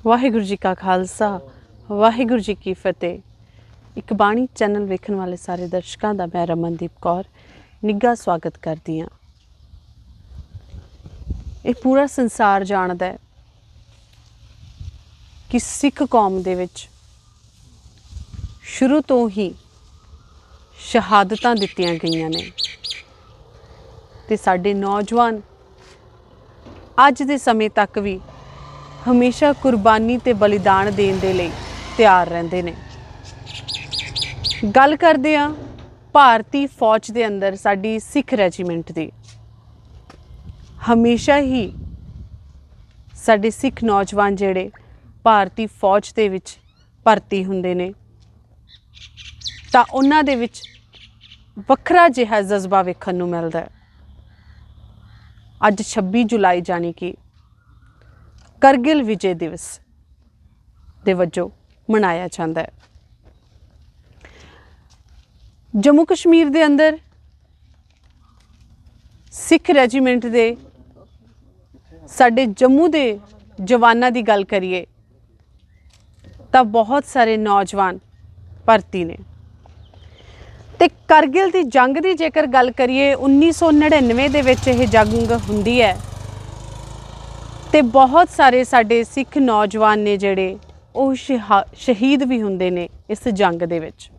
ਵਾਹਿਗੁਰੂ ਜੀ ਕਾ ਖਾਲਸਾ ਵਾਹਿਗੁਰੂ ਜੀ ਕੀ ਫਤਿਹ। ਇੱਕ ਬਾਣੀ ਚੈਨਲ ਵੇਖਣ ਵਾਲੇ ਸਾਰੇ ਦਰਸ਼ਕਾਂ ਦਾ ਮੈਂ ਰਮਨਦੀਪ ਕੌਰ ਨਿੱਘਾ ਸਵਾਗਤ ਕਰਦੀ ਹਾਂ। ਇਹ ਪੂਰਾ ਸੰਸਾਰ ਜਾਣਦਾ ਹੈ ਕਿ ਸਿੱਖ ਕੌਮ ਦੇ ਵਿੱਚ ਸ਼ੁਰੂ ਤੋਂ ਹੀ ਸ਼ਹਾਦਤਾਂ ਦਿੱਤੀਆਂ ਗਈਆਂ ਨੇ ਤੇ ਸਾਡੇ ਨੌਜਵਾਨ ਅੱਜ ਦੇ ਸਮੇਂ ਤੱਕ ਵੀ ਹਮੇਸ਼ਾ ਕੁਰਬਾਨੀ ਤੇ ਬਲੀਦਾਨ ਦੇਣ ਦੇ ਲਈ ਤਿਆਰ ਰਹਿੰਦੇ ਨੇ। ਗੱਲ ਕਰਦੇ ਹਾਂ ਭਾਰਤੀ ਫੌਜ ਦੇ ਅੰਦਰ ਸਾਡੀ ਸਿੱਖ ਰੈਜੀਮੈਂਟ ਦੀ। ਹਮੇਸ਼ਾ ਹੀ ਸਾਡੇ ਸਿੱਖ ਨੌਜਵਾਨ ਜਿਹੜੇ ਭਾਰਤੀ ਫੌਜ ਦੇ ਵਿੱਚ ਭਰਤੀ ਹੁੰਦੇ ਨੇ ਤਾਂ ਉਹਨਾਂ ਦੇ ਵਿੱਚ ਵੱਖਰਾ ਜਿਹਾ ਜਜ਼ਬਾ ਵੇਖਣ ਨੂੰ ਮਿਲਦਾ ਹੈ। ਅੱਜ 26 ਜੁਲਾਈ ਜਾਨੀ ਕਿ ਕਰਗਿਲ ਵਿਜੇ ਦਿਵਸ ਦੇ ਵਜੋਂ ਮਨਾਇਆ ਜਾਂਦਾ ਹੈ। ਜੰਮੂ ਕਸ਼ਮੀਰ ਦੇ ਅੰਦਰ ਸਿੱਖ ਰੈਜੀਮੈਂਟ ਦੇ ਸਾਡੇ ਜੰਮੂ ਦੇ ਜਵਾਨਾਂ ਦੀ ਗੱਲ ਕਰੀਏ ਤਾਂ ਬਹੁਤ ਸਾਰੇ ਨੌਜਵਾਨ ਭਰਤੀ ਨੇ ਤੇ ਕਰਗਿਲ ਦੀ ਜੰਗ ਦੀ ਜੇਕਰ ਗੱਲ ਕਰੀਏ 1999 ਦੇ ਵਿੱਚ ਇਹ ਜੰਗ ਹੁੰਦੀ ਹੈ ਤੇ ਬਹੁਤ ਸਾਰੇ ਸਾਡੇ ਸਿੱਖ ਨੌਜਵਾਨ ਨੇ ਜਿਹੜੇ ਉਹ ਸ਼ਹੀਦ ਵੀ ਹੁੰਦੇ ਨੇ ਇਸ ਜੰਗ ਦੇ ਵਿੱਚ।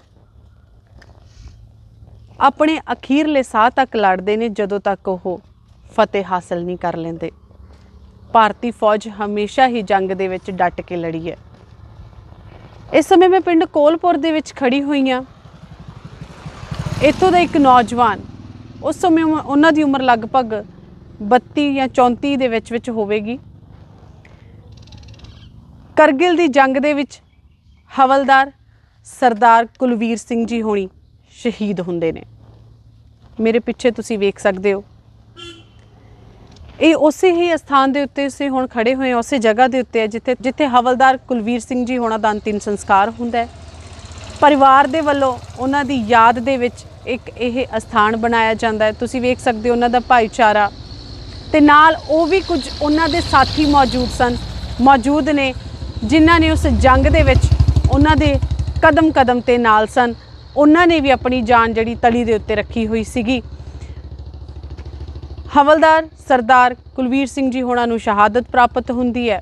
ਆਪਣੇ ਅਖੀਰਲੇ ਸਾਹ ਤੱਕ ਲੜਦੇ ਨੇ ਜਦੋਂ ਤੱਕ ਉਹ ਫਤਿਹ ਹਾਸਲ ਨਹੀਂ ਕਰ ਲੈਂਦੇ। ਭਾਰਤੀ ਫੌਜ ਹਮੇਸ਼ਾ ਹੀ ਜੰਗ ਦੇ ਵਿੱਚ ਡਟ ਕੇ ਲੜੀ ਹੈ। ਇਸ ਸਮੇਂ ਮੈਂ ਪਿੰਡ ਕੋਲਪੁਰ ਦੇ ਵਿੱਚ ਖੜੀ ਹੋਈ ਹਾਂ। ਇੱਥੋਂ ਦਾ ਇੱਕ ਨੌਜਵਾਨ, ਉਸ ਸਮੇਂ ਉਹਨਾਂ ਦੀ ਉਮਰ ਲਗਭਗ 32 ਜਾਂ 34 ਦੇ ਵਿੱਚ ਹੋਵੇਗੀ। ਕਰਗਿਲ ਦੀ ਜੰਗ ਦੇ ਵਿੱਚ ਹਵਲਦਾਰ ਸਰਦਾਰ ਕੁਲਵੀਰ ਸਿੰਘ ਜੀ ਹੋਣੀ ਸ਼ਹੀਦ ਹੁੰਦੇ ਨੇ। ਮੇਰੇ ਪਿੱਛੇ ਤੁਸੀਂ ਵੇਖ ਸਕਦੇ ਹੋ ਇਹ ਉਸੇ ਹੀ ਸਥਾਨ ਦੇ ਉੱਤੇ ਅਸੀਂ ਹੁਣ ਖੜੇ ਹੋਏ ਹਾਂ, ਉਸੇ ਜਗ੍ਹਾ ਦੇ ਉੱਤੇ ਹੈ ਜਿੱਥੇ ਹਵਲਦਾਰ ਕੁਲਵੀਰ ਸਿੰਘ ਜੀ ਹੋਣਾ ਦਾ ਅੰਤਿਮ ਸੰਸਕਾਰ ਹੁੰਦਾ ਹੈ। ਪਰਿਵਾਰ ਦੇ ਵੱਲੋਂ ਉਹਨਾਂ ਦੀ ਯਾਦ ਦੇ ਵਿੱਚ ਇੱਕ ਇਹ ਅਸਥਾਨ ਬਣਾਇਆ ਜਾਂਦਾ ਹੈ। ਤੁਸੀਂ ਵੇਖ ਸਕਦੇ ਹੋ ਉਹਨਾਂ ਦਾ ਭਾਈਚਾਰਾ ਤੇ ਨਾਲ ਉਹ ਵੀ ਕੁਝ ਉਹਨਾਂ ਦੇ ਸਾਥੀ ਮੌਜੂਦ ਨੇ ਜਿਨ੍ਹਾਂ ਨੇ ਉਸ ਜੰਗ ਦੇ ਵਿੱਚ ਉਹਨਾਂ ਦੇ ਕਦਮ ਕਦਮ ਤੇ ਨਾਲ ਸਨ। ਉਹਨਾਂ ਨੇ ਵੀ ਆਪਣੀ ਜਾਨ ਜਿਹੜੀ ਤਲੀ ਦੇ ਉੱਤੇ ਰੱਖੀ ਹੋਈ ਸੀਗੀ। ਹਵਲਦਾਰ ਸਰਦਾਰ ਕੁਲਵੀਰ ਸਿੰਘ ਜੀ ਹੋਣਾ ਨੂੰ ਸ਼ਹਾਦਤ ਪ੍ਰਾਪਤ ਹੁੰਦੀ ਹੈ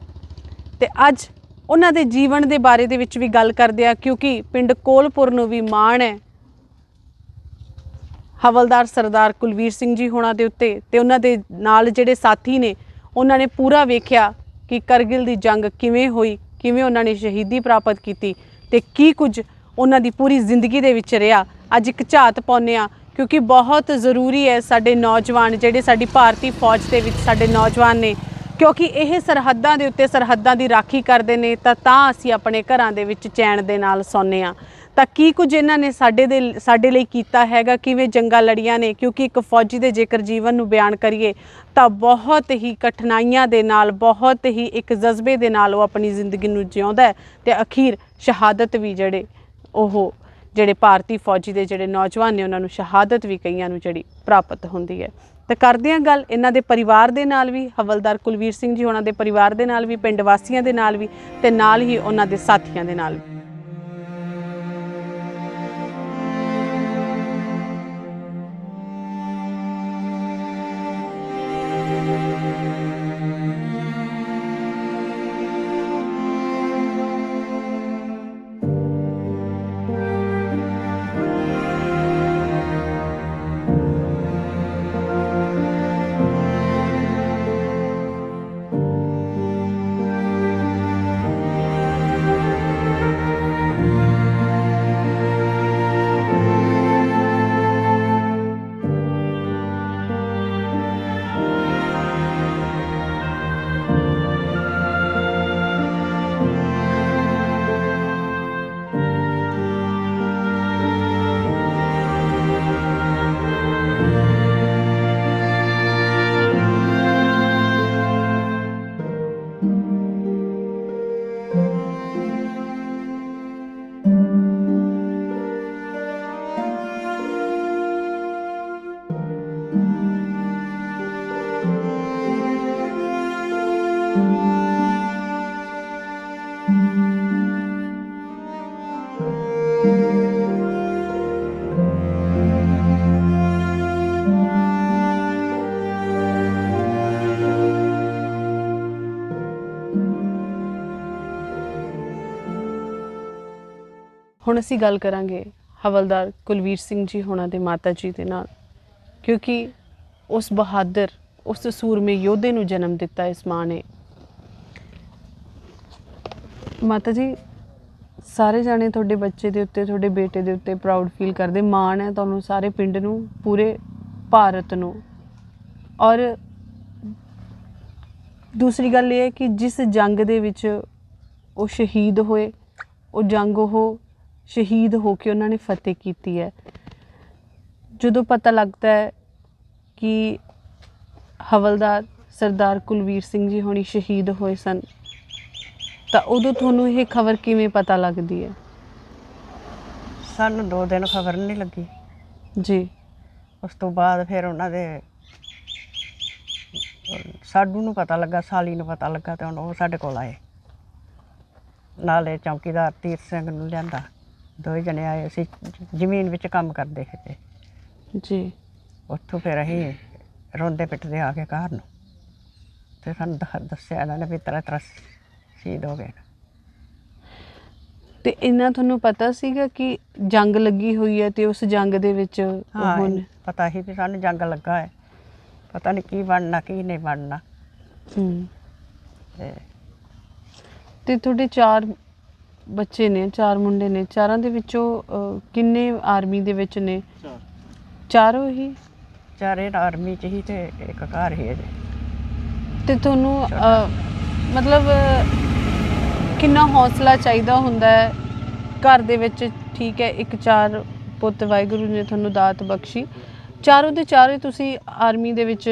ਤੇ ਅੱਜ ਉਹਨਾਂ ਦੇ ਜੀਵਨ ਦੇ ਬਾਰੇ ਦੇ ਵਿੱਚ ਵੀ ਗੱਲ ਕਰਦੇ ਆ, ਕਿਉਂਕਿ ਪਿੰਡ ਕੋਲਪੁਰ ਨੂੰ ਵੀ ਮਾਣ ਹੈ ਹਵਲਦਾਰ ਸਰਦਾਰ ਕੁਲਵੀਰ ਸਿੰਘ ਜੀ ਹੋਣਾ ਦੇ ਉੱਤੇ। ਤੇ ਉਹਨਾਂ ਦੇ ਨਾਲ ਜਿਹੜੇ ਸਾਥੀ ਨੇ ਉਹਨਾਂ ਨੇ ਪੂਰਾ ਵੇਖਿਆ ਕਿ ਕਰਗਿਲ ਦੀ ਜੰਗ ਕਿਵੇਂ ਹੋਈ, ਕਿਵੇਂ ਉਹਨਾਂ ਨੇ ਸ਼ਹੀਦੀ ਪ੍ਰਾਪਤ ਕੀਤੀ ਤੇ ਕੀ ਕੁਝ ਉਹਨਾਂ ਦੀ ਪੂਰੀ ਜ਼ਿੰਦਗੀ ਦੇ ਵਿੱਚ ਰਿਹਾ। ਅੱਜ ਇੱਕ ਝਾਤ ਪਾਉਂਦੇ ਹਾਂ ਕਿਉਂਕਿ ਬਹੁਤ ਜ਼ਰੂਰੀ ਹੈ ਸਾਡੇ ਨੌਜਵਾਨ ਜਿਹੜੇ ਸਾਡੀ ਭਾਰਤੀ ਫੌਜ ਦੇ ਵਿੱਚ ਸਾਡੇ ਨੌਜਵਾਨ ਨੇ, ਕਿਉਂਕਿ ਇਹ ਸਰਹੱਦਾਂ ਦੇ ਉੱਤੇ ਸਰਹੱਦਾਂ ਦੀ ਰਾਖੀ ਕਰਦੇ ਨੇ ਤਾਂ ਅਸੀਂ ਆਪਣੇ ਘਰਾਂ ਦੇ ਵਿੱਚ ਚੈਨ ਦੇ ਨਾਲ ਸੌਂਦੇ ਹਾਂ। ਤਾਂ ਕੀ ਕੁਝ ਇਹਨਾਂ ਨੇ ਸਾਡੇ ਲਈ ਕੀਤਾ ਹੈਗਾ, ਕਿਵੇਂ ਜੰਗਾਂ ਲੜੀਆਂ ਨੇ। ਕਿਉਂਕਿ ਇੱਕ ਫੌਜੀ ਦੇ ਜੇਕਰ ਜੀਵਨ ਨੂੰ ਬਿਆਨ ਕਰੀਏ ਤਾਂ ਬਹੁਤ ਹੀ ਕਠਿਨਾਈਆਂ ਦੇ ਨਾਲ, ਬਹੁਤ ਹੀ ਇੱਕ ਜਜ਼ਬੇ ਦੇ ਨਾਲ ਉਹ ਆਪਣੀ ਜ਼ਿੰਦਗੀ ਨੂੰ ਜਿਉਂਦਾ ਹੈ ਤੇ ਅਖੀਰ ਸ਼ਹਾਦਤ ਵੀ ਜਿਹੜੇ ਭਾਰਤੀ ਫੌਜੀ ਦੇ ਜਿਹੜੇ ਨੌਜਵਾਨ ਨੇ ਉਹਨਾਂ ਨੂੰ ਸ਼ਹਾਦਤ ਵੀ ਕਈਆਂ ਨੂੰ ਜਿਹੜੀ ਪ੍ਰਾਪਤ ਹੁੰਦੀ ਹੈ। ਤਾਂ ਕਰਦੇ ਹਾਂ ਗੱਲ ਇਹਨਾਂ ਦੇ ਪਰਿਵਾਰ ਦੇ ਨਾਲ ਵੀ, ਹਵਲਦਾਰ ਕੁਲਵੀਰ ਸਿੰਘ ਜੀ ਉਹਨਾਂ ਦੇ ਪਰਿਵਾਰ ਦੇ ਨਾਲ ਵੀ, ਪਿੰਡ ਵਾਸੀਆਂ ਦੇ ਨਾਲ ਵੀ ਤੇ ਨਾਲ ਹੀ ਉਹਨਾਂ ਦੇ ਸਾਥੀਆਂ ਦੇ ਨਾਲ ਵੀ। ਹੁਣ ਅਸੀਂ ਗੱਲ ਕਰਾਂਗੇ ਹਵਲਦਾਰ ਕੁਲਵੀਰ ਸਿੰਘ ਜੀ ਹੋਣਾ ਦੇ ਮਾਤਾ ਜੀ ਦੇ ਨਾਲ, ਕਿਉਂਕਿ ਉਸ ਬਹਾਦਰ, ਉਸ ਸੂਰਮੇ ਯੋਧੇ ਨੂੰ ਜਨਮ ਦਿੱਤਾ ਇਸ ਮਾਂ ਨੇ। ਮਾਤਾ ਜੀ, ਸਾਰੇ ਜਾਣੇ ਤੁਹਾਡੇ ਬੱਚੇ ਦੇ ਉੱਤੇ, ਤੁਹਾਡੇ ਬੇਟੇ ਦੇ ਉੱਤੇ ਪ੍ਰਾਊਡ ਫੀਲ ਕਰਦੇ, ਮਾਣ ਹੈ ਤੁਹਾਨੂੰ ਸਾਰੇ ਪਿੰਡ ਨੂੰ, ਪੂਰੇ ਭਾਰਤ ਨੂੰ। ਔਰ ਦੂਸਰੀ ਗੱਲ ਇਹ ਹੈ ਕਿ ਜਿਸ ਜੰਗ ਦੇ ਵਿੱਚ ਉਹ ਸ਼ਹੀਦ ਹੋਏ, ਉਹ ਜੰਗ ਉਹ ਸ਼ਹੀਦ ਹੋ ਕੇ ਉਹਨਾਂ ਨੇ ਫਤਿਹ ਕੀਤੀ ਹੈ। ਜਦੋਂ ਪਤਾ ਲੱਗਦਾ ਹੈ ਕਿ ਹਵਲਦਾਰ ਸਰਦਾਰ ਕੁਲਵੀਰ ਸਿੰਘ ਜੀ ਹੋਣੀ ਸ਼ਹੀਦ ਹੋਏ ਸਨ, ਤਾਂ ਉਦੋਂ ਤੁਹਾਨੂੰ ਇਹ ਖਬਰ ਕਿਵੇਂ ਪਤਾ ਲੱਗਦੀ ਹੈ? ਸਾਨੂੰ 2 ਦਿਨ ਖਬਰ ਨਹੀਂ ਲੱਗੀ ਜੀ। ਉਸ ਤੋਂ ਬਾਅਦ ਫਿਰ ਉਹਨਾਂ ਦੇ ਸਾਡੂ ਨੂੰ ਪਤਾ ਲੱਗਾ, ਸਾਲੀ ਨੂੰ ਪਤਾ ਲੱਗਾ, ਤੇ ਹੁਣ ਉਹ ਸਾਡੇ ਕੋਲ ਆਏ। ਨਾਲੇ ਚੌਕੀਦਾਰ ਤੀਰਥ ਸਿੰਘ ਨੂੰ ਲਿਆਂਦਾ, 2 ਜਣੇ ਆਏ। ਅਸੀਂ ਜ਼ਮੀਨ ਵਿੱਚ ਕੰਮ ਕਰਦੇ ਸੀਗੇ ਜੀ। ਉੱਥੋਂ ਫਿਰ ਅਸੀਂ ਰੋਂਦੇ ਪਿੱਟਦੇ ਆ ਕੇ ਘਰ ਨੂੰ, ਤੇ ਸਾਨੂੰ ਦੱਸਿਆ ਇਹਨਾਂ ਨੇ ਵੀ ਤਰ੍ਹਾਂ ਸ਼ਹੀਦ ਹੋ ਗਏ। ਤੇ ਇਹਨਾਂ ਤੁਹਾਨੂੰ ਪਤਾ ਸੀਗਾ ਕਿ ਜੰਗ ਲੱਗੀ ਹੋਈ ਹੈ ਤੇ ਉਸ ਜੰਗ ਦੇ ਵਿੱਚ ਹਾਂ, ਪਤਾ ਸੀ ਵੀ ਸਾਨੂੰ ਜੰਗ ਲੱਗਾ ਹੈ, ਪਤਾ ਨਹੀਂ ਕੀ ਬਣਨਾ ਕੀ ਨਹੀਂ ਬਣਨਾ। ਤੇ ਤੁਹਾਡੇ 4 ਬੱਚੇ ਨੇ, 4 ਮੁੰਡੇ ਨੇ, 4ਾਂ ਦੇ ਵਿੱਚੋਂ ਕਿੰਨੇ ਆਰਮੀ ਦੇ ਵਿੱਚ ਨੇ? 4 ਹੀ? 4 ਆਰਮੀ 'ਚ ਹੀ ਤੇ 1 ਘਰ ਹੀ ਅਜੇ। ਤੇ ਤੁਹਾਨੂੰ ਮਤਲਬ ਕਿੰਨਾ ਹੌਸਲਾ ਚਾਹੀਦਾ ਹੁੰਦਾ ਹੈ ਘਰ ਦੇ ਵਿੱਚ? ਠੀਕ ਹੈ, 1 ਪੁੱਤ ਵਾਹਿਗੁਰੂ ਨੇ ਤੁਹਾਨੂੰ ਦਾਤ ਬਖਸ਼ੀ, 4 ਦੇ 4 ਤੁਸੀਂ ਆਰਮੀ ਦੇ ਵਿੱਚ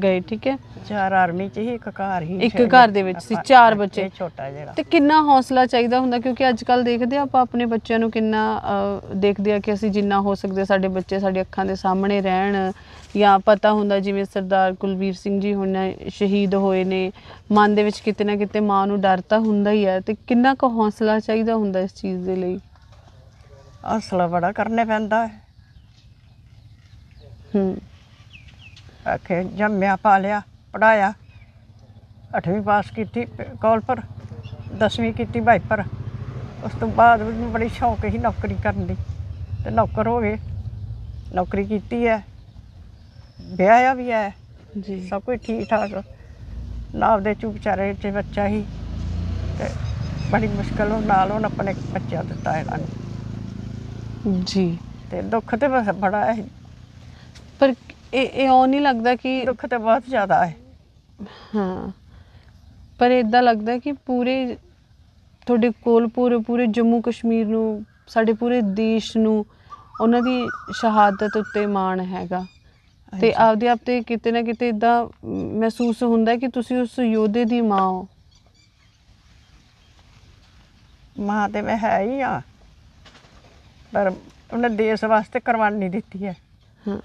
ਗਏ, ਠੀਕ ਹੈ? 4 ਆਰਮੀ 'ਚ ਹੀ 1 ਘਰ ਹੀ, 1 ਘਰ ਦੇ ਵਿੱਚ ਸੀ 4 ਬੱਚੇ। ਛੋਟਾ ਜਿਹੜਾ। ਤੇ ਕਿੰਨਾ ਹੌਸਲਾ ਚਾਹੀਦਾ ਹੁੰਦਾ, ਕਿਉਂਕਿ ਅੱਜ ਕੱਲ੍ਹ ਦੇਖਦੇ ਆਪਾਂ ਆਪਣੇ ਬੱਚਿਆਂ ਨੂੰ ਕਿੰਨਾ ਦੇਖਦੇ ਆ ਕਿ ਅਸੀਂ ਜਿੰਨਾ ਹੋ ਸਕਦੇ ਸਾਡੇ ਬੱਚੇ ਸਾਡੀ ਅੱਖਾਂ ਦੇ ਸਾਹਮਣੇ ਰਹਿਣ, ਜਾਂ ਪਤਾ ਹੁੰਦਾ ਜਿਵੇਂ ਸਰਦਾਰ ਕੁਲਵੀਰ ਸਿੰਘ ਜੀ ਹੁਣ ਸ਼ਹੀਦ ਹੋਏ ਨੇ, ਮਨ ਦੇ ਵਿੱਚ ਕਿਤੇ ਨਾ ਕਿਤੇ ਮਾਂ ਨੂੰ ਡਰ ਤਾਂ ਹੁੰਦਾ ਹੀ ਹੈ। ਤੇ ਕਿੰਨਾ ਕੁ ਹੌਸਲਾ ਚਾਹੀਦਾ ਹੁੰਦਾ ਇਸ ਚੀਜ਼ ਦੇ ਲਈ? ਹੌਸਲਾ ਬੜਾ ਕਰਨੇ ਪੈਂਦਾ ਹੈ। ਆਖੇ ਜੰਮਿਆ ਪਾਲਿਆ ਪੜ੍ਹਾਇਆ, 8ਵੀਂ ਪਾਸ ਕੀਤੀ ਕੌਲਪੁਰ, 10ਵੀਂ ਕੀਤੀ ਭਾਈਪੁਰ। ਉਸ ਤੋਂ ਬਾਅਦ ਮੈਨੂੰ ਬੜੀ ਸ਼ੌਂਕ ਸੀ ਨੌਕਰੀ ਕਰਨ ਦੀ, ਤੇ ਨੌਕਰ ਹੋ ਗਏ, ਨੌਕਰੀ ਕੀਤੀ ਹੈ, ਵਿਆਹਿਆ ਵੀ ਹੈ ਜੀ, ਸਭ ਕੁਝ ਠੀਕ ਠਾਕ। ਨਾਲ ਦੇ ਵਿਚਾਰੇ 'ਚ ਬੱਚਾ ਸੀ, ਤੇ ਬੜੀ ਮੁਸ਼ਕਿਲ ਨਾਲ ਹੁਣ ਆਪਣੇ ਬੱਚਾ ਦਿੱਤਾ ਇਹਨਾਂ ਨੂੰ ਜੀ। ਤੇ ਦੁੱਖ ਤੇ ਬਸ ਬੜਾ ਹੈ, ਪਰ ਇਹ ਉਹ ਨਹੀਂ ਲੱਗਦਾ ਕਿ ਦੁੱਖ ਤੇ ਬਹੁਤ ਜ਼ਿਆਦਾ ਹੈ। ਹਾਂ, ਪਰ ਇੱਦਾਂ ਲੱਗਦਾ ਕਿ ਪੂਰੇ ਤੁਹਾਡੇ ਕੋਲ ਪੂਰੇ ਜੰਮੂ ਕਸ਼ਮੀਰ ਨੂੰ, ਸਾਡੇ ਪੂਰੇ ਦੇਸ਼ ਨੂੰ ਉਹਨਾਂ ਦੀ ਸ਼ਹਾਦਤ ਉੱਤੇ ਮਾਣ ਹੈਗਾ, ਤੇ ਆਪਦੇ ਆਪ ਤੇ ਕਿਤੇ ਨਾ ਕਿਤੇ ਇੱਦਾਂ ਮਹਿਸੂਸ ਹੁੰਦਾ ਕਿ ਤੁਸੀਂ ਉਸ ਯੋਧੇ ਦੀ ਮਾਂ ਹੋ। ਮਾਂ ਤੇ ਮੈਂ ਹੈ ਹੀ ਆ, ਪਰ ਉਹਨੇ ਦੇਸ਼ ਵਾਸਤੇ ਕੁਰਬਾਨੀ ਦਿੱਤੀ ਹੈ। ਹਾਂ,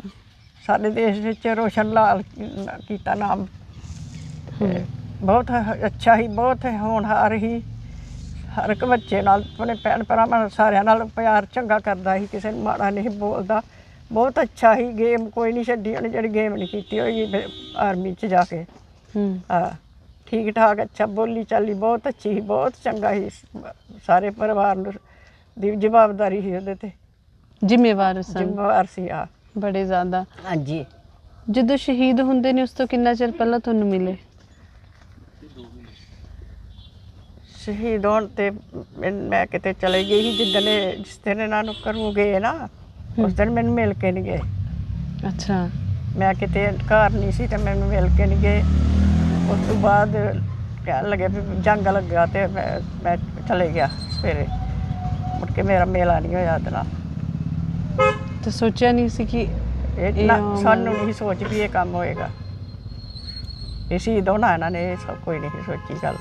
ਸਾਡੇ ਦੇਸ਼ ਵਿੱਚ ਰੋਸ਼ਨ ਲਾਲ ਕੀਤਾ ਨਾਮ, ਬਹੁਤ ਅੱਛਾ ਹੀ, ਬਹੁਤ ਹੋਣਹਾਰ ਹੀ, ਹਰ ਇੱਕ ਬੱਚੇ ਨਾਲ, ਆਪਣੇ ਭੈਣ ਭਰਾਵਾਂ ਸਾਰਿਆਂ ਨਾਲ ਪਿਆਰ ਚੰਗਾ ਕਰਦਾ ਸੀ, ਕਿਸੇ ਨੂੰ ਮਾੜਾ ਨਹੀਂ ਬੋਲਦਾ, ਬਹੁਤ ਅੱਛਾ ਹੀ। ਗੇਮ ਕੋਈ ਨਹੀਂ ਛੱਡੀ ਉਹਨੇ, ਜਿਹੜੀ ਗੇਮ ਨਹੀਂ ਕੀਤੀ ਹੋਈ ਆਰਮੀ 'ਚ ਜਾ ਕੇ। ਹਾਂ, ਠੀਕ ਠਾਕ, ਅੱਛਾ ਬੋਲੀ ਚਾਲੀ ਬਹੁਤ ਅੱਛੀ ਸੀ, ਬਹੁਤ ਚੰਗਾ ਸੀ, ਸਾਰੇ ਪਰਿਵਾਰ ਨੂੰ ਦੀ ਜਵਾਬਦਾਰੀ ਸੀ ਉਹਦੇ 'ਤੇ, ਜ਼ਿੰਮੇਵਾਰ ਸਨ, ਜ਼ਿੰਮੇਵਾਰ ਸੀ। ਆ ਬੜੇ ਜ਼ਿਆਦਾ। ਹਾਂਜੀ। ਜਦੋਂ ਸ਼ਹੀਦ ਹੁੰਦੇ ਨੇ ਉਸ ਤੋਂ ਕਿੰਨਾ ਚਿਰ ਪਹਿਲਾਂ ਤੁਹਾਨੂੰ ਮਿਲੇ? ਸ਼ਹੀਦ ਹੋਣ ਤੇ ਮੈਂ ਕਿਤੇ ਚਲੇ ਗਈ ਸੀ, ਜਿਸ ਦਿਨ ਇਹਨਾਂ ਨੂੰ ਘਰੋਂ ਗਏ ਨਾ, ਉਸ ਦਿਨ ਮੈਨੂੰ ਮਿਲ ਕੇ ਨਹੀਂ ਗਏ। ਅੱਛਾ। ਮੈਂ ਕਿਤੇ ਘਰ ਨਹੀਂ ਸੀ ਤੇ ਮੈਨੂੰ ਮਿਲ ਕੇ ਨਹੀਂ ਗਏ। ਉਸ ਤੋਂ ਬਾਅਦ ਕਹਿਣ ਲੱਗੇ ਵੀ ਜੰਗ ਲੱਗਾ, ਤੇ ਮੈਂ ਚਲੇ ਗਿਆ ਸਵੇਰੇ, ਮੁੜ ਕੇ ਮੇਰਾ ਮੇਲਾ ਨਹੀਂ ਹੋਇਆ ਉਹਦੇ ਨਾਲ। ਤੇ ਸੋਚਿਆ ਨਹੀਂ ਸੀ ਕਿ ਸਾਨੂੰ ਨਹੀਂ ਸੋਚ ਵੀ ਇਹ ਕੰਮ ਹੋਏਗਾ, ਇਹ ਸ਼ਹੀਦ ਹੋਣਾ ਇਹਨਾਂ ਨੇ, ਇਹ ਸਭ ਕੋਈ ਨਹੀਂ ਸੋਚੀ ਗੱਲ।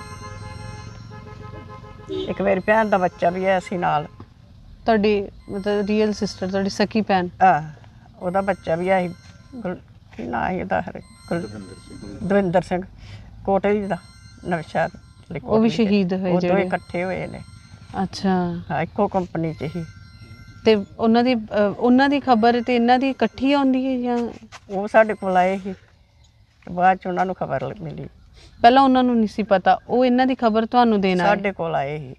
ਇੱਕ ਮੇਰੀ ਭੈਣ ਦਾ ਬੱਚਾ ਵੀ ਹੈ ਸੀ ਨਾਲ। ਤੁਹਾਡੀ ਮਤਲਬ ਰੀਅਲ ਸਿਸਟਰ, ਤੁਹਾਡੀ ਸਕੀ ਭੈਣ? ਉਹਦਾ ਬੱਚਾ ਵੀ ਹੈ, ਕੀ ਨਾਂ ਸੀ ਉਹਦਾ, ਦਵਿੰਦਰ ਸਿੰਘ, ਕੋਟਲੀ ਦਾ, ਨਵਾਂਸ਼ਹਿਰ। ਉਹ ਵੀ ਸ਼ਹੀਦ ਹੋਏ ਜਿਹੜੇ? ਜਿਹੜੇ ਇਕੱਠੇ ਹੋਏ ਨੇ। ਅੱਛਾ। ਹਾਂ, ਇੱਕੋ ਕੰਪਨੀ 'ਚ ਹੀ। ਤੇ ਉਹਨਾਂ ਦੀ ਖਬਰ ਤੇ ਇਹਨਾਂ ਦੀ ਇਕੱਠੀ ਆਉਂਦੀ ਹੈ ਜਾਂ? ਉਹ ਸਾਡੇ ਕੋਲ ਆਏ ਸੀ, ਬਾਅਦ 'ਚ ਉਹਨਾਂ ਨੂੰ ਖਬਰ ਮਿਲੀ। ਪਹਿਲਾਂ ਉਹਨਾਂ ਨੂੰ ਨਹੀਂ ਸੀ ਪਤਾ, ਉਹ ਇਹਨਾਂ ਦੀ ਖਬਰ ਤੁਹਾਨੂੰ ਦੇਣ ਆਏ? ਸਾਡੇ ਕੋਲ ਆਏ ਸੀ।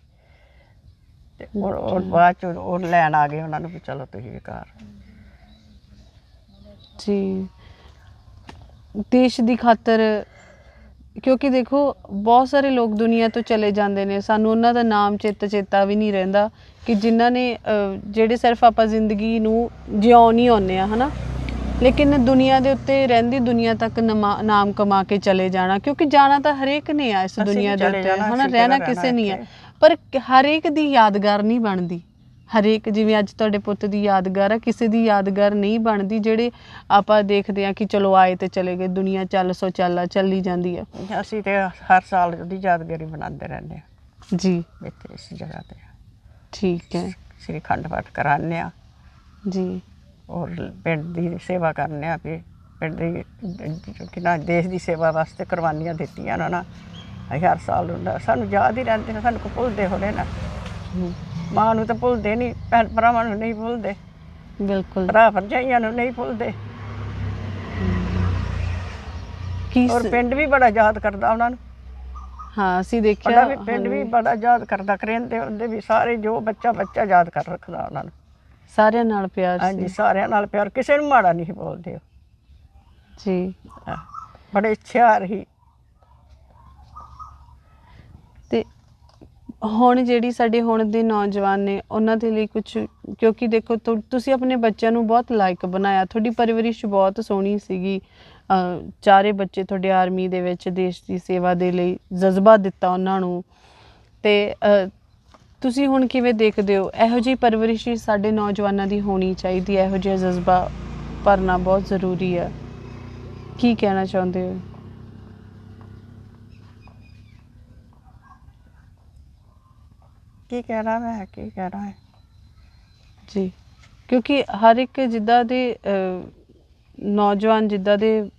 ਤੇ ਉਹ ਬਾਅਦ ਚ ਉਹ ਲੈਣ ਆ ਗਏ ਉਹਨਾਂ ਨੂੰ ਵੀ ਚਲੋ ਤੁਸੀਂ ਵੀ ਘਰ। ਜੀ ਦੇਸ਼ ਦੀ ਖਾਤਰ, ਕਿਉਂਕਿ ਦੇਖੋ ਬਹੁਤ ਸਾਰੇ ਲੋਕ ਦੁਨੀਆ ਤੋਂ ਚਲੇ ਜਾਂਦੇ ਨੇ, ਸਾਨੂੰ ਉਹਨਾਂ ਦਾ ਨਾਮ ਚੇਤਾ ਵੀ ਨਹੀਂ ਰਹਿੰਦਾ ਕਿ ਜਿਨ੍ਹਾਂ ਨੇ ਜਿਹੜੇ ਸਿਰਫ ਆਪਾਂ ਜ਼ਿੰਦਗੀ ਨੂੰ ਜਿਉਣ ਹੀ ਆਉਂਦੇ ਆ, ਹੈ ਨਾ, ਲੇਕਿਨ ਦੁਨੀਆ ਦੇ ਉੱਤੇ ਰਹਿੰਦੀ ਦੁਨੀਆ ਤੱਕ ਨਾਮ ਕਮਾ ਕੇ ਚਲੇ ਜਾਣਾ, ਕਿਉਂਕਿ ਜਾਣਾ ਤਾਂ ਹਰੇਕ ਨੇ ਆ ਇਸ ਦੁਨੀਆ ਦੇ ਉੱਤੇ, ਹੈ ਨਾ, ਰਹਿਣਾ ਕਿਸੇ ਨਹੀਂ ਹੈ, ਪਰ ਹਰੇਕ ਦੀ ਯਾਦਗਾਰ ਨਹੀਂ ਬਣਦੀ। ਹਰੇਕ ਜਿਵੇਂ ਅੱਜ ਤੁਹਾਡੇ ਪੁੱਤ ਦੀ ਯਾਦਗਾਰ ਆ, ਕਿਸੇ ਦੀ ਯਾਦਗਾਰ ਨਹੀਂ ਬਣਦੀ। ਜਿਹੜੇ ਆਪਾਂ ਦੇਖਦੇ ਹਾਂ ਕਿ ਚਲੋ ਆਏ ਤੇ ਚਲੇ ਗਏ, ਦੁਨੀਆ ਚੱਲ ਸੋ ਚੱਲੀ ਜਾਂਦੀ ਆ। ਅਸੀਂ ਤੇ ਹਰ ਸਾਲ ਉਹਦੀ ਯਾਦਗਾਰੀ ਬਣਾਉਂਦੇ ਰਹਿੰਦੇ ਹਾਂ ਜੀ ਇੱਥੇ ਇਸ ਜਗ੍ਹਾ ਤੇ। ਠੀਕ ਹੈ ਸ੍ਰੀ ਅਖੰਡ ਪਾਠ ਕਰਾਉਂਦੇ ਹਾਂ ਜੀ, ਔਰ ਪਿੰਡ ਦੀ ਸੇਵਾ ਕਰਨੇ ਆ ਵੀ ਪਿੰਡ ਦੀ ਕਿੰਨਾ ਦੇਸ਼ ਦੀ ਸੇਵਾ ਵਾਸਤੇ ਕੁਰਬਾਨੀਆਂ ਦਿੱਤੀਆਂ ਉਹਨਾਂ ਨੇ। ਅਸੀਂ ਹਰ ਸਾਲ ਹੁੰਦਾ, ਸਾਨੂੰ ਯਾਦ ਹੀ ਰਹਿੰਦੇ ਨੇ, ਸਾਨੂੰ ਕੋ ਭੁੱਲਦੇ ਹੋਣੇ ਨਾ। ਮਾਂ ਨੂੰ ਤਾਂ ਭੁੱਲਦੇ ਨਹੀਂ, ਭੈਣ ਭਰਾਵਾਂ ਨੂੰ ਨਹੀਂ ਭੁੱਲਦੇ, ਬਿਲਕੁਲ ਭਰਾ ਭਰਜਾਈਆਂ ਨੂੰ ਨਹੀਂ ਭੁੱਲਦੇ। ਔਰ ਪਿੰਡ ਵੀ ਬੜਾ ਯਾਦ ਕਰਦਾ ਉਹਨਾਂ ਨੂੰ। ਹਾਂ ਅਸੀਂ ਦੇਖਿਆ ਵੀ ਪਿੰਡ ਵੀ ਬੜਾ ਯਾਦ ਕਰਦਾ, ਕਰਿੰਦੇ ਹੁੰਦੇ ਵੀ ਸਾਰੇ, ਜੋ ਬੱਚਾ ਯਾਦ ਕਰ ਰੱਖਦਾ ਉਹਨਾਂ ਨੂੰ। ਸਾਰਿਆਂ ਨਾਲ ਪਿਆਰ ਹਾਂਜੀ, ਸੀ ਸਾਰਿਆਂ ਨਾਲ ਪਿਆਰ, ਕਿਸੇ ਨੂੰ ਮਾੜਾ ਨਹੀਂ ਬੋਲਦੇ ਉਹ ਜੀ। ਬੜੇ ਹੁਸ਼ਿਆਰ ਸੀ। ਤੇ ਹੁਣ ਜਿਹੜੀ ਸਾਡੇ ਹੁਣ ਦੇ ਨੌਜਵਾਨ ਨੇ ਉਹਨਾਂ ਦੇ ਲਈ ਕੁਝ, ਕਿਉਂਕਿ ਦੇਖੋ ਤੁਸੀਂ ਆਪਣੇ ਬੱਚਿਆਂ ਨੂੰ ਬਹੁਤ ਲਾਇਕ ਬਣਾਇਆ, ਤੁਹਾਡੀ ਪਰਵਰਿਸ਼ ਬਹੁਤ ਸੋਹਣੀ ਸੀਗੀ, ਚਾਰੇ ਬੱਚੇ ਤੁਹਾਡੇ ਆਰਮੀ ਦੇ ਵਿੱਚ ਦੇਸ਼ ਦੀ ਸੇਵਾ ਦੇ ਲਈ ਜਜ਼ਬਾ ਦਿੱਤਾ ਉਹਨਾਂ ਨੂੰ। ਤੇ ਤੁਸੀਂ ਹੁਣ ਕਿਵੇਂ ਦੇਖਦੇ ਹੋ ਇਹੋ ਜਿਹੀ ਪਰਵਰਿਸ਼ ਸਾਡੇ ਨੌਜਵਾਨਾਂ ਦੀ ਹੋਣੀ ਚਾਹੀਦੀ ਹੈ, ਇਹੋ ਜਿਹਾ ਜਜ਼ਬਾ ਭਰਨਾ ਬਹੁਤ ਜ਼ਰੂਰੀ ਹੈ, ਕੀ ਕਹਿਣਾ ਚਾਹੁੰਦੇ ਹੋ? ਕੀ ਕਹਿਣਾ ਮੈਂ, ਕੀ ਕਹਿਣਾ ਹੈ ਜੀ, ਕਿਉਂਕਿ ਹਰ ਇੱਕ ਜਿੱਦਾਂ ਦੇ ਨੌਜਵਾਨ, ਜਿੱਦਾਂ ਦੇ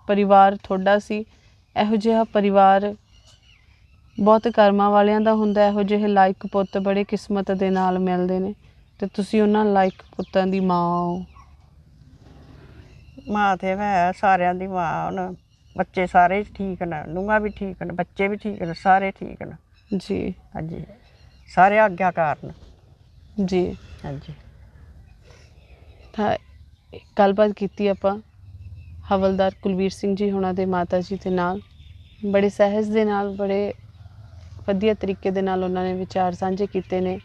ਪਰਿਵਾਰ ਤੁਹਾਡਾ ਸੀ, ਇਹੋ ਜਿਹਾ ਪਰਿਵਾਰ ਬਹੁਤ ਕਰਮਾਂ ਵਾਲਿਆਂ ਦਾ ਹੁੰਦਾ। ਇਹੋ ਜਿਹੇ ਲਾਇਕ ਪੁੱਤ ਬੜੇ ਕਿਸਮਤ ਦੇ ਨਾਲ ਮਿਲਦੇ ਨੇ, ਤੇ ਤੁਸੀਂ ਉਹਨਾਂ ਲਾਇਕ ਪੁੱਤਾਂ ਦੀ ਮਾਂ ਹੋ। ਮਾਂ ਤੇ ਮੈਂ ਸਾਰਿਆਂ ਦੀ ਮਾਂ। ਹੁਣ ਬੱਚੇ ਸਾਰੇ ਠੀਕ ਨੇ, ਨੂੰਹਾਂ ਵੀ ਠੀਕ ਨੇ, ਬੱਚੇ ਵੀ ਠੀਕ ਨੇ, ਸਾਰੇ ਠੀਕ ਨੇ ਜੀ। ਹਾਂਜੀ, ਸਾਰੇ ਆਗਿਆਕਾਰ ਨੇ ਜੀ ਹਾਂਜੀ। ਤਾਂ ਗੱਲਬਾਤ ਕੀਤੀ ਆਪਾਂ ਹਵਲਦਾਰ ਕੁਲਵੀਰ ਸਿੰਘ ਜੀ ਹੋਣਾ ਦੇ ਮਾਤਾ ਜੀ ਦੇ ਨਾਲ, ਬੜੇ ਸਹਿਜ ਦੇ ਨਾਲ, ਬੜੇ ਵਧੀਆ ਤਰੀਕੇ ਦੇ ਨਾਲ ਉਹਨਾਂ ਨੇ ਵਿਚਾਰ ਸਾਂਝੇ ਕੀਤੇ ਨੇ,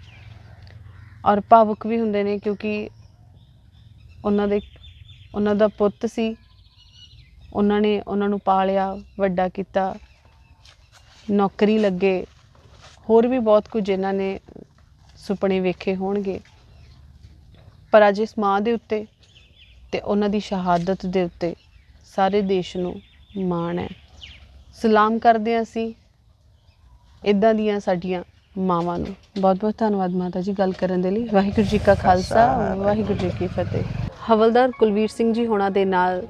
ਔਰ ਭਾਵੁਕ ਵੀ ਹੁੰਦੇ ਨੇ, ਕਿਉਂਕਿ ਉਹਨਾਂ ਦਾ ਪੁੱਤ ਸੀ, ਉਹਨਾਂ ਨੇ ਉਹਨਾਂ ਨੂੰ ਪਾਲਿਆ, ਵੱਡਾ ਕੀਤਾ, ਨੌਕਰੀ ਲੱਗੇ, ਹੋਰ ਵੀ ਬਹੁਤ ਕੁਝ ਇਹਨਾਂ ਨੇ ਸੁਪਨੇ ਵੇਖੇ ਹੋਣਗੇ, ਪਰ ਅੱਜ ਇਸ ਮਾਂ ਦੇ ਉੱਤੇ ਤੇ ਉਹਨਾਂ ਦੀ ਸ਼ਹਾਦਤ ਦੇ ਉੱਤੇ ਸਾਰੇ ਦੇਸ਼ ਨੂੰ ਮਾਣ ਹੈ। ਸਲਾਮ ਕਰਦੇ ਹਾਂ ਅਸੀਂ ਇੱਦਾਂ ਦੀਆਂ ਸਾਡੀਆਂ ਮਾਵਾਂ ਨੂੰ। ਬਹੁਤ ਬਹੁਤ ਧੰਨਵਾਦ ਮਾਤਾ ਜੀ ਗੱਲ ਕਰਨ ਦੇ ਲਈ। ਵਾਹਿਗੁਰੂ ਜੀ ਕਾ ਖਾਲਸਾ, ਵਾਹਿਗੁਰੂ ਜੀ ਕੀ ਫਤਿਹ। ਹਵਲਦਾਰ ਕੁਲਵੀਰ ਸਿੰਘ ਜੀ ਹੋਣਾ ਦੇ ਨਾਲ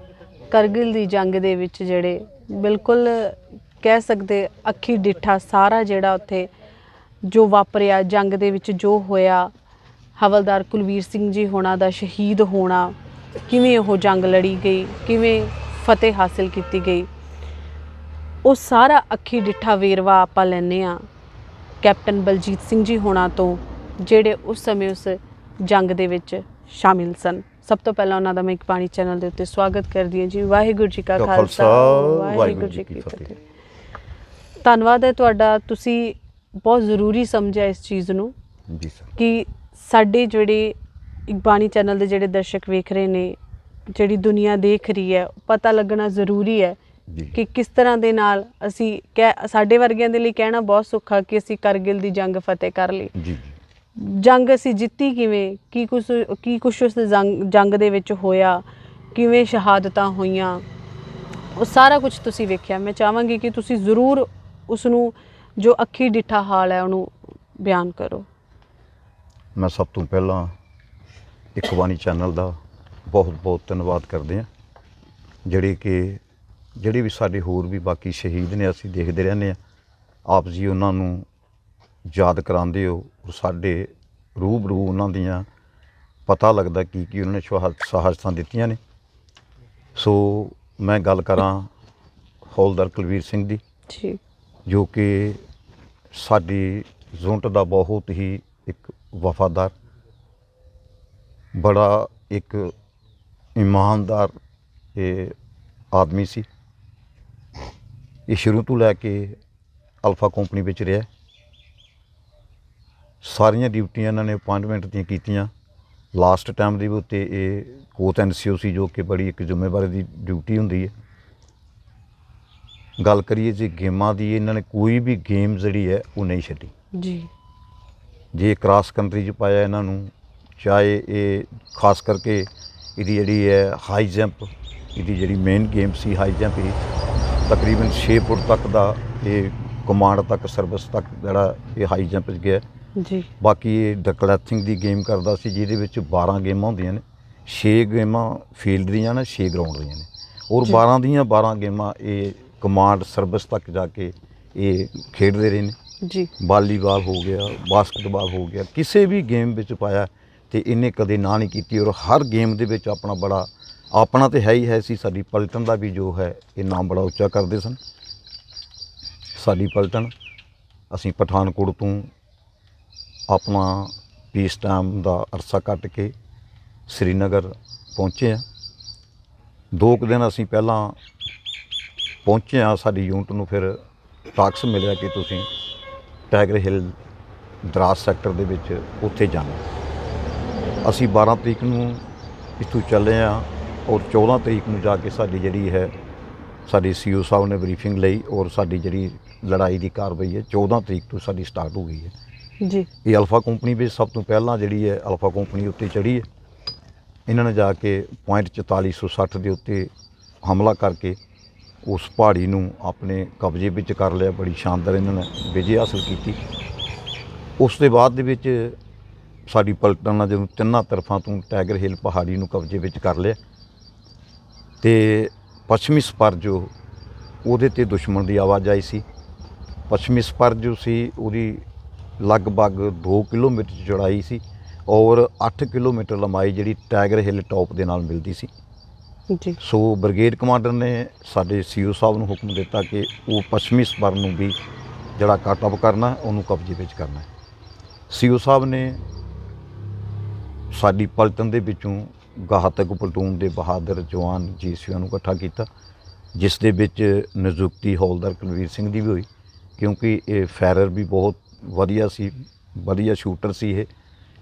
ਕਰਗਿਲ ਦੀ ਜੰਗ ਦੇ ਵਿੱਚ ਜਿਹੜੇ ਬਿਲਕੁਲ ਕਹਿ ਸਕਦੇ ਅੱਖੀ ਡਿੱਠਾ ਸਾਰਾ ਜਿਹੜਾ ਉੱਥੇ ਜੋ ਵਾਪਰਿਆ, ਜੰਗ ਦੇ ਵਿੱਚ ਜੋ ਹੋਇਆ, ਹਵਲਦਾਰ ਕੁਲਵੀਰ ਸਿੰਘ ਜੀ ਹੋਣਾ ਦਾ ਸ਼ਹੀਦ ਹੋਣਾ, ਕਿਵੇਂ ਉਹ ਜੰਗ ਲੜੀ ਗਈ, ਕਿਵੇਂ ਫਤਿਹ ਹਾਸਿਲ ਕੀਤੀ ਗਈ, ਉਹ ਸਾਰਾ ਅੱਖੀ ਡਿੱਠਾ ਵੇਰਵਾ ਆਪਾਂ ਲੈਂਦੇ ਹਾਂ ਕੈਪਟਨ ਬਲਜੀਤ ਸਿੰਘ ਜੀ ਹੋਣਾ ਤੋਂ, ਜਿਹੜੇ ਉਸ ਸਮੇਂ ਉਸ ਜੰਗ ਦੇ ਵਿੱਚ ਸ਼ਾਮਿਲ ਸਨ। ਸਭ ਤੋਂ ਪਹਿਲਾਂ ਉਹਨਾਂ ਦਾ ਮੈਂ ਇੱਕ ਬਾਣੀ ਚੈਨਲ ਦੇ ਉੱਤੇ ਸਵਾਗਤ ਕਰਦੀ ਹਾਂ ਜੀ। ਵਾਹਿਗੁਰੂ ਜੀ ਕਾ ਖਾਲਸਾ, ਵਾਹਿਗੁਰੂ ਜੀ ਕੀ ਫਤਿਹ। ਧੰਨਵਾਦ ਹੈ ਤੁਹਾਡਾ, ਤੁਸੀਂ ਬਹੁਤ ਜ਼ਰੂਰੀ ਸਮਝਿਆ ਇਸ ਚੀਜ਼ ਨੂੰ ਜੀ ਸਰ, ਕਿ ਸਾਡੇ ਜਿਹੜੇ ਬਾਣੀ ਚੈਨਲ ਦੇ ਜਿਹੜੇ ਦਰਸ਼ਕ ਵੇਖ ਰਹੇ ਨੇ, ਜਿਹੜੀ ਦੁਨੀਆ ਦੇਖ ਰਹੀ ਹੈ, ਪਤਾ ਲੱਗਣਾ ਜ਼ਰੂਰੀ ਹੈ ਕਿ ਕਿਸ ਤਰ੍ਹਾਂ ਦੇ ਨਾਲ ਅਸੀਂ ਸਾਡੇ ਵਰਗਿਆਂ ਦੇ ਲਈ ਕਹਿਣਾ ਬਹੁਤ ਸੌਖਾ ਕਿ ਅਸੀਂ ਕਰਗਿਲ ਦੀ ਜੰਗ ਫਤਿਹ ਕਰ ਲਈ। ਜੀ ਜੰਗ ਅਸੀਂ ਜਿੱਤੀ ਕਿਵੇਂ, ਕੀ ਕੁਛ ਉਸ ਜੰਗ ਦੇ ਵਿੱਚ ਹੋਇਆ, ਕਿਵੇਂ ਸ਼ਹਾਦਤਾਂ ਹੋਈਆਂ, ਉਹ ਸਾਰਾ ਕੁਝ ਤੁਸੀਂ ਵੇਖਿਆ। ਮੈਂ ਚਾਹਾਂਗੀ ਕਿ ਤੁਸੀਂ ਜ਼ਰੂਰ ਉਸ ਨੂੰ ਜੋ ਅੱਖੀ ਡਿੱਠਾ ਹਾਲ ਹੈ ਉਹਨੂੰ ਬਿਆਨ ਕਰੋ। ਮੈਂ ਸਭ ਤੋਂ ਪਹਿਲਾਂ ਇੱਕ ਬਾਣੀ ਚੈਨਲ ਦਾ ਬਹੁਤ ਬਹੁਤ ਧੰਨਵਾਦ ਕਰਦੇ ਹਾਂ, ਜਿਹੜੇ ਵੀ ਸਾਡੇ ਹੋਰ ਵੀ ਬਾਕੀ ਸ਼ਹੀਦ ਨੇ, ਅਸੀਂ ਦੇਖਦੇ ਰਹਿੰਦੇ ਹਾਂ, ਆਪ ਜੀ ਉਹਨਾਂ ਨੂੰ ਯਾਦ ਕਰਾਉਂਦੇ ਹੋ, ਔਰ ਸਾਡੇ ਰੂਬਰੂ ਉਹਨਾਂ ਦੀਆਂ ਪਤਾ ਲੱਗਦਾ ਕੀ ਉਹਨਾਂ ਨੇ ਸ਼ਹਾਦਤਾਂ ਦਿੱਤੀਆਂ ਨੇ। ਸੋ ਮੈਂ ਗੱਲ ਕਰਾਂ ਹੌਲਦਾਰ ਕੁਲਵੀਰ ਸਿੰਘ ਦੀ, ਜੀ, ਜੋ ਕਿ ਸਾਡੀ ਯੂਨਿਟ ਦਾ ਬਹੁਤ ਹੀ ਇੱਕ ਵਫਾਦਾਰ, ਬੜਾ ਇੱਕ ਇਮਾਨਦਾਰ ਇਹ ਆਦਮੀ ਸੀ। ਇਹ ਸ਼ੁਰੂ ਤੋਂ ਲੈ ਕੇ ਅਲਫਾ ਕੰਪਨੀ ਵਿੱਚ ਰਿਹਾ। ਸਾਰੀਆਂ ਡਿਊਟੀਆਂ ਇਹਨਾਂ ਨੇ ਅਪਾਇੰਟਮੈਂਟ ਦੀਆਂ ਕੀਤੀਆਂ। ਲਾਸਟ ਟਾਈਮ ਦੇ ਉੱਤੇ ਇਹ ਕੋਚ NCO ਸੀ, ਜੋ ਕਿ ਬੜੀ ਇੱਕ ਜ਼ਿੰਮੇਵਾਰੀ ਦੀ ਡਿਊਟੀ ਹੁੰਦੀ ਹੈ। ਗੱਲ ਕਰੀਏ ਜੇ ਗੇਮਾਂ ਦੀ, ਇਹਨਾਂ ਨੇ ਕੋਈ ਵੀ ਗੇਮ ਜਿਹੜੀ ਹੈ ਉਹ ਨਹੀਂ ਛੱਡੀ ਜੀ। ਜੇ ਕ੍ਰਾਸ ਕੰਟਰੀ 'ਚ ਪਾਇਆ ਇਹਨਾਂ ਨੂੰ, ਚਾਹੇ ਇਹ ਖਾਸ ਕਰਕੇ ਇਹਦੀ ਜਿਹੜੀ ਹੈ ਹਾਈ ਜੰਪ, ਇਹਦੀ ਜਿਹੜੀ ਮੇਨ ਗੇਮ ਸੀ ਹਾਈ ਜੰਪ, ਇਹ ਤਕਰੀਬਨ 6 ਫੁੱਟ ਤੱਕ ਦਾ ਇਹ ਕਮਾਂਡ ਤੱਕ ਸਰਵਿਸ ਤੱਕ ਜਿਹੜਾ ਇਹ ਹਾਈ ਜੰਪ 'ਚ ਗਿਆ ਜੀ। ਬਾਕੀ ਇਹ ਡਕਲੈਥਿੰਗ ਦੀ ਗੇਮ ਕਰਦਾ ਸੀ, ਜਿਹਦੇ ਵਿੱਚ 12 ਗੇਮਾਂ ਹੁੰਦੀਆਂ ਨੇ। 6 ਗੇਮਾਂ ਫੀਲਡ ਦੀਆਂ ਨੇ, 6 ਗਰਾਊਂਡ ਦੀਆਂ ਨੇ, ਔਰ 12 ਦੀਆਂ 12 ਗੇਮਾਂ ਇਹ ਕਮਾਂਡ ਸਰਵਿਸ ਤੱਕ ਜਾ ਕੇ ਇਹ ਖੇਡਦੇ ਰਹੇ ਨੇ ਜੀ। ਵਾਲੀਬਾਲ ਹੋ ਗਿਆ, ਬਾਸਕਟਬਾਲ ਹੋ ਗਿਆ, ਕਿਸੇ ਵੀ ਗੇਮ ਵਿੱਚ ਪਾਇਆ ਤੇ ਇਹਨੇ ਕਦੇ ਨਾ ਨਹੀਂ ਕੀਤੀ। ਔਰ ਹਰ ਗੇਮ ਦੇ ਵਿੱਚ ਆਪਣਾ ਬੜਾ, ਆਪਣਾ ਤੇ ਹੈ ਹੀ ਹੈ ਸੀ। ਸਾਡੀ ਪਲਟਨ ਦਾ ਵੀ ਜੋ ਹੈ ਇਹ ਨਾਮ ਬੜਾ ਉੱਚਾ ਕਰਦੇ ਸਨ। ਸਾਡੀ ਪਲਟਨ, ਅਸੀਂ ਪਠਾਨਕੋਟ ਤੋਂ ਆਪਣਾ ਪੀਸ ਟਾਈਮ ਦਾ ਅਰਸਾ ਕੱਟ ਕੇ ਸ੍ਰੀਨਗਰ ਪਹੁੰਚੇ ਹਾਂ। 2 ਕੁ ਦਿਨ ਅਸੀਂ ਪਹਿਲਾਂ ਪਹੁੰਚੇ ਹਾਂ। ਸਾਡੀ ਯੂਨਿਟ ਨੂੰ ਫਿਰ ਟਾਕਸ ਮਿਲਿਆ ਕਿ ਤੁਸੀਂ ਟਾਈਗਰ ਹਿੱਲ ਦਰਾਸ ਸੈਕਟਰ ਦੇ ਵਿੱਚ ਉੱਥੇ ਜਾਣਾ। ਅਸੀਂ 12 ਤਰੀਕ ਨੂੰ ਇੱਥੋਂ ਚੱਲੇ ਹਾਂ ਔਰ 14 ਤਰੀਕ ਨੂੰ ਜਾ ਕੇ ਸਾਡੀ ਜਿਹੜੀ ਹੈ, ਸਾਡੀ CO ਸਾਹਿਬ ਨੇ ਬਰੀਫਿੰਗ ਲਈ ਔਰ ਸਾਡੀ ਜਿਹੜੀ ਲੜਾਈ ਦੀ ਕਾਰਵਾਈ ਹੈ 14 ਤਰੀਕ ਤੋਂ ਸਾਡੀ ਸਟਾਰਟ ਹੋ ਗਈ ਹੈ ਜੀ। ਇਹ ਅਲਫਾ ਕੰਪਨੀ ਵਿੱਚ ਸਭ ਤੋਂ ਪਹਿਲਾਂ ਜਿਹੜੀ ਹੈ ਅਲਫਾ ਕੰਪਨੀ ਉੱਤੇ ਚੜ੍ਹੀ ਹੈ। ਇਹਨਾਂ ਨੇ ਜਾ ਕੇ ਪੁਆਇੰਟ 4460 ਦੇ ਉੱਤੇ ਹਮਲਾ ਕਰਕੇ ਉਸ ਪਹਾੜੀ ਨੂੰ ਆਪਣੇ ਕਬਜ਼ੇ ਵਿੱਚ ਕਰ ਲਿਆ। ਬੜੀ ਸ਼ਾਨਦਾਰ ਇਹਨਾਂ ਨੇ ਵਿਜੇ ਹਾਸਲ ਕੀਤੀ। ਉਸ ਦੇ ਬਾਅਦ ਦੇ ਵਿੱਚ ਸਾਡੀ ਪਲਟਨ ਨਾਲ ਜਦੋਂ ਤਿੰਨਾਂ ਤਰਫਾਂ ਤੋਂ ਟਾਈਗਰ ਹਿੱਲ ਪਹਾੜੀ ਨੂੰ ਕਬਜ਼ੇ ਵਿੱਚ ਕਰ ਲਿਆ ਤੇ ਪੱਛਮੀ ਸਪਰ ਜੋ ਉਹਦੇ 'ਤੇ ਦੁਸ਼ਮਣ ਦੀ ਆਵਾਜਾਈ ਸੀ। ਪੱਛਮੀ ਸਪਰ ਜੋ ਸੀ ਉਹਦੀ ਲਗਭਗ 2 ਕਿਲੋਮੀਟਰ ਚੌੜਾਈ ਸੀ ਔਰ 8 ਕਿਲੋਮੀਟਰ ਲੰਬਾਈ ਜਿਹੜੀ ਟਾਈਗਰ ਹਿੱਲ ਟੌਪ ਦੇ ਨਾਲ ਮਿਲਦੀ ਸੀ। ਜੀ। ਸੋ ਬ੍ਰਿਗੇਡ ਕਮਾਂਡਰ ਨੇ ਸਾਡੇ CO ਸਾਹਿਬ ਨੂੰ ਹੁਕਮ ਦਿੱਤਾ ਕਿ ਉਹ ਪੱਛਮੀ ਸਪਰ ਨੂੰ ਵੀ ਜਿਹੜਾ ਕੱਟ ਆਫ ਕਰਨਾ, ਉਹਨੂੰ ਕਬਜ਼ੇ ਵਿੱਚ ਕਰਨਾ। CO ਸਾਹਿਬ ਨੇ ਸਾਡੀ ਪਲਟਨ ਦੇ ਵਿੱਚੋਂ ਗਾਹਤਕ ਪਲਟੂਨ ਦੇ ਬਹਾਦਰ ਜਵਾਨ GCOਆਂ ਨੂੰ ਇਕੱਠਾ ਕੀਤਾ, ਜਿਸ ਦੇ ਵਿੱਚ ਨਿਯੁਕਤੀ ਹੌਲਦਾਰ ਕੁਲਵੀਰ ਸਿੰਘ ਦੀ ਵੀ ਹੋਈ, ਕਿਉਂਕਿ ਇਹ ਫਾਇਰਰ ਵੀ ਬਹੁਤ ਵਧੀਆ ਸੀ, ਵਧੀਆ ਸ਼ੂਟਰ ਸੀ, ਇਹ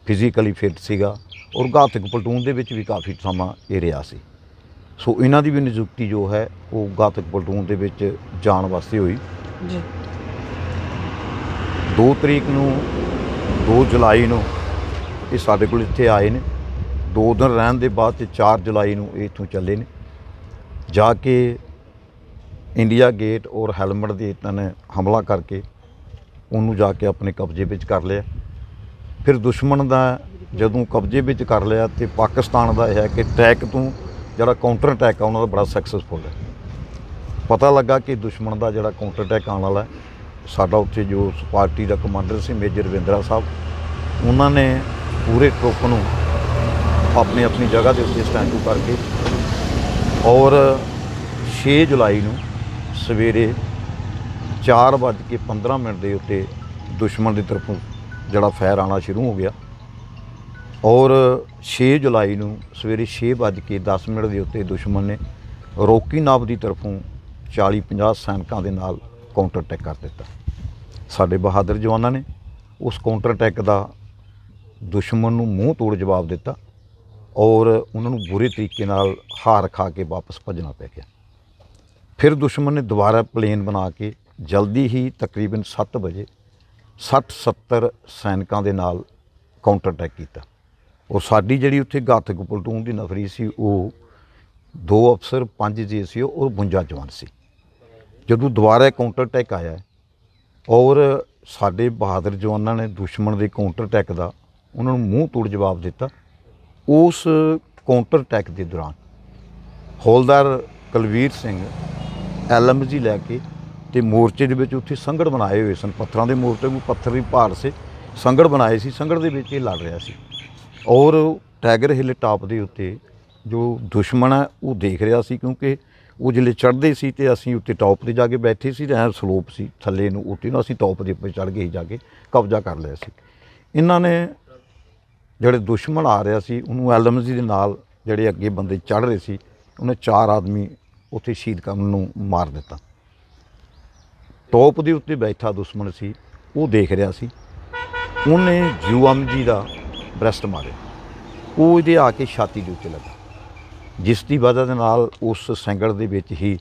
ਫਿਜ਼ੀਕਲੀ ਫਿੱਟ ਸੀਗਾ ਔਰ ਗਾਹਤਕ ਪਲਟੂਨ ਦੇ ਵਿੱਚ ਵੀ ਕਾਫੀ ਸਮਾਂ ਇਹ ਰਿਹਾ ਸੀ। ਸੋ ਇਹਨਾਂ ਦੀ ਵੀ ਨਿਯੁਕਤੀ ਜੋ ਹੈ ਉਹ ਗਾਹਤਕ ਪਲਟੂਨ ਦੇ ਵਿੱਚ ਜਾਣ ਵਾਸਤੇ ਹੋਈ। ਜੀ। 2 ਤਰੀਕ ਨੂੰ 2 ਜੁਲਾਈ ਨੂੰ ਇਹ ਸਾਡੇ ਕੋਲ ਇੱਥੇ ਆਏ ਨੇ। 2 ਦਿਨ ਰਹਿਣ ਦੇ ਬਾਅਦ ਤੇ 4 ਜੁਲਾਈ ਨੂੰ ਇਹ ਇੱਥੋਂ ਚੱਲੇ ਨੇ। ਜਾ ਕੇ ਇੰਡੀਆ ਗੇਟ ਔਰ ਹੈਲਮਟ ਦੇ ਇਹਨਾਂ ਨੇ ਹਮਲਾ ਕਰਕੇ ਉਹਨੂੰ ਜਾ ਕੇ ਆਪਣੇ ਕਬਜ਼ੇ ਵਿੱਚ ਕਰ ਲਿਆ। ਫਿਰ ਦੁਸ਼ਮਣ ਦਾ ਜਦੋਂ ਕਬਜ਼ੇ ਵਿੱਚ ਕਰ ਲਿਆ ਤੇ ਪਾਕਿਸਤਾਨ ਦਾ ਇਹ ਹੈ ਕਿ ਅਟੈਕ ਤੋਂ ਜਿਹੜਾ ਕਾਊਂਟਰ ਅਟੈਕ ਆ ਉਹਨਾਂ ਦਾ ਬੜਾ ਸਕਸੈਸਫੁਲ ਹੈ। ਪਤਾ ਲੱਗਾ ਕਿ ਦੁਸ਼ਮਣ ਦਾ ਜਿਹੜਾ ਕਾਊਂਟਰ ਅਟੈਕ ਆਉਣ ਵਾਲਾ, ਸਾਡਾ ਉੱਥੇ ਜੋ ਪਾਰਟੀ ਦਾ ਕਮਾਂਡਰ ਸੀ ਮੇਜਰ ਰਵਿੰਦਰਾ ਸਾਹਿਬ, ਉਹਨਾਂ ਨੇ ਪੂਰੇ ਟਰੁੱਪ ਨੂੰ ਆਪਣੀ ਆਪਣੀ ਜਗ੍ਹਾ ਦੇ ਉੱਤੇ ਸਟੈਂਡ ਟੂ ਕਰਕੇ ਔਰ 6 ਜੁਲਾਈ ਨੂੰ ਸਵੇਰੇ 4:15 ਦੇ ਉੱਤੇ ਦੁਸ਼ਮਣ ਦੀ ਤਰਫੋਂ ਜਿਹੜਾ ਫਾਇਰ ਆਉਣਾ ਸ਼ੁਰੂ ਹੋ ਗਿਆ ਔਰ 6 ਜੁਲਾਈ ਨੂੰ ਸਵੇਰੇ 6:10 ਦੇ ਉੱਤੇ ਦੁਸ਼ਮਣ ਨੇ ਰੋਕੀ ਨਾਬ ਦੀ ਤਰਫੋਂ 40-50 ਸੈਨਿਕਾਂ ਦੇ ਨਾਲ ਕਾਊਂਟਰ ਅਟੈਕ ਕਰ ਦਿੱਤਾ। ਸਾਡੇ ਬਹਾਦਰ ਜਵਾਨਾਂ ਨੇ ਉਸ ਕਾਊਂਟਰ ਅਟੈਕ ਦਾ ਦੁਸ਼ਮਣ ਨੂੰ ਮੂੰਹ ਤੋੜ ਜਵਾਬ ਦਿੱਤਾ ਔਰ ਉਹਨਾਂ ਨੂੰ ਬੁਰੇ ਤਰੀਕੇ ਨਾਲ ਹਾਰ ਖਾ ਕੇ ਵਾਪਸ ਭੱਜਣਾ ਪੈ ਗਿਆ। ਫਿਰ ਦੁਸ਼ਮਣ ਨੇ ਦੁਬਾਰਾ ਪਲੇਨ ਬਣਾ ਕੇ ਜਲਦੀ ਹੀ ਤਕਰੀਬਨ 7 ਵਜੇ 60-70 ਸੈਨਿਕਾਂ ਦੇ ਨਾਲ ਕਾਊਂਟਰ ਅਟੈਕ ਕੀਤਾ ਔਰ ਸਾਡੀ ਜਿਹੜੀ ਉੱਥੇ ਗਾਹਤਕ ਪਲਟੂਨ ਦੀ ਨਫਰੀ ਸੀ ਉਹ 2 ਅਫਸਰ 5 GCO ਔਰ 52 ਜਵਾਨ ਸੀ। ਜਦੋਂ ਦੁਬਾਰਾ ਕਾਊਂਟਰ ਅਟੈਕ ਆਇਆ ਔਰ ਸਾਡੇ ਬਹਾਦਰ ਜਵਾਨਾਂ ਨੇ ਦੁਸ਼ਮਣ ਦੇ ਕਾਊਂਟਰ ਅਟੈਕ ਦਾ ਉਹਨਾਂ ਨੂੰ ਮੂੰਹ ਤੋੜ ਜਵਾਬ ਦਿੱਤਾ। ਉਸ ਕਾਊਂਟਰ ਅਟੈਕ ਦੇ ਦੌਰਾਨ ਹੌਲਦਾਰ ਕੁਲਵੀਰ ਸਿੰਘ LMG ਲੈ ਕੇ ਤੇ ਮੋਰਚੇ ਦੇ ਵਿੱਚ ਉੱਥੇ ਸੰਗੜ ਬਣਾਏ ਹੋਏ ਸਨ, ਪੱਥਰਾਂ ਦੇ ਮੋਰਚੇ ਨੂੰ ਪੱਥਰ ਦੀ ਭਾਰ ਸੇ ਸੰਗੜ ਬਣਾਏ ਸੀ। ਸੰਗੜ ਦੇ ਵਿੱਚ ਇਹ ਲੜ ਰਿਹਾ ਸੀ ਔਰ ਟਾਈਗਰ ਹਿੱਲ ਟਾਪ ਦੇ ਉੱਤੇ ਜੋ ਦੁਸ਼ਮਣ ਹੈ ਉਹ ਦੇਖ ਰਿਹਾ ਸੀ, ਕਿਉਂਕਿ ਉਹ ਜਿਹੜੇ ਚੜ੍ਹਦੇ ਸੀ ਤੇ ਅਸੀਂ ਉੱਤੇ ਟੌਪ 'ਤੇ ਜਾ ਕੇ ਬੈਠੇ ਸੀ, ਐਂ ਸਲੋਪ ਸੀ ਥੱਲੇ ਨੂੰ, ਉੱਤੇ ਨੂੰ ਅਸੀਂ ਟੌਪ ਦੇ ਉੱਪਰ ਚੜ੍ਹ ਗਏ ਜਾ ਕੇ ਕਬਜ਼ਾ ਕਰ ਲਿਆ ਸੀ। ਇਹਨਾਂ ਨੇ ਜਿਹੜੇ ਦੁਸ਼ਮਣ ਆ ਰਿਹਾ ਸੀ ਉਹਨੂੰ ਐਲਐਮਜੀ ਦੇ ਨਾਲ ਜਿਹੜੇ ਅੱਗੇ ਬੰਦੇ ਚੜ੍ਹ ਰਹੇ ਸੀ, ਉਹਨੇ 4 ਆਦਮੀ ਉੱਥੇ ਸ਼ਹੀਦ ਕਰਨ ਨੂੰ ਮਾਰ ਦਿੱਤਾ। ਟੋਪ ਦੇ ਉੱਤੇ ਬੈਠਾ ਦੁਸ਼ਮਣ ਸੀ, ਉਹ ਦੇਖ ਰਿਹਾ ਸੀ, ਉਹਨੇ UMG ਦਾ ਬ੍ਰੈਸਟ ਮਾਰਿਆ, ਉਹ ਇਹਦੇ ਆ ਕੇ ਛਾਤੀ ਦੇ ਉੱਤੇ ਲੱਗਾ, ਜਿਸ ਦੀ ਵਜ੍ਹਾ ਦੇ ਨਾਲ ਉਸ ਸੰਗੜ ਦੇ ਵਿੱਚ ਹੀ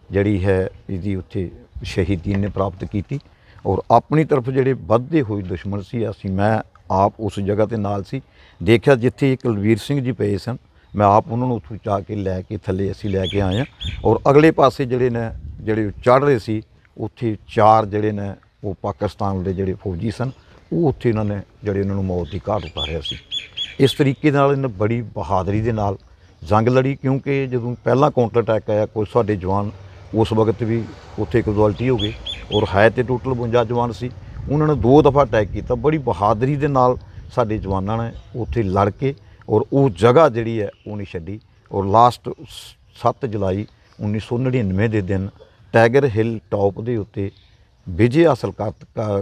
ਜਿਹੜੀ ਹੈ ਇਹਦੀ ਉੱਥੇ ਸ਼ਹੀਦੀ ਨੇ ਪ੍ਰਾਪਤ ਕੀਤੀ। ਔਰ ਆਪਣੀ ਤਰਫ ਜਿਹੜੇ ਵੱਧਦੇ ਹੋਏ ਦੁਸ਼ਮਣ ਸੀ, ਮੈਂ ਆਪ ਉਸ ਜਗ੍ਹਾ 'ਤੇ ਨਾਲ ਸੀ, ਦੇਖਿਆ ਜਿੱਥੇ ਕੁਲਵੀਰ ਸਿੰਘ ਜੀ ਪਏ ਸਨ, ਮੈਂ ਆਪ ਉਹਨਾਂ ਨੂੰ ਉੱਥੋਂ ਜਾ ਕੇ ਲੈ ਕੇ ਥੱਲੇ ਅਸੀਂ ਲੈ ਕੇ ਆਏ ਹਾਂ। ਔਰ ਅਗਲੇ ਪਾਸੇ ਜਿਹੜੇ ਚੜ੍ਹ ਰਹੇ ਸੀ, ਉੱਥੇ 4 ਜਿਹੜੇ ਨੇ ਉਹ ਪਾਕਿਸਤਾਨ ਦੇ ਜਿਹੜੇ ਫੌਜੀ ਸਨ, ਉਹ ਉੱਥੇ ਉਹਨਾਂ ਨੇ ਜਿਹੜੇ ਉਹਨਾਂ ਨੂੰ ਮੌਤ ਦੀ ਘਾਟ ਉਤਾਰਿਆ ਸੀ। ਇਸ ਤਰੀਕੇ ਨਾਲ ਇਹਨਾਂ ਬੜੀ ਬਹਾਦਰੀ ਦੇ ਨਾਲ ਜੰਗ ਲੜੀ, ਕਿਉਂਕਿ ਜਦੋਂ ਪਹਿਲਾਂ ਕਾਊਂਟਰ ਅਟੈਕ ਆਇਆ ਕੁਝ ਸਾਡੇ ਜਵਾਨ ਉਸ ਵਕਤ ਵੀ ਉੱਥੇ ਕੈਜੁਅਲਟੀ ਹੋ ਗਈ, ਔਰ ਹੈ ਤੇ ਟੋਟਲ 52 ਜਵਾਨ ਸੀ, ਉਹਨਾਂ ਨੇ 2 ਦਫਾ ਅਟੈਕ ਕੀਤਾ। ਬੜੀ ਬਹਾਦਰੀ ਦੇ ਨਾਲ ਸਾਡੇ ਜਵਾਨਾਂ ਨੇ ਉੱਥੇ ਲੜ ਕੇ ਔਰ ਉਹ ਜਗ੍ਹਾ ਜਿਹੜੀ ਹੈ ਉਹ ਨਹੀਂ ਛੱਡੀ। ਔਰ ਲਾਸਟ 7 ਜੁਲਾਈ 1999 ਦੇ ਦਿਨ ਟਾਈਗਰ ਹਿੱਲ ਟੌਪ ਦੇ ਉੱਤੇ ਵਿਜੇ ਹਾਸਲ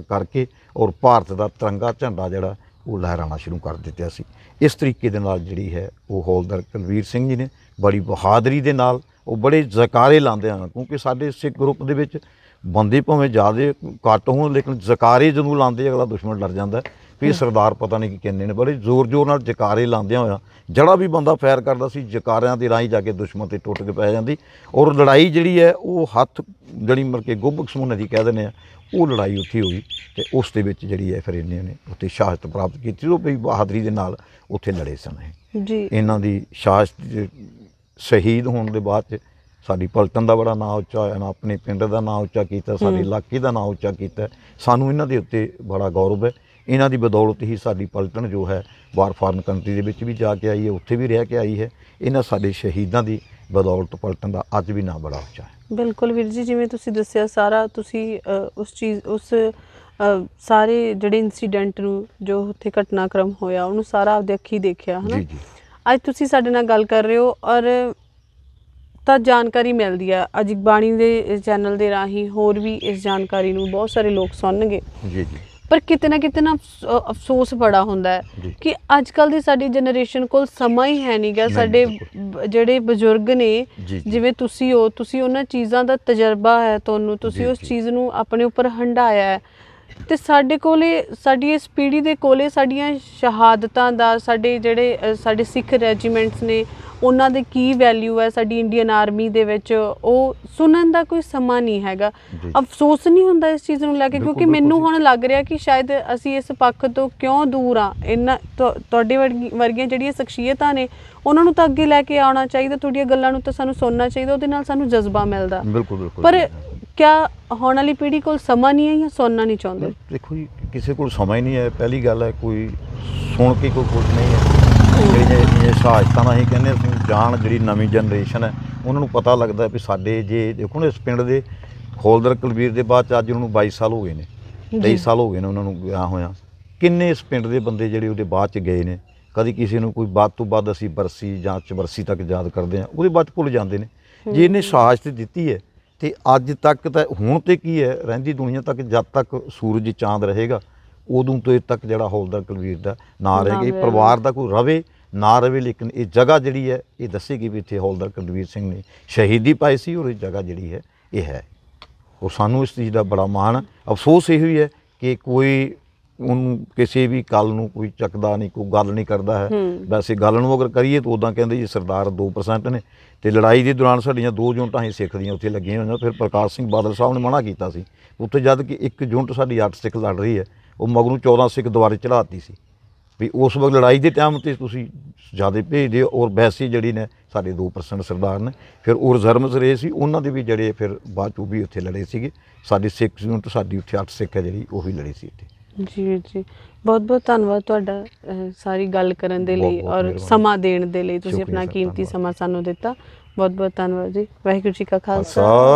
ਕਰਕੇ ਔਰ ਭਾਰਤ ਦਾ ਤਿਰੰਗਾ ਝੰਡਾ ਜਿਹੜਾ ਉਹ ਲਹਿਰਾਣਾ ਸ਼ੁਰੂ ਕਰ ਦਿੱਤਾ ਸੀ। ਇਸ ਤਰੀਕੇ ਦੇ ਨਾਲ ਜਿਹੜੀ ਹੈ ਉਹ ਹੌਲਦਾਰ ਕੁਲਵੀਰ ਸਿੰਘ ਜੀ ਨੇ ਬੜੀ ਬਹਾਦਰੀ ਦੇ ਨਾਲ ਉਹ ਬੜੇ ਜੈਕਾਰੇ ਲਾਉਂਦੇ ਹਨ, ਕਿਉਂਕਿ ਸਾਡੇ ਸਿੱਖ ਗਰੁੱਪ ਦੇ ਵਿੱਚ ਬੰਦੇ ਭਾਵੇਂ ਜ਼ਿਆਦਾ ਘੱਟ ਹੋਣ, ਲੇਕਿਨ ਜੈਕਾਰੇ ਜਦੋਂ ਲਾਉਂਦੇ ਅਗਲਾ ਦੁਸ਼ਮਣ ਡਰ ਜਾਂਦਾ ਵੀ ਸਰਦਾਰ ਪਤਾ ਨਹੀਂ ਕੀ ਕਹਿੰਦੇ ਨੇ। ਬੜੇ ਜ਼ੋਰ ਨਾਲ ਜੈਕਾਰੇ ਲਾਉਂਦਿਆਂ ਹੋਇਆ ਜਿਹੜਾ ਵੀ ਬੰਦਾ ਫਾਇਰ ਕਰਦਾ ਸੀ, ਜੈਕਾਰਿਆਂ ਦੇ ਰਾਹੀਂ ਜਾ ਕੇ ਦੁਸ਼ਮਣ 'ਤੇ ਟੁੱਟ ਕੇ ਪੈ ਜਾਂਦੀ। ਔਰ ਲੜਾਈ ਜਿਹੜੀ ਹੈ ਉਹ ਹੱਥ ਜਿਹੜੀ ਮਰ ਕੇ ਗੁੱਬਕ ਸਮੂਹ ਨਦੀ ਕਹਿ ਦਿੰਦੇ ਆ, ਉਹ ਲੜਾਈ ਉੱਥੇ ਹੋਈ ਅਤੇ ਉਸ ਦੇ ਵਿੱਚ ਜਿਹੜੀ ਹੈ ਫਿਰ ਇਹਨਾਂ ਨੇ ਉੱਥੇ ਸ਼ਹਾਦਤ ਪ੍ਰਾਪਤ ਕੀਤੀ। ਉਹ ਵੀ ਬਹਾਦਰੀ ਦੇ ਨਾਲ ਉੱਥੇ ਲੜੇ ਸਨ। ਜੀ ਇਹਨਾਂ ਦੀ ਸ਼ਹਾਦਤ ਸ਼ਹੀਦ ਹੋਣ ਦੇ ਬਾਅਦ 'ਚ ਸਾਡੀ ਪਲਟਨ ਦਾ ਬੜਾ ਨਾਂ ਉੱਚਾ ਹੋਇਆ, ਨਾ ਆਪਣੇ ਪਿੰਡ ਦਾ ਨਾਂ ਉੱਚਾ ਕੀਤਾ, ਸਾਡੇ ਇਲਾਕੇ ਦਾ ਨਾਂ ਉੱਚਾ ਕੀਤਾ। ਸਾਨੂੰ ਇਹਨਾਂ ਦੇ ਉੱਤੇ ਬੜਾ ਗੌਰਵ ਹੈ। ਇਹਨਾਂ ਦੀ ਬਦੌਲਤ ਹੀ ਸਾਡੀ ਪਲਟਨ ਜੋ ਹੈ ਬਾਹਰ ਫਾਰਨ ਕੰਟਰੀ ਦੇ ਵਿੱਚ ਵੀ ਜਾ ਕੇ ਆਈ ਹੈ, ਉੱਥੇ ਵੀ ਰਹਿ ਕੇ ਆਈ ਹੈ। ਇਹਨਾਂ ਸਾਡੇ ਸ਼ਹੀਦਾਂ ਦੀ ਬਦੌਲਤ ਪਲਟਨ ਦਾ ਅੱਜ ਵੀ ਨਾਂ ਬੜਾ ਉੱਚਾ ਹੈ। ਬਿਲਕੁਲ ਵੀਰ ਜੀ, ਜਿਵੇਂ ਤੁਸੀਂ ਦੱਸਿਆ ਸਾਰਾ, ਤੁਸੀਂ ਉਸ ਸਾਰੇ ਜਿਹੜੇ ਇਨਸੀਡੈਂਟ ਨੂੰ, ਜੋ ਉੱਥੇ ਘਟਨਾਕ੍ਰਮ ਹੋਇਆ, ਉਹਨੂੰ ਸਾਰਾ ਆਪਦੇ ਅੱਖੀਂ ਦੇਖਿਆ, ਹੈ ਨਾ। ਜੀ ਜੀ। ਅੱਜ ਤੁਸੀਂ ਸਾਡੇ ਨਾਲ ਗੱਲ ਕਰ ਰਹੇ ਹੋ ਔਰ ਤਾਂ ਜਾਣਕਾਰੀ ਮਿਲਦੀ ਆ ਅੱਜ ਬਾਣੀ ਦੇ ਚੈਨਲ ਦੇ ਰਾਹੀਂ, ਹੋਰ ਵੀ ਇਸ ਜਾਣਕਾਰੀ ਨੂੰ ਬਹੁਤ ਸਾਰੇ ਲੋਕ ਸੁਣਨਗੇ। ਜੀ ਜੀ। ਪਰ ਕਿਤੇ ਨਾ ਅਫਸੋਸ ਬੜਾ ਹੁੰਦਾ ਹੈ ਕਿ ਅੱਜ ਕੱਲ੍ਹ ਦੀ ਸਾਡੀ ਜਨਰੇਸ਼ਨ ਕੋਲ ਸਮਾਂ ਹੀ ਹੈ ਨਹੀਂ ਗਾ। ਸਾਡੇ ਜਿਹੜੇ ਬਜ਼ੁਰਗ ਨੇ, ਜਿਵੇਂ ਤੁਸੀਂ ਹੋ, ਤੁਸੀਂ ਉਹਨਾਂ ਚੀਜ਼ਾਂ ਦਾ ਤਜਰਬਾ ਹੈ ਤੁਹਾਨੂੰ, ਤੁਸੀਂ ਉਸ ਚੀਜ਼ ਨੂੰ ਆਪਣੇ ਉੱਪਰ ਹੰਢਾਇਆ ਹੈ, ਅਤੇ ਸਾਡੇ ਕੋਲੇ, ਸਾਡੀ ਇਸ ਪੀੜ੍ਹੀ ਦੇ ਕੋਲੇ ਸਾਡੀਆਂ ਸ਼ਹਾਦਤਾਂ ਦਾ, ਸਾਡੇ ਸਿੱਖ ਰੈਜੀਮੈਂਟਸ ਨੇ, ਉਹਨਾਂ ਦੇ ਕੀ ਵੈਲਿਊ ਹੈ ਸਾਡੀ ਇੰਡੀਅਨ ਆਰਮੀ ਦੇ ਵਿੱਚ, ਉਹ ਸੁਣਨ ਦਾ ਕੋਈ ਸਮਾਂ ਨਹੀਂ ਹੈਗਾ। ਅਫਸੋਸ ਨਹੀਂ ਹੁੰਦਾ ਇਸ ਚੀਜ਼ ਨੂੰ ਲੈ ਕੇ, ਕਿਉਂਕਿ ਮੈਨੂੰ ਹੁਣ ਲੱਗ ਰਿਹਾ ਕਿ ਸ਼ਾਇਦ ਅਸੀਂ ਇਸ ਪੱਖ ਤੋਂ ਕਿਉਂ ਦੂਰ ਹਾਂ। ਇਹਨਾਂ ਤੁਹਾਡੇ ਵਰਗੀਆਂ ਜਿਹੜੀਆਂ ਸ਼ਖਸੀਅਤਾਂ ਨੇ, ਉਹਨਾਂ ਨੂੰ ਤਾਂ ਅੱਗੇ ਲੈ ਕੇ ਆਉਣਾ ਚਾਹੀਦਾ, ਤੁਹਾਡੀਆਂ ਗੱਲਾਂ ਨੂੰ ਤਾਂ ਸਾਨੂੰ ਸੁਣਨਾ ਚਾਹੀਦਾ, ਉਹਦੇ ਨਾਲ ਸਾਨੂੰ ਜਜ਼ਬਾ ਮਿਲਦਾ। ਬਿਲਕੁਲ। ਪਰ ਕਿਆ ਆਉਣ ਵਾਲੀ ਪੀੜ੍ਹੀ ਕੋਲ ਸਮਾਂ ਨਹੀਂ ਹੈ ਜਾਂ ਸੁਣਨਾ ਨਹੀਂ ਚਾਹੁੰਦੇ? ਦੇਖੋ ਜੀ, ਕਿਸੇ ਕੋਲ ਸਮਾਂ ਹੀ ਨਹੀਂ ਹੈ। ਪਹਿਲੀ ਗੱਲ ਹੈ, ਕੋਈ ਸੁਣ ਕੇ ਕੋਈ ਕੁਝ ਨਹੀਂ ਹੈ। ਜਿਹੜੀਆਂ ਸ਼ਹਾਦਤਾਂ ਨਾਲ ਅਸੀਂ ਕਹਿੰਦੇ, ਅਸੀਂ ਜਾਣ ਜਿਹੜੀ ਨਵੀਂ ਜਨਰੇਸ਼ਨ ਹੈ ਉਹਨਾਂ ਨੂੰ ਪਤਾ ਲੱਗਦਾ ਵੀ ਸਾਡੇ ਜੇ ਦੇਖੋ ਨਾ ਇਸ ਪਿੰਡ ਦੇ ਹੌਲਦਾਰ ਕੁਲਵੀਰ ਦੇ ਬਾਅਦ 'ਚ ਅੱਜ ਉਹਨੂੰ 22 ਸਾਲ ਹੋ ਗਏ ਨੇ, 23 ਸਾਲ ਹੋ ਗਏ ਨੇ ਉਹਨਾਂ ਨੂੰ ਗਿਆ ਹੋਇਆ। ਕਿੰਨੇ ਇਸ ਪਿੰਡ ਦੇ ਬੰਦੇ ਜਿਹੜੇ ਉਹਦੇ ਬਾਅਦ 'ਚ ਗਏ ਨੇ, ਕਦੀ ਕਿਸੇ ਨੂੰ ਕੋਈ ਵੱਧ ਤੋਂ ਵੱਧ ਅਸੀਂ ਬਰਸੀ ਜਾਂ ਚਵਰਸੀ ਤੱਕ ਯਾਦ ਕਰਦੇ ਹਾਂ, ਉਹਦੇ ਬਾਅਦ ਭੁੱਲ ਜਾਂਦੇ ਨੇ। ਜੇ ਇਹਨੇ ਸ਼ਹਾਦਤ ਦਿੱਤੀ ਹੈ ਅਤੇ ਅੱਜ ਤੱਕ ਤਾਂ ਹੁਣ ਤੇ ਕੀ ਹੈ, ਰਹਿੰਦੀ ਦੁਨੀਆ ਤੱਕ ਜਦ ਤੱਕ ਸੂਰਜ ਚਾਂਦ ਰਹੇਗਾ ਉਦੋਂ ਤੋਂ ਤੱਕ ਜਿਹੜਾ ਹੌਲਦਾਰ ਕੁਲਵੀਰ ਦਾ ਨਾਂ ਰਹੇਗਾ। ਪਰਿਵਾਰ ਦਾ ਕੋਈ ਰਵੇ ਨਾ ਰਵੇ, ਲੇਕਿਨ ਇਹ ਜਗ੍ਹਾ ਜਿਹੜੀ ਹੈ ਇਹ ਦੱਸੇਗੀ ਵੀ ਇੱਥੇ ਹੌਲਦਾਰ ਕੁਲਵੀਰ ਸਿੰਘ ਨੇ ਸ਼ਹੀਦੀ ਪਾਈ ਸੀ, ਔਰ ਇਹ ਜਗ੍ਹਾ ਜਿਹੜੀ ਹੈ ਇਹ ਹੈ। ਔਰ ਸਾਨੂੰ ਇਸ ਚੀਜ਼ ਦਾ ਬੜਾ ਮਾਣ। ਅਫਸੋਸ ਇਹੋ ਹੀ ਹੈ ਕਿ ਕੋਈ ਉਹਨੂੰ ਕਿਸੇ ਵੀ ਗੱਲ ਨੂੰ ਕੋਈ ਚੱਕਦਾ ਨਹੀਂ, ਕੋਈ ਗੱਲ ਨਹੀਂ ਕਰਦਾ ਹੈ। ਵੈਸੇ ਗੱਲ ਨੂੰ ਅਗਰ ਕਰੀਏ ਤਾਂ ਉੱਦਾਂ ਕਹਿੰਦੇ ਜੀ ਸਰਦਾਰ 2% ਨੇ, ਅਤੇ ਲੜਾਈ ਦੇ ਦੌਰਾਨ ਸਾਡੀਆਂ 2 ਯੂਨਿਟਾਂ ਹੀ ਸਿੱਖ ਦੀਆਂ ਉੱਥੇ ਲੱਗੀਆਂ ਹੋਈਆਂ। ਫਿਰ ਪ੍ਰਕਾਸ਼ ਸਿੰਘ ਬਾਦਲ ਸਾਹਿਬ ਨੇ ਮਨਾ ਕੀਤਾ ਸੀ ਉੱਥੇ, ਜਦ ਕਿ 1 ਯੂਨਿਟ ਸਾਡੀ 8 ਸਿੱਖ ਲੜ ਰਹੀ ਹੈ, ਉਹ ਮਗਰੋਂ 14 ਸਿੱਖ ਦੁਆਰੇ ਚੜ੍ਹਾਤੀ ਸੀ ਵੀ ਉਸ ਵਕਤ ਲੜਾਈ ਦੇ ਟਾਈਮ 'ਤੇ ਤੁਸੀਂ ਜ਼ਿਆਦਾ ਭੇਜਦੇ ਹੋ। ਔਰ ਵੈਸੇ ਜਿਹੜੀ ਨੇ ਸਾਡੇ 2% ਸਰਦਾਰ ਨੇ, ਫਿਰ ਉਹ ਰਿਜ਼ਰਵ 'ਚ ਰਹੇ ਸੀ, ਉਹਨਾਂ ਦੇ ਵੀ ਜਿਹੜੇ ਫਿਰ ਬਾਅਦ 'ਚ ਉਹ ਵੀ ਉੱਥੇ ਲੜੇ ਸੀਗੇ। ਸਾਡੀ ਸਿੱਖ ਯੂਨਿਟ, ਸਾਡੀ ਉੱਥੇ 8 ਸਿੱਖ ਹੈ ਜਿਹੜੀ ਉਹੀ ਲੜੀ ਸੀ ਇੱਥੇ। ਜੀ ਬਹੁਤ ਬਹੁਤ ਧੰਨਵਾਦ ਤੁਹਾਡਾ ਸਾਰੀ ਗੱਲ ਕਰਨ ਦੇ ਲਈ ਔਰ ਸਮਾਂ ਦੇਣ ਦੇ ਲਈ। ਤੁਸੀਂ ਆਪਣਾ ਕੀਮਤੀ ਸਮਾਂ ਸਾਨੂੰ ਦਿੱਤਾ, ਬਹੁਤ ਬਹੁਤ ਧੰਨਵਾਦ ਜੀ। ਵਾਹਿਗੁਰੂ ਜੀ ਕਾ ਖਾਲਸਾ,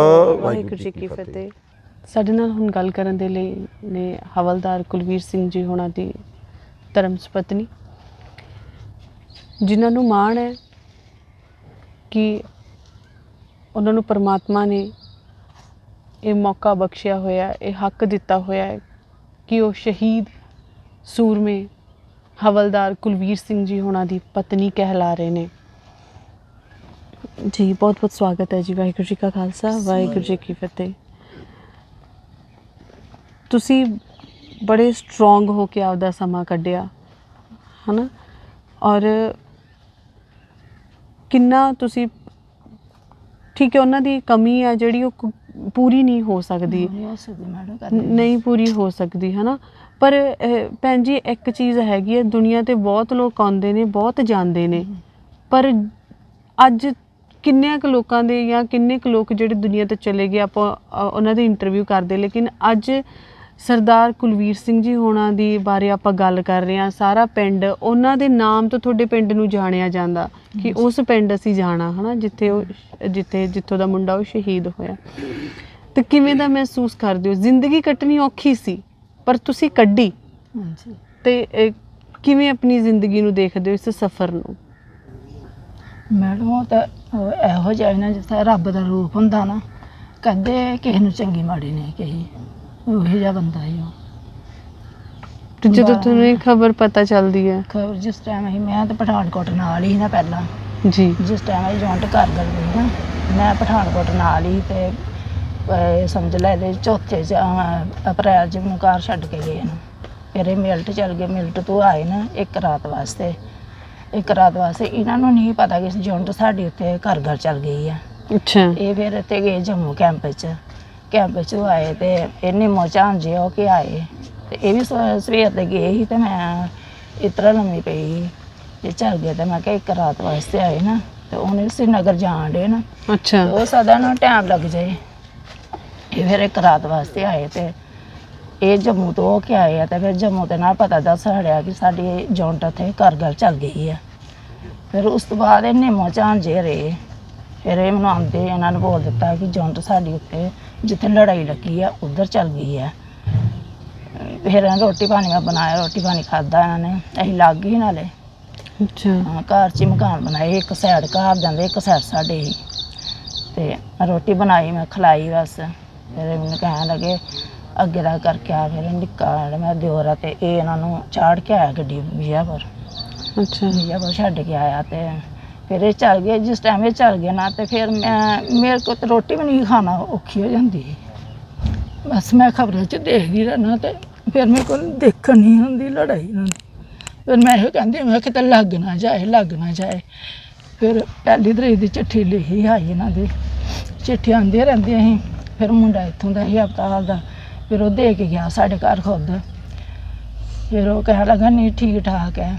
ਵਾਹਿਗੁਰੂ ਜੀ ਕੀ ਫਤਿਹ। ਸਾਡੇ ਨਾਲ ਹੁਣ ਗੱਲ ਕਰਨ ਦੇ ਲਈ ਨੇ ਹਵਲਦਾਰ ਕੁਲਵੀਰ ਸਿੰਘ ਜੀ ਹੋਣਾ ਦੀ ਧਰਮ ਸੁਪਤਨੀ, ਜਿਨ੍ਹਾਂ ਨੂੰ ਮਾਣ ਹੈ ਕਿ ਉਹਨਾਂ ਨੂੰ ਪਰਮਾਤਮਾ ਨੇ ਇਹ ਮੌਕਾ ਬਖਸ਼ਿਆ ਹੋਇਆ, ਇਹ ਹੱਕ ਦਿੱਤਾ ਹੋਇਆ ਹੈ ਕਿ ਉਹ ਸ਼ਹੀਦ ਸੂਰਮੇ ਹਵਲਦਾਰ ਕੁਲਵੀਰ ਸਿੰਘ ਜੀ ਹੋਣਾ ਦੀ ਪਤਨੀ ਕਹਿਲਾ ਰਹੇ ਨੇ ਜੀ। ਬਹੁਤ ਬਹੁਤ ਸਵਾਗਤ ਹੈ ਜੀ। ਵਾਹਿਗੁਰੂ ਜੀ ਕਾ ਖਾਲਸਾ, ਵਾਹਿਗੁਰੂ ਜੀ ਕੀ ਫਤਿਹ। ਤੁਸੀਂ ਬੜੇ ਸਟਰੋਂਗ ਹੋ ਕੇ ਆਪਦਾ ਸਮਾਂ ਕੱਢਿਆ ਹੈ ਨਾ, ਔਰ ਕਿੰਨਾ ਤੁਸੀਂ ਠੀਕ ਹੈ, ਉਹਨਾਂ ਦੀ ਕਮੀ ਆ ਜਿਹੜੀ ਉਹ ਪੂਰੀ ਨਹੀਂ ਹੋ ਸਕਦੀ, ਨਹੀਂ ਪੂਰੀ ਹੋ ਸਕਦੀ ਹੈ ਨਾ। ਪਰ ਭੈਣ ਜੀ ਇੱਕ ਚੀਜ਼ ਹੈਗੀ ਹੈ, ਦੁਨੀਆ 'ਤੇ ਬਹੁਤ ਲੋਕ ਆਉਂਦੇ ਨੇ, ਬਹੁਤ ਜਾਂਦੇ ਨੇ, ਪਰ ਅੱਜ ਕਿੰਨੇ ਕੁ ਲੋਕਾਂ ਦੇ ਜਾਂ ਕਿੰਨੇ ਕੁ ਲੋਕ ਜਿਹੜੇ ਦੁਨੀਆ ਤੋਂ ਚਲੇ ਗਏ, ਆਪਾਂ ਉਹਨਾਂ ਦੀ ਇੰਟਰਵਿਊ ਕਰਦੇ, ਲੇਕਿਨ ਅੱਜ ਸਰਦਾਰ ਕੁਲਵੀਰ ਸਿੰਘ ਜੀ ਹੋਣਾ ਦੀ ਬਾਰੇ ਆਪਾਂ ਗੱਲ ਕਰ ਰਹੇ ਹਾਂ। ਸਾਰਾ ਪਿੰਡ ਉਹਨਾਂ ਦੇ ਨਾਮ ਤੋਂ ਤੁਹਾਡੇ ਪਿੰਡ ਨੂੰ ਜਾਣਿਆ ਜਾਂਦਾ ਕਿ ਉਸ ਪਿੰਡ ਅਸੀਂ ਜਾਣਾ ਹੈ ਨਾ, ਜਿੱਥੋਂ ਦਾ ਮੁੰਡਾ ਉਹ ਸ਼ਹੀਦ ਹੋਇਆ। ਤੇ ਕਿਵੇਂ ਦਾ ਮਹਿਸੂਸ ਕਰਦੇ ਹੋ? ਜ਼ਿੰਦਗੀ ਕੱਟਣੀ ਔਖੀ ਸੀ ਪਰ ਤੁਸੀਂ ਕੱਢੀ। ਤੇ ਕਿਵੇਂ ਆਪਣੀ ਜ਼ਿੰਦਗੀ ਨੂੰ ਦੇਖਦੇ ਹੋ, ਇਸ ਸਫ਼ਰ ਨੂੰ? ਮੈਡਮ ਉਹ ਤਾਂ ਇਹੋ ਜਿਹਾ ਨਾ ਜਿਸ ਤਰ੍ਹਾਂ ਰੱਬ ਦਾ ਰੂਪ ਹੁੰਦਾ ਨਾ, ਕਦੇ ਕਿਸੇ ਨੂੰ ਚੰਗੀ ਮਾੜੀ ਨਹੀਂ ਕਹੀ, ਉਹੋ ਜਿਹਾ ਬੰਦਾ ਹੀ ਉਹ। ਤੇ ਜਦੋਂ ਤੁਹਾਨੂੰ ਇਹ ਖਬਰ ਪਤਾ ਚੱਲਦੀ ਹੈ, ਖਬਰ ਜਿਸ ਟਾਈਮ ਅਸੀਂ, ਮੈਂ ਤਾਂ ਪਠਾਨਕੋਟ ਨਾਲ ਹੀ ਨਾ ਪਹਿਲਾਂ ਜੀ, ਜਿਸ ਟਾਈਮ ਅਸੀਂ ਜੁਆਇੰਟ ਕਰ ਗਏ ਨਾ, ਮੈਂ ਪਠਾਨਕੋਟ ਨਾਲ ਹੀ, ਤੇ ਸਮਝ ਲੈ ਦੇ ਚੌਥੇ ਅਪ੍ਰੈਲ 'ਚ ਮੈਨੂੰ ਘਰ ਛੱਡ ਕੇ ਗਏ ਨਾ। ਫਿਰ ਇਹ ਮਿਲਟ ਚੱਲ ਗਏ, ਮਿਲਟ ਤੋਂ ਆਏ ਨਾ ਇੱਕ ਰਾਤ ਵਾਸਤੇ। ਇਹਨਾਂ ਨੂੰ ਨਹੀਂ ਪਤਾ ਕਿ ਜੁਆਇੰਟ ਸਾਡੇ ਉੱਤੇ ਘਰ ਚੱਲ ਗਈ ਆ। ਅੱਛਾ। ਇਹ ਫਿਰ ਇੱਥੇ ਗਏ ਜੰਮੂ ਕੈਂਪ 'ਚ ਆਏ, ਤੇ ਇਹਨੇ ਮੋਚਾਂ ਜੇ ਹੋ ਕੇ ਆਏ, ਤੇ ਇਹ ਵੀ ਸਵੇਰ ਦੇ ਗਏ ਸੀ, ਤੇ ਮੈਂ ਇਸ ਤਰ੍ਹਾਂ ਲੰਮੀ ਪਈ ਤੇ ਚੱਲ ਗਏ। ਤੇ ਮੈਂ ਕਿਹਾ ਇੱਕ ਰਾਤ ਵਾਸਤੇ ਆਏ ਨਾ, ਤੇ ਉਹਨੇ श्रीनगर ਜਾਣ ਡੇ ਨਾ। ਅੱਛਾ। ਉਹ ਸਦਾ ਨਾ ਟਾਈਮ ਲੱਗ ਜਾਏ। ਇਹ ਫਿਰ ਇੱਕ ਰਾਤ ਵਾਸਤੇ ਆਏ, ਤੇ ਇਹ ਜੰਮੂ ਤੋਂ ਹੋ ਕੇ ਆਏ ਆ, ਤੇ ਫਿਰ ਜੰਮੂ ਤੇ ਨਾਲ ਪਤਾ ਦੱਸ ਹੜਿਆ ਕਿ ਸਾਡੀ ਜੌਂਟ ਉੱਥੇ ਘਰ ਚੱਲ ਗਈ ਆ। ਫਿਰ ਉਸ ਤੋਂ ਬਾਅਦ ਇਹਨੇ ਮੋਚਾਂ ਜੇ ਰਹੇ। ਫਿਰ ਇਹ ਮੈਨੂੰ ਆਉਂਦੇ ਇਹਨਾਂ ਨੇ ਬੋਲ ਦਿੱਤਾ ਕਿ ਜੌਂਟ ਸਾਡੀ ਉੱਤੇ ਜਿੱਥੇ ਲੜਾਈ ਲੱਗੀ ਆ ਉੱਧਰ ਚੱਲ ਗਈ ਆ। ਫਿਰ ਰੋਟੀ ਪਾਣੀ ਮੈਂ ਬਣਾਇਆ, ਰੋਟੀ ਪਾਣੀ ਖਾਧਾ ਇਹਨਾਂ ਨੇ। ਅਸੀਂ ਲੱਗ ਹੀ ਨਾਲੇ ਅੱਛਾ। ਘਰ 'ਚ ਹੀ ਮਕਾਨ ਬਣਾਏ, ਇੱਕ ਸਾਈਡ ਘਰ ਜਾਂਦੇ, ਇੱਕ ਸਾਈਡ ਸਾਡੇ ਹੀ। ਤੇ ਰੋਟੀ ਬਣਾਈ, ਮੈਂ ਖਿਲਾਈ ਬਸ। ਫਿਰ ਮੈਨੂੰ ਕਹਿਣ ਲੱਗੇ ਅੱਗੇ ਦਾ ਕਰਕੇ ਆ। ਫਿਰ ਨਿੱਕਾ ਮੈਂ ਦਿਓਰ ਆ, ਤੇ ਇਹ ਇਹਨਾਂ ਨੂੰ ਚਾੜ ਕੇ ਆਇਆ ਗੱਡੀ ਵਿਜੈਪੁਰ। ਅੱਛਾ। ਵਿਜੈਪੁਰ ਛੱਡ ਕੇ ਆਇਆ, ਤੇ ਫਿਰ ਇਹ ਚੱਲ ਗਏ। ਜਿਸ ਟਾਈਮ ਇਹ ਚੱਲ ਗਏ ਨਾ, ਤੇ ਫਿਰ ਮੇਰੇ ਕੋਲ ਤਾਂ ਰੋਟੀ ਵੀ ਨਹੀਂ ਖਾਣਾ ਔਖੀ ਹੋ ਜਾਂਦੀ। ਬਸ ਮੈਂ ਖਬਰਾਂ 'ਚ ਦੇਖਦੀ ਰਹਿਣਾ, ਤੇ ਫਿਰ ਮੇਰੇ ਕੋਲ ਦੇਖਣ ਨਹੀਂ ਹੁੰਦੀ ਲੜਾਈ ਇਹਨਾਂ ਦੀ। ਫਿਰ ਮੈਂ ਇਹੋ ਕਹਿੰਦੀ, ਮੈਂ ਕਿਤੇ ਲੱਗ ਨਾ ਜਾਏ। ਫਿਰ ਪਹਿਲੀ ਤਰੀਕ ਦੀ ਚਿੱਠੀ ਲਿਖੀ ਆਈ ਇਹਨਾਂ ਦੀ, ਚਿੱਠੀ ਆਉਂਦੀਆਂ ਰਹਿੰਦੀਆਂ ਸੀ। ਫਿਰ ਮੁੰਡਾ ਇੱਥੋਂ ਦਾ ਹੀ ਹਸਪਤਾਲ ਦਾ, ਫਿਰ ਉਹ ਦੇ ਕੇ ਗਿਆ ਸਾਡੇ ਘਰ ਖੁਦ। ਫਿਰ ਉਹ ਕਹਿਣ ਲੱਗਾ ਨਹੀਂ ਠੀਕ ਠਾਕ ਹੈ।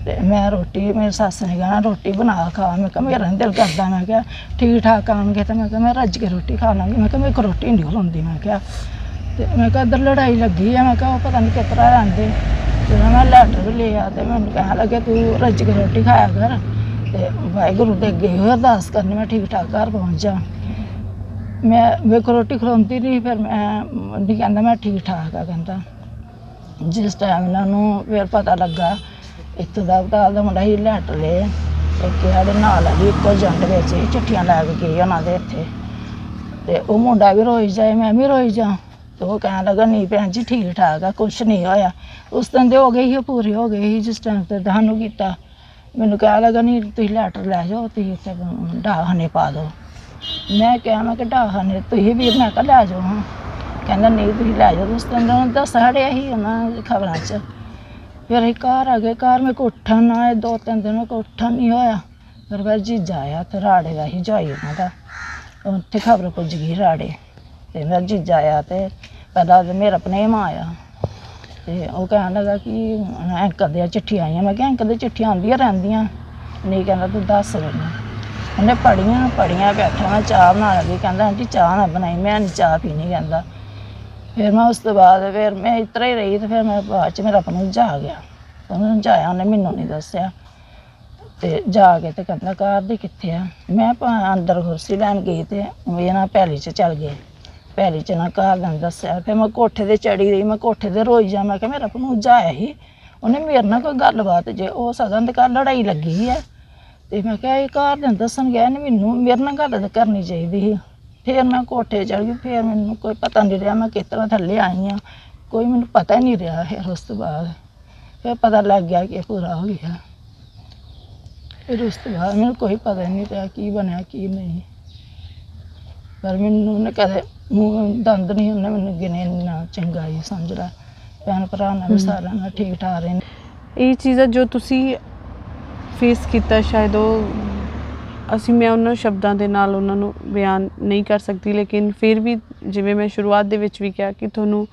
ਤੇ ਮੈਂ ਰੋਟੀ, ਮੇਰੀ ਸੱਸ ਨੇ ਕਹਿਣਾ ਰੋਟੀ ਬਣਾ ਖਾ। ਮੈਂ ਕਿਹਾ ਮੇਰਾ ਨਹੀਂ ਦਿਲ ਕਰਦਾ। ਮੈਂ ਕਿਹਾ ਠੀਕ ਠਾਕ ਆਉਣਗੇ ਤਾਂ ਮੈਂ ਕਿਹਾ ਮੈਂ ਰੱਜ ਕੇ ਰੋਟੀ ਖਾ ਲਾਂਗੀ। ਮੈਂ ਕਿਹਾ ਮੇਰੇ ਕੋਲ ਰੋਟੀ ਨਹੀਂ ਖਲਾਉਂਦੀ। ਮੈਂ ਕਿਹਾ ਤੇ ਮੈਂ ਕਿਹਾ ਇੱਧਰ ਲੜਾਈ ਲੱਗੀ ਆ। ਮੈਂ ਕਿਹਾ ਉਹ ਪਤਾ ਨਹੀਂ ਕਿਸ ਤਰ੍ਹਾਂ ਆਉਂਦੇ। ਤੇ ਮੈਂ ਲੈਟਰ ਵੀ ਲਿਆ, ਤੇ ਮੈਨੂੰ ਕਹਿਣ ਲੱਗੇ ਤੂੰ ਰੱਜ ਕੇ ਰੋਟੀ ਖਾਇਆ ਕਰ, ਤੇ ਵਾਹਿਗੁਰੂ ਦੇ ਅੱਗੇ ਇਹੋ ਅਰਦਾਸ ਕਰਨੀ ਮੈਂ ਠੀਕ ਠਾਕ ਘਰ ਪਹੁੰਚ ਜਾ। ਮੈਂ ਮੇਰੇ ਕੋਲ ਰੋਟੀ ਖਲਾਉਂਦੀ ਰਹੀ। ਫਿਰ ਮੈਂ ਨਹੀਂ ਕਹਿੰਦਾ ਮੈਂ ਠੀਕ ਠਾਕ ਆ। ਕਹਿੰਦਾ ਜਿਸ ਟਾਈਮ ਇਹਨਾਂ ਨੂੰ ਫਿਰ ਪਤਾ ਲੱਗਾ ਇੱਥੋਂ ਦਾ ਹਸਪਤਾਲ ਦਾ ਮੁੰਡਾ ਹੀ ਲੈਟਰ ਲਏ, ਇੱਕ ਸਾਡੇ ਨਾਲ ਆ ਜੀ ਇੱਕੋ ਏਜੰਟ ਵਿੱਚ ਚਿੱਠੀਆਂ ਲੈ ਕੇ ਗਏ ਉਹਨਾਂ ਦੇ ਇੱਥੇ। ਤੇ ਉਹ ਮੁੰਡਾ ਵੀ ਰੋਈ ਜਾਏ, ਮੈਂ ਵੀ ਰੋਈ ਜਾ। ਤੇ ਉਹ ਕਹਿਣ ਲੱਗਾ ਨਹੀਂ ਭੈਣ ਜੀ ਠੀਕ ਠਾਕ ਆ, ਕੁਛ ਨਹੀਂ ਹੋਇਆ। ਉਸ ਦਿਨ ਦੇ ਹੋ ਗਏ ਸੀ, ਪੂਰੇ ਹੋ ਗਏ ਸੀ ਜਿਸ ਟਾਈਮ ਤੇ ਤੁਹਾਨੂੰ ਕੀਤਾ। ਮੈਨੂੰ ਕਹਿਣ ਲੱਗਾ ਨਹੀਂ ਤੁਸੀਂ ਲੈਟਰ ਲੈ ਜਾਓ, ਤੁਸੀਂ ਇੱਥੇ ਡਾਕਖਾਨੇ ਪਾ ਦਿਓ। ਮੈਂ ਕਿਹਾ ਮੈਂ ਕਿ ਡਾਕਖਾਨੇ ਤੁਸੀਂ ਵੀ, ਮੈਂ ਕਿਹਾ ਲੈ ਜਾਓ। ਹਾਂ ਕਹਿੰਦਾ ਨਹੀਂ ਤੁਸੀਂ ਲੈ ਜਾਓ। ਉਸ ਦਿਨ ਉਹਨਾਂ ਦੱਸ ਹੜਿਆ ਸੀ ਉਹਨਾਂ ਖਬਰਾਂ 'ਚ। ਫਿਰ ਅਸੀਂ ਘਰ ਆ ਗਏ। ਘਰ ਮੇਰੇ ਕੋਲ ਉੱਠਣ ਨਾ ਆਏ, 2-3 ਦਿਨ ਮੇਰੇ ਕੋਲ ਉੱਠਣ ਨਹੀਂ ਹੋਇਆ। ਫਿਰ ਜੀਜਾ ਆਇਆ, ਤੇ ਰਾੜੇ ਦਾ ਹੀ ਜਵਾਈ ਉਹਨਾਂ ਦਾ, ਉੱਥੇ ਖਬਰ ਪੁੱਜ ਗਈ ਰਾੜੇ। ਤੇ ਮੇਰਾ ਜੀਜਾ ਆਇਆ, ਤੇ ਪਹਿਲਾਂ ਮੇਰਾ ਭਣੇਵਾਂ ਆਇਆ, ਤੇ ਉਹ ਕਹਿਣ ਲੱਗਾ ਕਿ ਐਂਕਰ ਦੀਆਂ ਚਿੱਠੀਆਂ ਆਈਆਂ। ਮੈਂ ਕਿਹਾ ਐਂਕਰ ਦੀਆਂ ਚਿੱਠੀਆਂ ਆਉਂਦੀਆਂ ਰਹਿੰਦੀਆਂ। ਨਹੀਂ ਕਹਿੰਦਾ ਤੂੰ ਦੱਸ ਮੈਨੂੰ। ਉਹਨੇ ਪੜ੍ਹੀਆਂ ਬੈਠਾ। ਮੈਂ ਚਾਹ ਬਣਾ ਲੱਗੀ, ਕਹਿੰਦਾ ਆਂਟੀ ਚਾਹ ਨਾ ਬਣਾਈ, ਮੈਂ ਨਹੀਂ ਚਾਹ ਪੀਣੀ। ਕਹਿੰਦਾ ਫਿਰ ਮੈਂ ਉਸ ਤੋਂ ਬਾਅਦ ਫਿਰ ਮੈਂ ਇਸ ਤਰ੍ਹਾਂ ਹੀ ਰਹੀ। ਤੇ ਫਿਰ ਮੈਂ ਬਾਅਦ 'ਚ ਮੇਰਾ ਭਣੂਜਾ ਆ ਗਿਆ, ਉਹਨੂੰ ਸਮਝਾਇਆ, ਉਹਨੇ ਮੈਨੂੰ ਨਹੀਂ ਦੱਸਿਆ। ਤੇ ਜਾ ਕੇ ਤੇ ਕਹਿੰਦਾ ਘਰ ਦੀ ਕਿੱਥੇ ਆ। ਮੈਂ ਅੰਦਰ ਕੁਰਸੀ ਲੈਣ ਗਈ, ਤੇ ਇਹ ਨਾ ਪੈਲੀ 'ਚ ਚੱਲ ਗਏ। ਪੈਲੀ 'ਚ ਨਾ ਘਰ ਦਾ ਦੱਸਿਆ। ਫਿਰ ਮੈਂ ਕੋਠੇ 'ਤੇ ਚੜੀ ਰਹੀ, ਮੈਂ ਕੋਠੇ 'ਤੇ ਰੋਈ ਜਾ। ਮੈਂ ਕਿਹਾ ਮੇਰਾ ਭਣੂਜਾ ਆਇਆ ਸੀ, ਉਹਨੇ ਮੇਰੇ ਨਾਲ ਕੋਈ ਗੱਲਬਾਤ ਜੇ ਉਹ ਸਦਾ ਦੇ ਘਰ ਲੜਾਈ ਲੱਗੀ ਹੈ। ਤੇ ਮੈਂ ਕਿਹਾ ਇਹ ਘਰ ਦੇ ਦੱਸਣ ਗਿਆ ਨੇ, ਮੈਨੂੰ ਮੇਰੇ ਨਾਲ ਗੱਲ ਤਾਂ ਕਰਨੀ ਚਾਹੀਦੀ ਸੀ। ਫਿਰ ਮੈਂ ਕੋਠੇ ਚੜ੍ਹ ਗਈ। ਫਿਰ ਮੈਨੂੰ ਕੋਈ ਪਤਾ ਨਹੀਂ ਰਿਹਾ ਮੈਂ ਕਿਸ ਤਰ੍ਹਾਂ ਥੱਲੇ ਆਈ ਹਾਂ, ਕੋਈ ਮੈਨੂੰ ਪਤਾ ਹੀ ਨਹੀਂ ਰਿਹਾ। ਫਿਰ ਉਸ ਤੋਂ ਬਾਅਦ ਫਿਰ ਪਤਾ ਲੱਗ ਗਿਆ ਕਿ ਪੂਰਾ ਹੋ ਗਿਆ। ਫਿਰ ਉਸ ਤੋਂ ਬਾਅਦ ਮੈਨੂੰ ਕੋਈ ਪਤਾ ਹੀ ਨਹੀਂ ਰਿਹਾ ਕੀ ਬਣਿਆ ਕੀ ਨਹੀਂ। ਪਰ ਮੈਨੂੰ ਉਹਨੇ ਕਦੇ ਮੂੰਹ ਦੰਦ ਨਹੀਂ ਉਹਨੇ ਮੈਨੂੰ ਗਿਣੇ ਨਾ ਚੰਗਾ ਹੀ ਸਮਝ ਲਾ। ਭੈਣ ਭਰਾ ਨਾਲ ਵੀ ਸਾਰਿਆਂ ਨਾਲ ਠੀਕ ਠਾਕ ਰਹੇ ਨੇ। ਇਹ ਚੀਜ਼ਾਂ ਜੋ ਤੁਸੀਂ ਫੇਸ ਕੀਤਾ ਸ਼ਾਇਦ ਉਹ ਮੈਂ ਉਹਨਾਂ ਸ਼ਬਦਾਂ ਦੇ ਨਾਲ ਉਹਨਾਂ ਨੂੰ ਬਿਆਨ ਨਹੀਂ ਕਰ ਸਕਦੀ, ਲੇਕਿਨ ਫਿਰ ਵੀ ਜਿਵੇਂ ਮੈਂ ਸ਼ੁਰੂਆਤ ਦੇ ਵਿੱਚ ਵੀ ਕਿਹਾ ਕਿ ਤੁਹਾਨੂੰ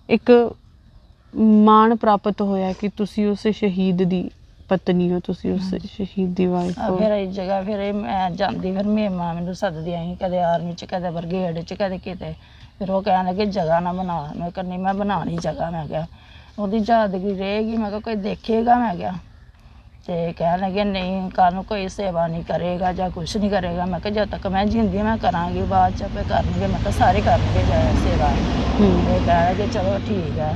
ਇੱਕ ਮਾਣ ਪ੍ਰਾਪਤ ਹੋਇਆ ਕਿ ਤੁਸੀਂ ਉਸ ਸ਼ਹੀਦ ਦੀ ਪਤਨੀ ਹੋ, ਤੁਸੀਂ ਉਸ ਸ਼ਹੀਦ ਦੀ ਵਾਈਫ ਹੋ। ਫਿਰ ਇਹ ਜਗ੍ਹਾ ਫਿਰ ਮੈਂ ਜਾਂਦੀ, ਫਿਰ ਮੇਮਾਂ ਮੈਨੂੰ ਸੱਦਦੀ ਆਈ, ਕਦੇ ਆਰਮੀ 'ਚ, ਕਦੇ ਬਰਗੇਡ 'ਚ, ਕਦੇ ਕਿਤੇ। ਫਿਰ ਉਹ ਕਹਿਣ ਲੱਗੇ ਜਗ੍ਹਾ ਨਾ ਬਣਾ। ਮੈਂ ਕਹਿੰਦੀ ਮੈਂ ਬਣਾਉਣੀ ਜਗ੍ਹਾ। ਮੈਂ ਕਿਹਾ ਉਹਦੀ ਯਾਦਗਿਰੀ ਰਹੇਗੀ। ਮੈਂ ਕਿਹਾ ਕੋਈ ਦੇਖੇਗਾ। ਮੈਂ ਕਿਹਾ ਤੇ ਕਹਿਣ ਲੱਗੇ ਨਹੀਂ ਕੱਲ੍ਹ ਨੂੰ ਕੋਈ ਸੇਵਾ ਨਹੀਂ ਕਰੇਗਾ ਜਾਂ ਕੁਛ ਨਹੀਂ ਕਰੇਗਾ। ਮੈਂ ਕਿਹਾ ਜਦ ਤੱਕ ਮੈਂ ਜਿੰਦੀ ਹਾਂ ਮੈਂ ਕਰਾਂਗੀ, ਬਾਅਦ 'ਚ ਆਪੇ ਕਰਨਗੇ। ਮੈਂ ਕਿਹਾ ਸਾਰੇ ਕਰਨਗੇ ਸੇਵਾ। ਤੇ ਕਹਿਣ ਲੱਗੇ ਚਲੋ ਠੀਕ ਹੈ।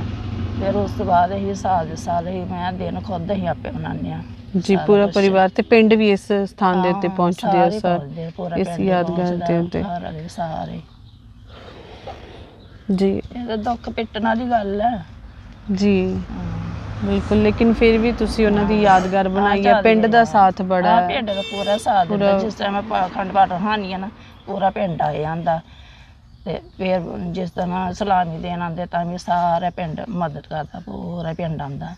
ਫਿਰ ਉਸ ਤੋਂ ਬਾਅਦ ਅਸੀਂ ਸਾਲ ਦੇ ਸਾਲ ਹੀ ਮੈਂ ਦਿਨ ਖੁਦ ਅਸੀਂ ਆਪੇ ਬਣਾਉਂਦੇ ਹਾਂ ਜੀ। ਪੂਰਾ ਪਰਿਵਾਰ ਤੇ ਪਿੰਡ ਵੀ ਇਸ ਸਥਾਨ ਦੇ ਉੱਤੇ ਪਹੁੰਚਦੇ ਆ ਸਰ, ਇਸ ਯਾਦਗਾਰ ਦੇ ਉੱਤੇ ਸਾਰੇ ਜੀ। ਇਹ ਤਾਂ ਦੁੱਖ ਪਿੱਟਣ ਵਾਲੀ ਗੱਲ ਹੈ ਜੀ ਬਿਲਕੁਲ। ਲੇਕਿਨ ਫਿਰ ਵੀ ਤੁਸੀਂ ਉਹਨਾਂ ਦੀ ਯਾਦਗਾਰ ਬਣਾਈ ਹੈ। ਪਿੰਡ ਦਾ ਸਾਥ ਬੜਾ ਹੈ। ਪਿੰਡ ਦਾ ਪੂਰਾ ਸਾਥ ਦਿੰਦਾ। ਜਿਸ ਟਾਈਮ ਅਖੰਡ ਪਾਠ ਹਾਨੀ ਆ ਨਾ ਪੂਰਾ ਪਿੰਡ ਆ ਜਾਂਦਾ। ਤੇ ਫਿਰ ਜਿਸ ਤਰ੍ਹਾਂ ਸਲਾਮੀ ਦੇਣ ਆਉਂਦੇ ਤਾਂ ਵੀ ਸਾਰਾ ਪਿੰਡ ਮਦਦ ਕਰਦਾ, ਪੂਰਾ ਪਿੰਡ ਆਉਂਦਾ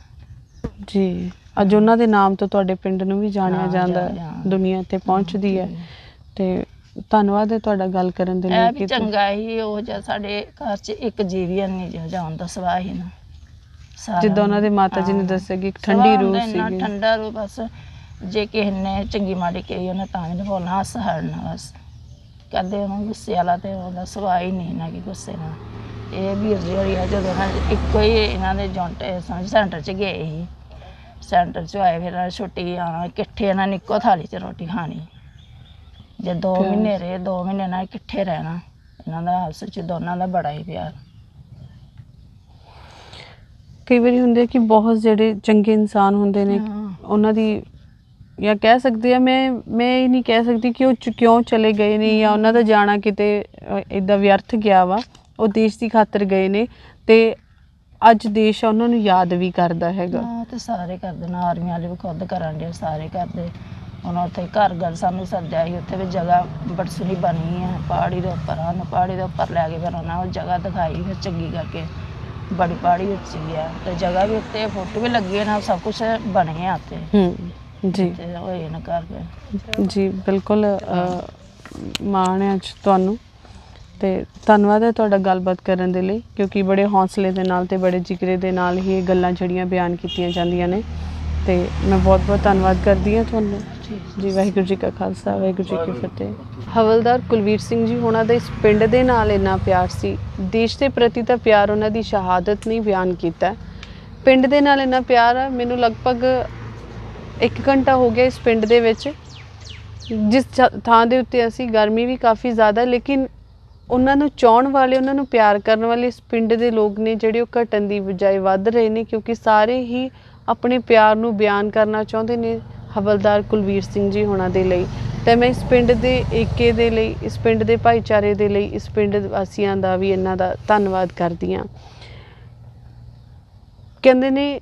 ਜੀ। ਅੱਜ ਉਹਨਾਂ ਦੇ ਨਾਮ ਤੋਂ ਤੁਹਾਡੇ ਪਿੰਡ ਨੂੰ ਵੀ ਜਾਣਿਆ ਜਾਂਦਾ, ਦੁਨੀਆ ਤੇ ਪਹੁੰਚਦੀ ਹੈ। ਤੇ ਧੰਨਵਾਦ ਹੈ ਤੁਹਾਡਾ ਗੱਲ ਕਰਨ ਦੇ ਲਈ। ਕਿ ਚੰਗਾ ਹੀ ਉਹ ਜਿਹਾ ਸਾਡੇ ਘਰ 'ਚ ਇੱਕ ਜੀਵੀ ਨਹੀਂ ਜੋ ਜਾਣ ਦਾ ਸਵਾਹ ਹੀ ਨਾ। ਜਿੱਦਾਂ ਉਹਨਾਂ ਦੇ ਮਾਤਾ ਜੀ ਨੇ ਦੱਸਿਆ ਕਿ ਇੱਕ ਠੰਡੀ ਰੂਹ ਸੀ। ਠੰਡਾ ਰੂਹ। ਬਸ ਜੇ ਕਿਸੇ ਨੇ ਚੰਗੀ ਮਾੜੀ ਕਹੀ ਉਹਨੇ ਤਾਂ ਵੀ ਨਹੀਂ ਬੋਲਣਾ, ਹੱਸ ਹੜਨਾ। ਬਸ ਕਦੇ ਉਹਨੂੰ ਗੁੱਸੇ ਵਾਲਾ ਤੇ ਉਹਦਾ ਸੁਭਾਅ ਹੀ ਨਹੀਂ ਨਾ ਕਿ ਗੁੱਸੇ ਨਾਲ। ਇਹ ਵੀਰ ਜੀ ਹੋਰੀ ਆ ਜਦੋਂ ਨਾ ਇੱਕੋ ਹੀ ਇਹਨਾਂ ਦੇ ਜੁਆਇੰਟ ਸੈਂਟਰ 'ਚ ਗਏ ਸੀ। ਸੈਂਟਰ 'ਚ ਆਏ ਫਿਰ ਛੁੱਟੀ ਆਉਣਾ ਇਕੱਠੇ ਇਹਨਾਂ ਨੇ ਇੱਕੋ ਥਾਲੀ 'ਚ ਰੋਟੀ ਖਾਣੀ। ਜੇ 2 ਮਹੀਨੇ ਰਹੇ 2 ਮਹੀਨੇ ਨਾਲ ਇਕੱਠੇ ਰਹਿਣਾ। ਇਹਨਾਂ ਦਾ ਆਪਸ 'ਚ ਦੋਨਾਂ ਦਾ ਬੜਾ ਹੀ ਪਿਆਰ। ਕਈ ਵਾਰੀ ਹੁੰਦੇ ਕਿ ਬਹੁਤ ਜਿਹੜੇ ਚੰਗੇ ਇਨਸਾਨ ਹੁੰਦੇ ਨੇ ਉਹਨਾਂ ਦੀ ਜਾਂ ਕਹਿ ਸਕਦੇ ਆ ਮੈਂ ਇਹ ਨਹੀਂ ਕਹਿ ਸਕਦੀ ਕਿ ਉਹ ਕਿਉਂ ਚਲੇ ਗਏ ਨੇ ਜਾਂ ਉਹਨਾਂ ਦਾ ਜਾਣਾ ਕਿਤੇ ਇੱਦਾਂ ਵਿਅਰਥ ਗਿਆ ਵਾ। ਉਹ ਦੇਸ਼ ਦੀ ਖਾਤਰ ਗਏ ਨੇ ਤੇ ਅੱਜ ਦੇਸ਼ ਉਹਨਾਂ ਨੂੰ ਯਾਦ ਵੀ ਕਰਦਾ ਹੈਗਾ। ਤੇ ਸਾਰੇ ਕਰਦੇ ਨੇ, ਆਰਮੀ ਵਾਲੇ ਵੀ ਖੁਦ ਕਰਨ ਦੇ, ਸਾਰੇ ਕਰਦੇ। ਹੁਣ ਉੱਥੇ ਘਰ ਗੱਲ ਸਾਨੂੰ ਸੱਦਿਆ ਸੀ, ਉੱਥੇ ਵੀ ਜਗ੍ਹਾ ਬੜੀ ਸੋਹਣੀ ਬਣੀ ਹੈ ਪਹਾੜੀ ਦੇ ਉੱਪਰ। ਹਨ ਪਹਾੜੀ ਦੇ ਉੱਪਰ ਲੈ ਕੇ ਫਿਰ ਉਹਨਾਂ ਉਹ ਜਗ੍ਹਾ ਦਿਖਾਈ ਫਿਰ ਚੰਗੀ ਕਰਕੇ। ਬੜੀ ਪਹਾੜੀ ਉੱਚੀ ਆ ਤੇ ਜਗ੍ਹਾ ਵੀ ਉੱਤੇ ਫੋਟੋ ਵੀ ਲੱਗੀ ਨਾ, ਸਭ ਕੁਛ ਬਣੇ ਆ ਉੱਥੇ ਜੀ। ਤੇ ਹੋਏ ਨਾ ਕਰਕੇ ਜੀ ਬਿਲਕੁਲ ਮਾਣ ਹੈ ਅੱਜ ਤੁਹਾਨੂੰ ਤੇ ਧੰਨਵਾਦ ਹੈ ਤੁਹਾਡਾ ਗੱਲਬਾਤ ਕਰਨ ਦੇ ਲਈ, ਕਿਉਂਕਿ ਬੜੇ ਹੌਸਲੇ ਦੇ ਨਾਲ ਤੇ ਬੜੇ ਜਿਗਰੇ ਦੇ ਨਾਲ ਹੀ ਇਹ ਗੱਲਾਂ ਜਿਹੜੀਆਂ ਬਿਆਨ ਕੀਤੀਆਂ ਜਾਂਦੀਆਂ ਨੇ। ਤੇ ਮੈਂ ਬਹੁਤ ਬਹੁਤ ਧੰਨਵਾਦ ਕਰਦੀ ਹਾਂ ਤੁਹਾਨੂੰ ਜੀ। ਵਾਹਿਗੁਰੂ ਜੀ ਕਾ ਖਾਲਸਾ, ਵਾਹਿਗੁਰੂ ਜੀ ਕੀ ਫਤਿਹ। ਹਵਲਦਾਰ ਕੁਲਵੀਰ ਸਿੰਘ ਜੀ ਹੋਣਾ ਦਾ ਇਸ ਪਿੰਡ ਦੇ ਨਾਲ ਇੰਨਾ ਪਿਆਰ ਸੀ, ਦੇਸ਼ ਦੇ ਪ੍ਰਤੀ ਤਾਂ ਪਿਆਰ ਉਹਨਾਂ ਦੀ ਸ਼ਹਾਦਤ ਨਹੀਂ ਬਿਆਨ ਕੀਤਾ, ਪਿੰਡ ਦੇ ਨਾਲ ਇੰਨਾ ਪਿਆਰ ਆ। ਮੈਨੂੰ ਲਗਭਗ 1 ਘੰਟਾ ਹੋ ਗਿਆ ਇਸ ਪਿੰਡ ਦੇ ਵਿੱਚ। ਜਿਸ ਥਾਂ ਦੇ ਉੱਤੇ ਅਸੀਂ, ਗਰਮੀ ਵੀ ਕਾਫੀ ਜ਼ਿਆਦਾ, ਲੇਕਿਨ ਉਹਨਾਂ ਨੂੰ ਚਾਹੁਣ ਵਾਲੇ, ਉਹਨਾਂ ਨੂੰ ਪਿਆਰ ਕਰਨ ਵਾਲੇ ਇਸ ਪਿੰਡ ਦੇ ਲੋਕ ਨੇ ਜਿਹੜੇ ਉਹ ਘਟਣ ਦੀ ਬਜਾਏ ਵੱਧ ਰਹੇ ਨੇ, ਕਿਉਂਕਿ ਸਾਰੇ ਹੀ ਆਪਣੇ ਪਿਆਰ ਨੂੰ ਬਿਆਨ ਕਰਨਾ ਚਾਹੁੰਦੇ ਨੇ ਹਵਲਦਾਰ ਕੁਲਵੀਰ ਸਿੰਘ ਜੀ ਹੋਣਾ ਦੇ ਲਈ। ਤੇ ਮੈਂ ਇਸ ਪਿੰਡ ਦੇ ਏਕੇ ਦੇ ਲਈ, ਇਸ ਪਿੰਡ ਦੇ ਭਾਈਚਾਰੇ ਦੇ ਲਈ, ਇਸ ਪਿੰਡ ਵਾਸੀਆਂ ਦਾ ਵੀ ਇਹਨਾਂ ਦਾ ਧੰਨਵਾਦ ਕਰਦੀ ਹਾਂ। ਕਹਿੰਦੇ ਨੇ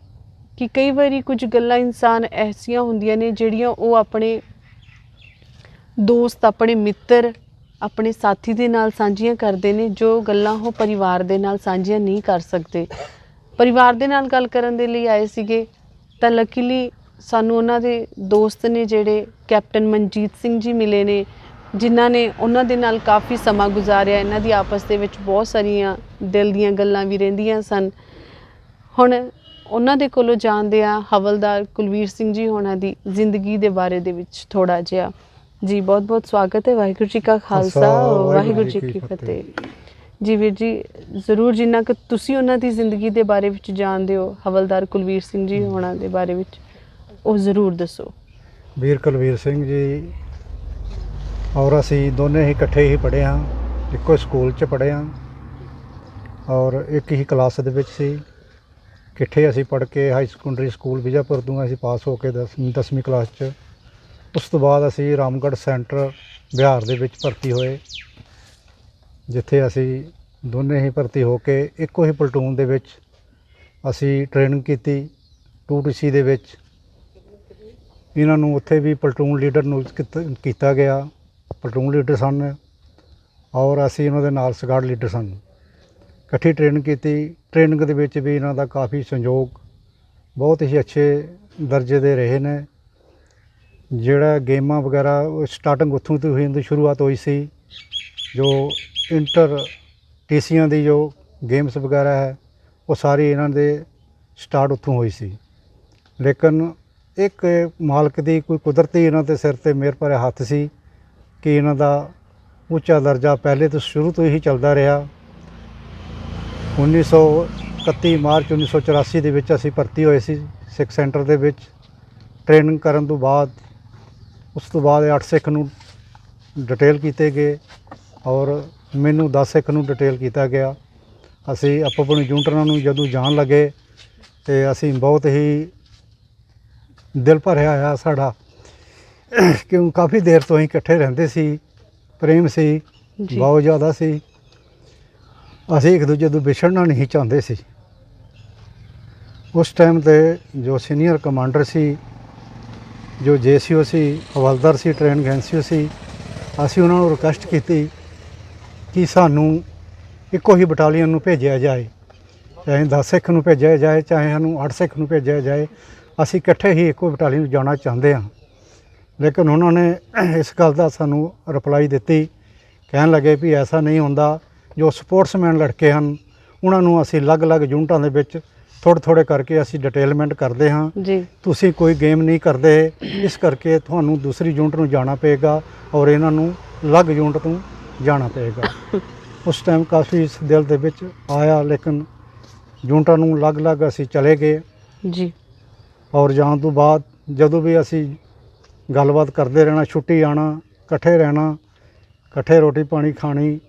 ਕਿ ਕਈ ਵਾਰੀ ਕੁਝ ਗੱਲਾਂ ਇਨਸਾਨ ਐਸੀਆਂ ਹੁੰਦੀਆਂ ਨੇ ਜਿਹੜੀਆਂ ਉਹ ਆਪਣੇ ਦੋਸਤ, ਆਪਣੇ ਮਿੱਤਰ, ਆਪਣੇ ਸਾਥੀ ਦੇ ਨਾਲ ਸਾਂਝੀਆਂ ਕਰਦੇ ਨੇ, ਜੋ ਗੱਲਾਂ ਉਹ ਪਰਿਵਾਰ ਦੇ ਨਾਲ ਸਾਂਝੀਆਂ ਨਹੀਂ ਕਰ ਸਕਦੇ। ਪਰਿਵਾਰ ਦੇ ਨਾਲ ਗੱਲ ਕਰਨ ਦੇ ਲਈ ਆਏ ਸੀਗੇ ਤਾਂ ਲੱਕੀਲੀ ਸਾਨੂੰ ਉਹਨਾਂ ਦੇ ਦੋਸਤ ਨੇ ਜਿਹੜੇ ਕੈਪਟਨ ਮਨਜੀਤ ਸਿੰਘ ਜੀ ਮਿਲੇ ਨੇ, ਜਿਨ੍ਹਾਂ ਨੇ ਉਹਨਾਂ ਦੇ ਨਾਲ ਕਾਫੀ ਸਮਾਂ ਗੁਜ਼ਾਰਿਆ। ਇਹਨਾਂ ਦੀ ਆਪਸ ਦੇ ਵਿੱਚ ਬਹੁਤ ਸਾਰੀਆਂ ਦਿਲ ਦੀਆਂ ਗੱਲਾਂ ਵੀ ਰਹਿੰਦੀਆਂ ਸਨ। ਹੁਣ ਉਹਨਾਂ ਦੇ ਕੋਲੋਂ ਜਾਣਦੇ ਆ ਹਵਲਦਾਰ ਕੁਲਵੀਰ ਸਿੰਘ ਜੀ ਹੋਣਾ ਦੀ ਜ਼ਿੰਦਗੀ ਦੇ ਬਾਰੇ ਦੇ ਵਿੱਚ ਥੋੜ੍ਹਾ ਜਿਹਾ। ਜੀ ਬਹੁਤ ਬਹੁਤ ਸਵਾਗਤ ਹੈ। ਵਾਹਿਗੁਰੂ ਜੀ ਕਾ ਖਾਲਸਾ, ਵਾਹਿਗੁਰੂ ਜੀ ਕੀ ਫਤਿਹ। ਜੀ ਵੀਰ ਜੀ, ਜ਼ਰੂਰ ਜਿੰਨਾ ਕਿ ਤੁਸੀਂ ਉਹਨਾਂ ਦੀ ਜ਼ਿੰਦਗੀ ਦੇ ਬਾਰੇ ਵਿੱਚ ਜਾਣਦੇ ਹੋ, ਹਵਲਦਾਰ ਕੁਲਵੀਰ ਸਿੰਘ ਜੀ ਹੋਣਾ ਦੇ ਬਾਰੇ ਵਿੱਚ, ਉਹ ਜ਼ਰੂਰ ਦੱਸੋ। ਵੀਰ ਕੁਲਵੀਰ ਸਿੰਘ ਜੀ ਔਰ ਅਸੀਂ ਦੋਨੇ ਹੀ ਇਕੱਠੇ ਹੀ ਪੜ੍ਹੇ ਹਾਂ, ਇੱਕੋ ਸਕੂਲ 'ਚ ਪੜ੍ਹੇ ਹਾਂ ਔਰ ਇੱਕ ਹੀ ਕਲਾਸ ਦੇ ਵਿੱਚ ਸੀ। ਇਕੱਠੇ ਅਸੀਂ ਪੜ੍ਹ ਕੇ ਹਾਈ ਸੈਕੰਡਰੀ ਸਕੂਲ ਵਿਜੈਪੁਰ ਤੋਂ ਅਸੀਂ ਪਾਸ ਹੋ ਕੇ 10ਵੀਂ ਕਲਾਸ 'ਚ। ਉਸ ਤੋਂ ਬਾਅਦ ਅਸੀਂ ਰਾਮਗੜ੍ਹ ਸੈਂਟਰ ਬਿਹਾਰ ਦੇ ਵਿੱਚ ਭਰਤੀ ਹੋਏ, ਜਿੱਥੇ ਅਸੀਂ ਦੋਨੇ ਹੀ ਭਰਤੀ ਹੋ ਕੇ ਇੱਕੋ ਹੀ ਪਲਟੂਨ ਦੇ ਵਿੱਚ ਅਸੀਂ ਟ੍ਰੇਨਿੰਗ ਕੀਤੀ 2TC ਦੇ ਵਿੱਚ। ਇਹਨਾਂ ਨੂੰ ਉੱਥੇ ਵੀ ਪਲਟੂਨ ਲੀਡਰ ਨੂੰ ਕੀਤਾ ਗਿਆ, ਪਲਟੂਨ ਲੀਡਰ ਸਨ ਔਰ ਅਸੀਂ ਉਹਨਾਂ ਦੇ ਨਾਲ ਸਗਾਰਡ ਲੀਡਰ ਸਨ। ਇਕੱਠੀ ਟ੍ਰੇਨਿੰਗ ਕੀਤੀ। ਟ੍ਰੇਨਿੰਗ ਦੇ ਵਿੱਚ ਵੀ ਇਹਨਾਂ ਦਾ ਕਾਫੀ ਸੰਯੋਗ ਬਹੁਤ ਹੀ ਅੱਛੇ ਦਰਜੇ ਦੇ ਰਹੇ ਨੇ। ਜਿਹੜਾ ਗੇਮਾਂ ਵਗੈਰਾ ਸਟਾਰਟਿੰਗ ਉੱਥੋਂ ਤੋਂ ਹੋਈ, ਸ਼ੁਰੂਆਤ ਹੋਈ ਸੀ। ਜੋ ਇੰਟਰ ਟੀਸੀਆਂ ਦੀ ਜੋ ਗੇਮਸ ਵਗੈਰਾ ਹੈ ਉਹ ਸਾਰੀ ਇਹਨਾਂ ਦੇ ਸਟਾਰਟ ਉੱਥੋਂ ਹੋਈ ਸੀ। ਲੇਕਿਨ ਇੱਕ ਮਾਲਕ ਦੀ ਕੋਈ ਕੁਦਰਤੀ ਇਹਨਾਂ ਦੇ ਸਿਰ 'ਤੇ ਮਿਹਰ ਭਰਿਆ ਹੱਥ ਸੀ ਕਿ ਇਹਨਾਂ ਦਾ ਉੱਚਾ ਦਰਜਾ ਪਹਿਲੇ ਤੋਂ ਸ਼ੁਰੂ ਤੋਂ ਹੀ ਚੱਲਦਾ ਰਿਹਾ। 31 ਮਾਰਚ 1984 ਦੇ ਵਿੱਚ ਅਸੀਂ ਭਰਤੀ ਹੋਏ ਸੀ ਸਿੱਖ ਸੈਂਟਰ ਦੇ ਵਿੱਚ। ਟ੍ਰੇਨਿੰਗ ਕਰਨ ਤੋਂ ਬਾਅਦ ਉਸ ਤੋਂ ਬਾਅਦ 8 ਸਿੱਖ ਨੂੰ ਡਿਟੇਲ ਕੀਤੇ ਗਏ ਔਰ ਮੈਨੂੰ 10 ਸਿੱਖ ਨੂੰ ਡਿਟੇਲ ਕੀਤਾ ਗਿਆ। ਅਸੀਂ ਆਪਣੀ ਯੂਨਿਟਾਂ ਨੂੰ ਜਦੋਂ ਜਾਣ ਲੱਗੇ ਤੇ ਅਸੀਂ ਬਹੁਤ ਹੀ ਦਿਲ ਭਰਿਆ ਹੋਇਆ ਸਾਡਾ, ਕਿਉਂ ਕਾਫੀ ਦੇਰ ਤੋਂ ਹੀ ਇਕੱਠੇ ਰਹਿੰਦੇ ਸੀ, ਪ੍ਰੇਮ ਸੀ ਜੀ। ਬਹੁਤ ਜ਼ਿਆਦਾ ਸੀ। ਅਸੀਂ ਇੱਕ ਦੂਜੇ ਤੋਂ ਵਿਛੜਨਾ ਨਹੀਂ ਚਾਹੁੰਦੇ ਸੀ। ਉਸ ਟਾਈਮ 'ਤੇ ਜੋ ਸੀਨੀਅਰ ਕਮਾਂਡਰ ਸੀ, ਜੋ JCO ਸੀ, ਹਵਲਦਾਰ ਸੀ, ਟ੍ਰੇਨਿੰਗ NCO ਸੀ, ਅਸੀਂ ਉਹਨਾਂ ਨੂੰ ਰਿਕੁਐਸਟ ਕੀਤੀ ਕਿ ਸਾਨੂੰ ਇੱਕੋ ਹੀ ਬਟਾਲੀਅਨ ਨੂੰ ਭੇਜਿਆ ਜਾਏ, ਚਾਹੇ 10 ਸਿੱਖ ਨੂੰ ਭੇਜਿਆ ਜਾਏ, ਚਾਹੇ ਸਾਨੂੰ 8 ਸਿੱਖ ਨੂੰ ਭੇਜਿਆ ਜਾਏ, ਅਸੀਂ ਇਕੱਠੇ ਹੀ ਇੱਕੋ ਬਟਾਲੀਅਨ ਨੂੰ ਜਾਣਾ ਚਾਹੁੰਦੇ ਹਾਂ। ਲੇਕਿਨ ਉਹਨਾਂ ਨੇ ਇਸ ਗੱਲ ਦਾ ਸਾਨੂੰ ਰਿਪਲਾਈ ਦਿੱਤੀ, ਕਹਿਣ ਲੱਗੇ ਵੀ ਐਸਾ ਨਹੀਂ ਹੁੰਦਾ। ਜੋ ਸਪੋਰਟਸਮੈਨ ਲੜਕੇ ਹਨ ਉਹਨਾਂ ਨੂੰ ਅਸੀਂ ਅਲੱਗ-ਅਲੱਗ ਯੂਨਿਟਾਂ ਦੇ ਵਿੱਚ ਥੋੜ੍ਹੇ ਕਰਕੇ ਅਸੀਂ ਡਿਟੇਲਮੈਂਟ ਕਰਦੇ ਹਾਂ। ਜੀ ਤੁਸੀਂ ਕੋਈ ਗੇਮ ਨਹੀਂ ਕਰਦੇ, ਇਸ ਕਰਕੇ ਤੁਹਾਨੂੰ ਦੂਸਰੀ ਯੂਨਿਟ ਨੂੰ ਜਾਣਾ ਪਏਗਾ ਔਰ ਇਹਨਾਂ ਨੂੰ ਅਲੱਗ ਯੂਨਿਟ ਤੋਂ ਜਾਣਾ ਪਏਗਾ। ਉਸ ਟਾਈਮ ਕਾਫੀ ਇਸ ਦਿਲ ਦੇ ਵਿੱਚ ਆਇਆ, ਲੇਕਿਨ ਯੂਨਿਟਾਂ ਨੂੰ ਅਲੱਗ-ਅਲੱਗ ਅਸੀਂ ਚਲੇ ਗਏ। ਜੀ ਔਰ ਜਾਣ ਤੋਂ ਬਾਅਦ ਜਦੋਂ ਵੀ ਅਸੀਂ ਗੱਲਬਾਤ ਕਰਦੇ ਰਹਿਣਾ, ਛੁੱਟੀ ਆਉਣਾ, ਇਕੱਠੇ ਰਹਿਣਾ, ਇਕੱਠੇ ਰੋਟੀ ਪਾਣੀ ਖਾਣੀ,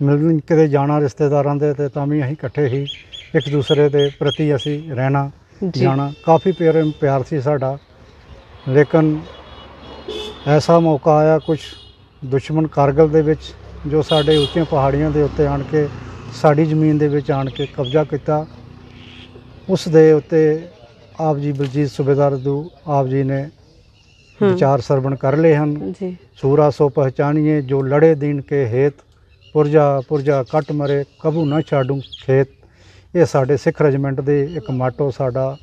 ਮਿਲਣ ਕਿਤੇ ਜਾਣਾ ਰਿਸ਼ਤੇਦਾਰਾਂ ਦੇ, ਤੇ ਤਾਂ ਵੀ ਅਸੀਂ ਇਕੱਠੇ ਹੀ ਇੱਕ ਦੂਸਰੇ ਦੇ ਪ੍ਰਤੀ ਅਸੀਂ ਰਹਿਣਾ ਜੀ। ਜਾਣਾ। ਕਾਫੀ ਪਿਆਰ ਸੀ ਸਾਡਾ। ਲੇਕਿਨ ਐਸਾ ਮੌਕਾ ਆਇਆ, ਕੁਝ ਦੁਸ਼ਮਣ ਕਾਰਗਿਲ ਦੇ ਵਿੱਚ ਜੋ ਸਾਡੇ ਉੱਚੀਆਂ ਪਹਾੜੀਆਂ ਦੇ ਉੱਤੇ ਆਣ ਕੇ ਸਾਡੀ ਜ਼ਮੀਨ ਦੇ ਵਿੱਚ ਆਣ ਕੇ ਕਬਜ਼ਾ ਕੀਤਾ। ਉਸ ਦੇ ਉੱਤੇ ਆਪ ਜੀ ਬਲਜੀਤ ਸੂਬੇਦਾਰ ਦੂ ਆਪ ਜੀ ਨੇ ਵਿਚਾਰ ਸਰਵਣ ਕਰ ਲਏ ਹਨ। ਜੀ ਸੂਰਾ ਸੋ ਪਹਿਚਾਨੀਏ ਜੋ ਲੜੇ ਦੀਨ ਕੇ ਹੇਤ, ਪੁਰਜਾ ਕੱਟ ਮਰੇ ਕਬੂ ਨਾ ਛਾਡੂ ਖੇਤ। ਇਹ ਸਾਡੇ ਸਿੱਖ ਰੈਜੀਮੈਂਟ ਦੇ ਇੱਕ ਮਾਟੋ ਸਾਡਾ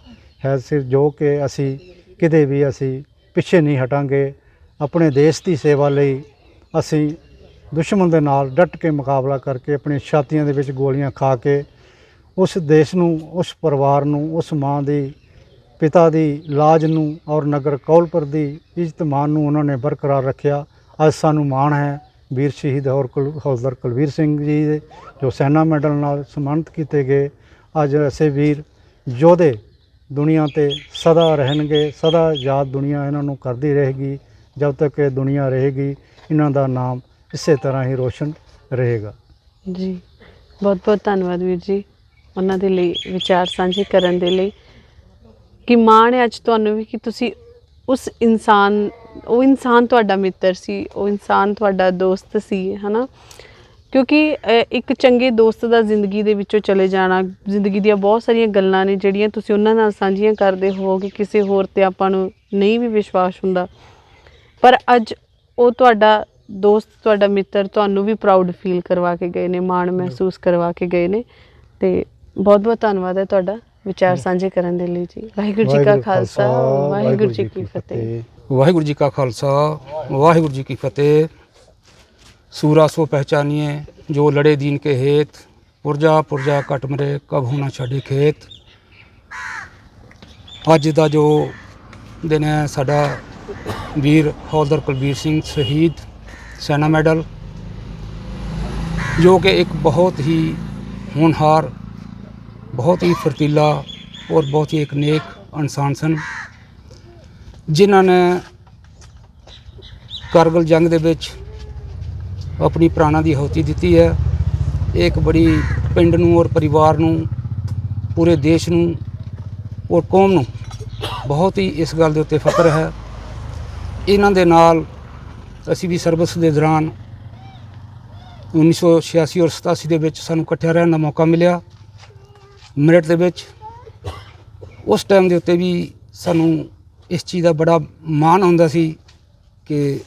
ਹੈ ਸਿਰ, ਜੋ ਕਿ ਅਸੀਂ ਕਿਤੇ ਵੀ ਅਸੀਂ ਪਿੱਛੇ ਨਹੀਂ ਹਟਾਂਗੇ। ਆਪਣੇ ਦੇਸ਼ ਦੀ ਸੇਵਾ ਲਈ ਅਸੀਂ ਦੁਸ਼ਮਣ ਦੇ ਨਾਲ ਡਟ ਕੇ ਮੁਕਾਬਲਾ ਕਰਕੇ ਆਪਣੀਆਂ ਛਾਤੀਆਂ ਦੇ ਵਿੱਚ ਗੋਲੀਆਂ ਖਾ ਕੇ ਉਸ ਦੇਸ਼ ਨੂੰ, ਉਸ ਪਰਿਵਾਰ ਨੂੰ, ਉਸ ਮਾਂ ਦੀ, ਪਿਤਾ ਦੀ ਲਾਜ ਨੂੰ ਔਰ ਨਗਰ ਕੌਲਪੁਰ ਦੀ ਇੱਜ਼ਤ ਮਾਨ ਨੂੰ ਉਹਨਾਂ ਨੇ ਬਰਕਰਾਰ ਰੱਖਿਆ। ਅੱਜ ਸਾਨੂੰ ਮਾਣ ਹੈ ਵੀਰ ਸ਼ਹੀਦ ਹੌਲਦਾਰ ਕੁਲਵੀਰ ਸਿੰਘ ਜੀ ਦੇ ਜੋ ਸੈਨਾ ਮੈਡਲ ਨਾਲ ਸਨਮਾਨਿਤ ਕੀਤੇ ਗਏ। ਅੱਜ ਐਸੇ ਵੀਰ ਯੋਧੇ ਦੁਨੀਆ ਤੇ ਸਦਾ ਰਹਿਣਗੇ, ਸਦਾ ਯਾਦ ਦੁਨੀਆ ਇਹਨਾਂ ਨੂੰ ਕਰਦੀ ਰਹੇਗੀ। ਜਦ ਤੱਕ ਇਹ ਦੁਨੀਆ ਰਹੇਗੀ ਇਹਨਾਂ ਦਾ ਨਾਮ ਇਸੇ ਤਰ੍ਹਾਂ ਹੀ ਰੋਸ਼ਨ ਰਹੇਗਾ। ਜੀ ਬਹੁਤ ਬਹੁਤ ਧੰਨਵਾਦ ਵੀਰ ਜੀ ਉਹਨਾਂ ਦੇ ਲਈ ਵਿਚਾਰ ਸਾਂਝੇ ਕਰਨ ਦੇ ਲਈ। ਕਿ ਮਾਣ ਹੈ ਅੱਜ ਤੁਹਾਨੂੰ ਵੀ ਕਿ ਤੁਸੀਂ ਉਸ ਇਨਸਾਨ, ਉਹ ਇਨਸਾਨ ਤੁਹਾਡਾ ਮਿੱਤਰ ਸੀ, ਉਹ ਇਨਸਾਨ ਤੁਹਾਡਾ ਦੋਸਤ ਸੀ, ਹੈ ਨਾ। ਕਿਉਂਕਿ ਇੱਕ ਚੰਗੇ ਦੋਸਤ ਦਾ ਜ਼ਿੰਦਗੀ ਦੇ ਵਿੱਚੋਂ ਚਲੇ ਜਾਣਾ, ਜ਼ਿੰਦਗੀ ਦੀਆਂ ਬਹੁਤ ਸਾਰੀਆਂ ਗੱਲਾਂ ਨੇ ਜਿਹੜੀਆਂ ਤੁਸੀਂ ਉਹਨਾਂ ਨਾਲ ਸਾਂਝੀਆਂ ਕਰਦੇ ਹੋਵੋਗੇ, ਕਿਸੇ ਹੋਰ 'ਤੇ ਆਪਾਂ ਨੂੰ ਨਹੀਂ ਵੀ ਵਿਸ਼ਵਾਸ ਹੁੰਦਾ, ਪਰ ਅੱਜ ਉਹ ਤੁਹਾਡਾ ਦੋਸਤ, ਤੁਹਾਡਾ ਮਿੱਤਰ ਤੁਹਾਨੂੰ ਵੀ ਪ੍ਰਾਊਡ ਫੀਲ ਕਰਵਾ ਕੇ ਗਏ ਨੇ, ਮਾਣ ਮਹਿਸੂਸ ਕਰਵਾ ਕੇ ਗਏ ਨੇ। ਤੇ ਬਹੁਤ ਬਹੁਤ ਧੰਨਵਾਦ ਹੈ ਤੁਹਾਡਾ ਵਿਚਾਰ ਸਾਂਝੇ ਕਰਨ ਦੇ ਲਈ ਜੀ। ਵਾਹਿਗੁਰੂ ਜੀ ਕਾ ਖਾਲਸਾ, ਵਾਹਿਗੁਰੂ ਜੀ ਕੀ ਫਤਿਹ। ਵਾਹਿਗੁਰੂ ਜੀ ਕਾ ਖਾਲਸਾ, ਵਾਹਿਗੁਰੂ ਜੀ ਕੀ ਫਤਿਹ। ਸੂਰਾ ਸੋ ਪਹਿਚਾਨੀਏ ਜੋ ਲੜੇ ਦੀਨ ਕੇ ਹੇਤ, ਪੁਰਜਾ ਕੱਟ ਮਰੇ ਕਬਹੂ ਨਾ ਛੱਡੇ ਖੇਤ। ਅੱਜ ਦਾ ਜੋ ਦਿਨ ਹੈ ਸਾਡਾ ਵੀਰ ਹੌਲਦਾਰ ਕੁਲਵੀਰ ਸਿੰਘ ਸ਼ਹੀਦ, ਸੈਨਾ ਮੈਡਲ, ਜੋ ਕਿ ਇੱਕ ਬਹੁਤ ਹੀ ਹੋਣਹਾਰ, ਬਹੁਤ ਹੀ ਫੁਰਤੀਲਾ ਔਰ ਬਹੁਤ ਹੀ ਇੱਕ ਨੇਕ ਇਨਸਾਨ ਸਨ, ਜਿਨ੍ਹਾਂ ਨੇ ਕਾਰਗਿਲ ਜੰਗ ਦੇ ਵਿੱਚ ਆਪਣੀ ਪ੍ਰਾਣਾਂ ਦੀ ਆਹੁਤੀ ਦਿੱਤੀ ਹੈ। ਇਹ ਇੱਕ ਬੜੀ ਪਿੰਡ ਨੂੰ ਔਰ ਪਰਿਵਾਰ ਨੂੰ, ਪੂਰੇ ਦੇਸ਼ ਨੂੰ ਔਰ ਕੌਮ ਨੂੰ ਬਹੁਤ ਹੀ ਇਸ ਗੱਲ ਦੇ ਉੱਤੇ ਫਖਰ ਹੈ। ਇਹਨਾਂ ਦੇ ਨਾਲ ਅਸੀਂ ਵੀ ਸਰਵਿਸ ਦੇ ਦੌਰਾਨ 1986 ਔਰ 87 ਦੇ ਵਿੱਚ ਸਾਨੂੰ ਇਕੱਠਿਆਂ ਰਹਿਣ ਦਾ ਮੌਕਾ ਮਿਲਿਆ ਮਿਰਟ ਦੇ ਵਿੱਚ। ਉਸ ਟਾਈਮ ਦੇ ਉੱਤੇ ਵੀ ਸਾਨੂੰ ਇਸ ਚੀਜ਼ ਦਾ ਬੜਾ ਮਾਣ ਹੁੰਦਾ ਸੀ ਕਿ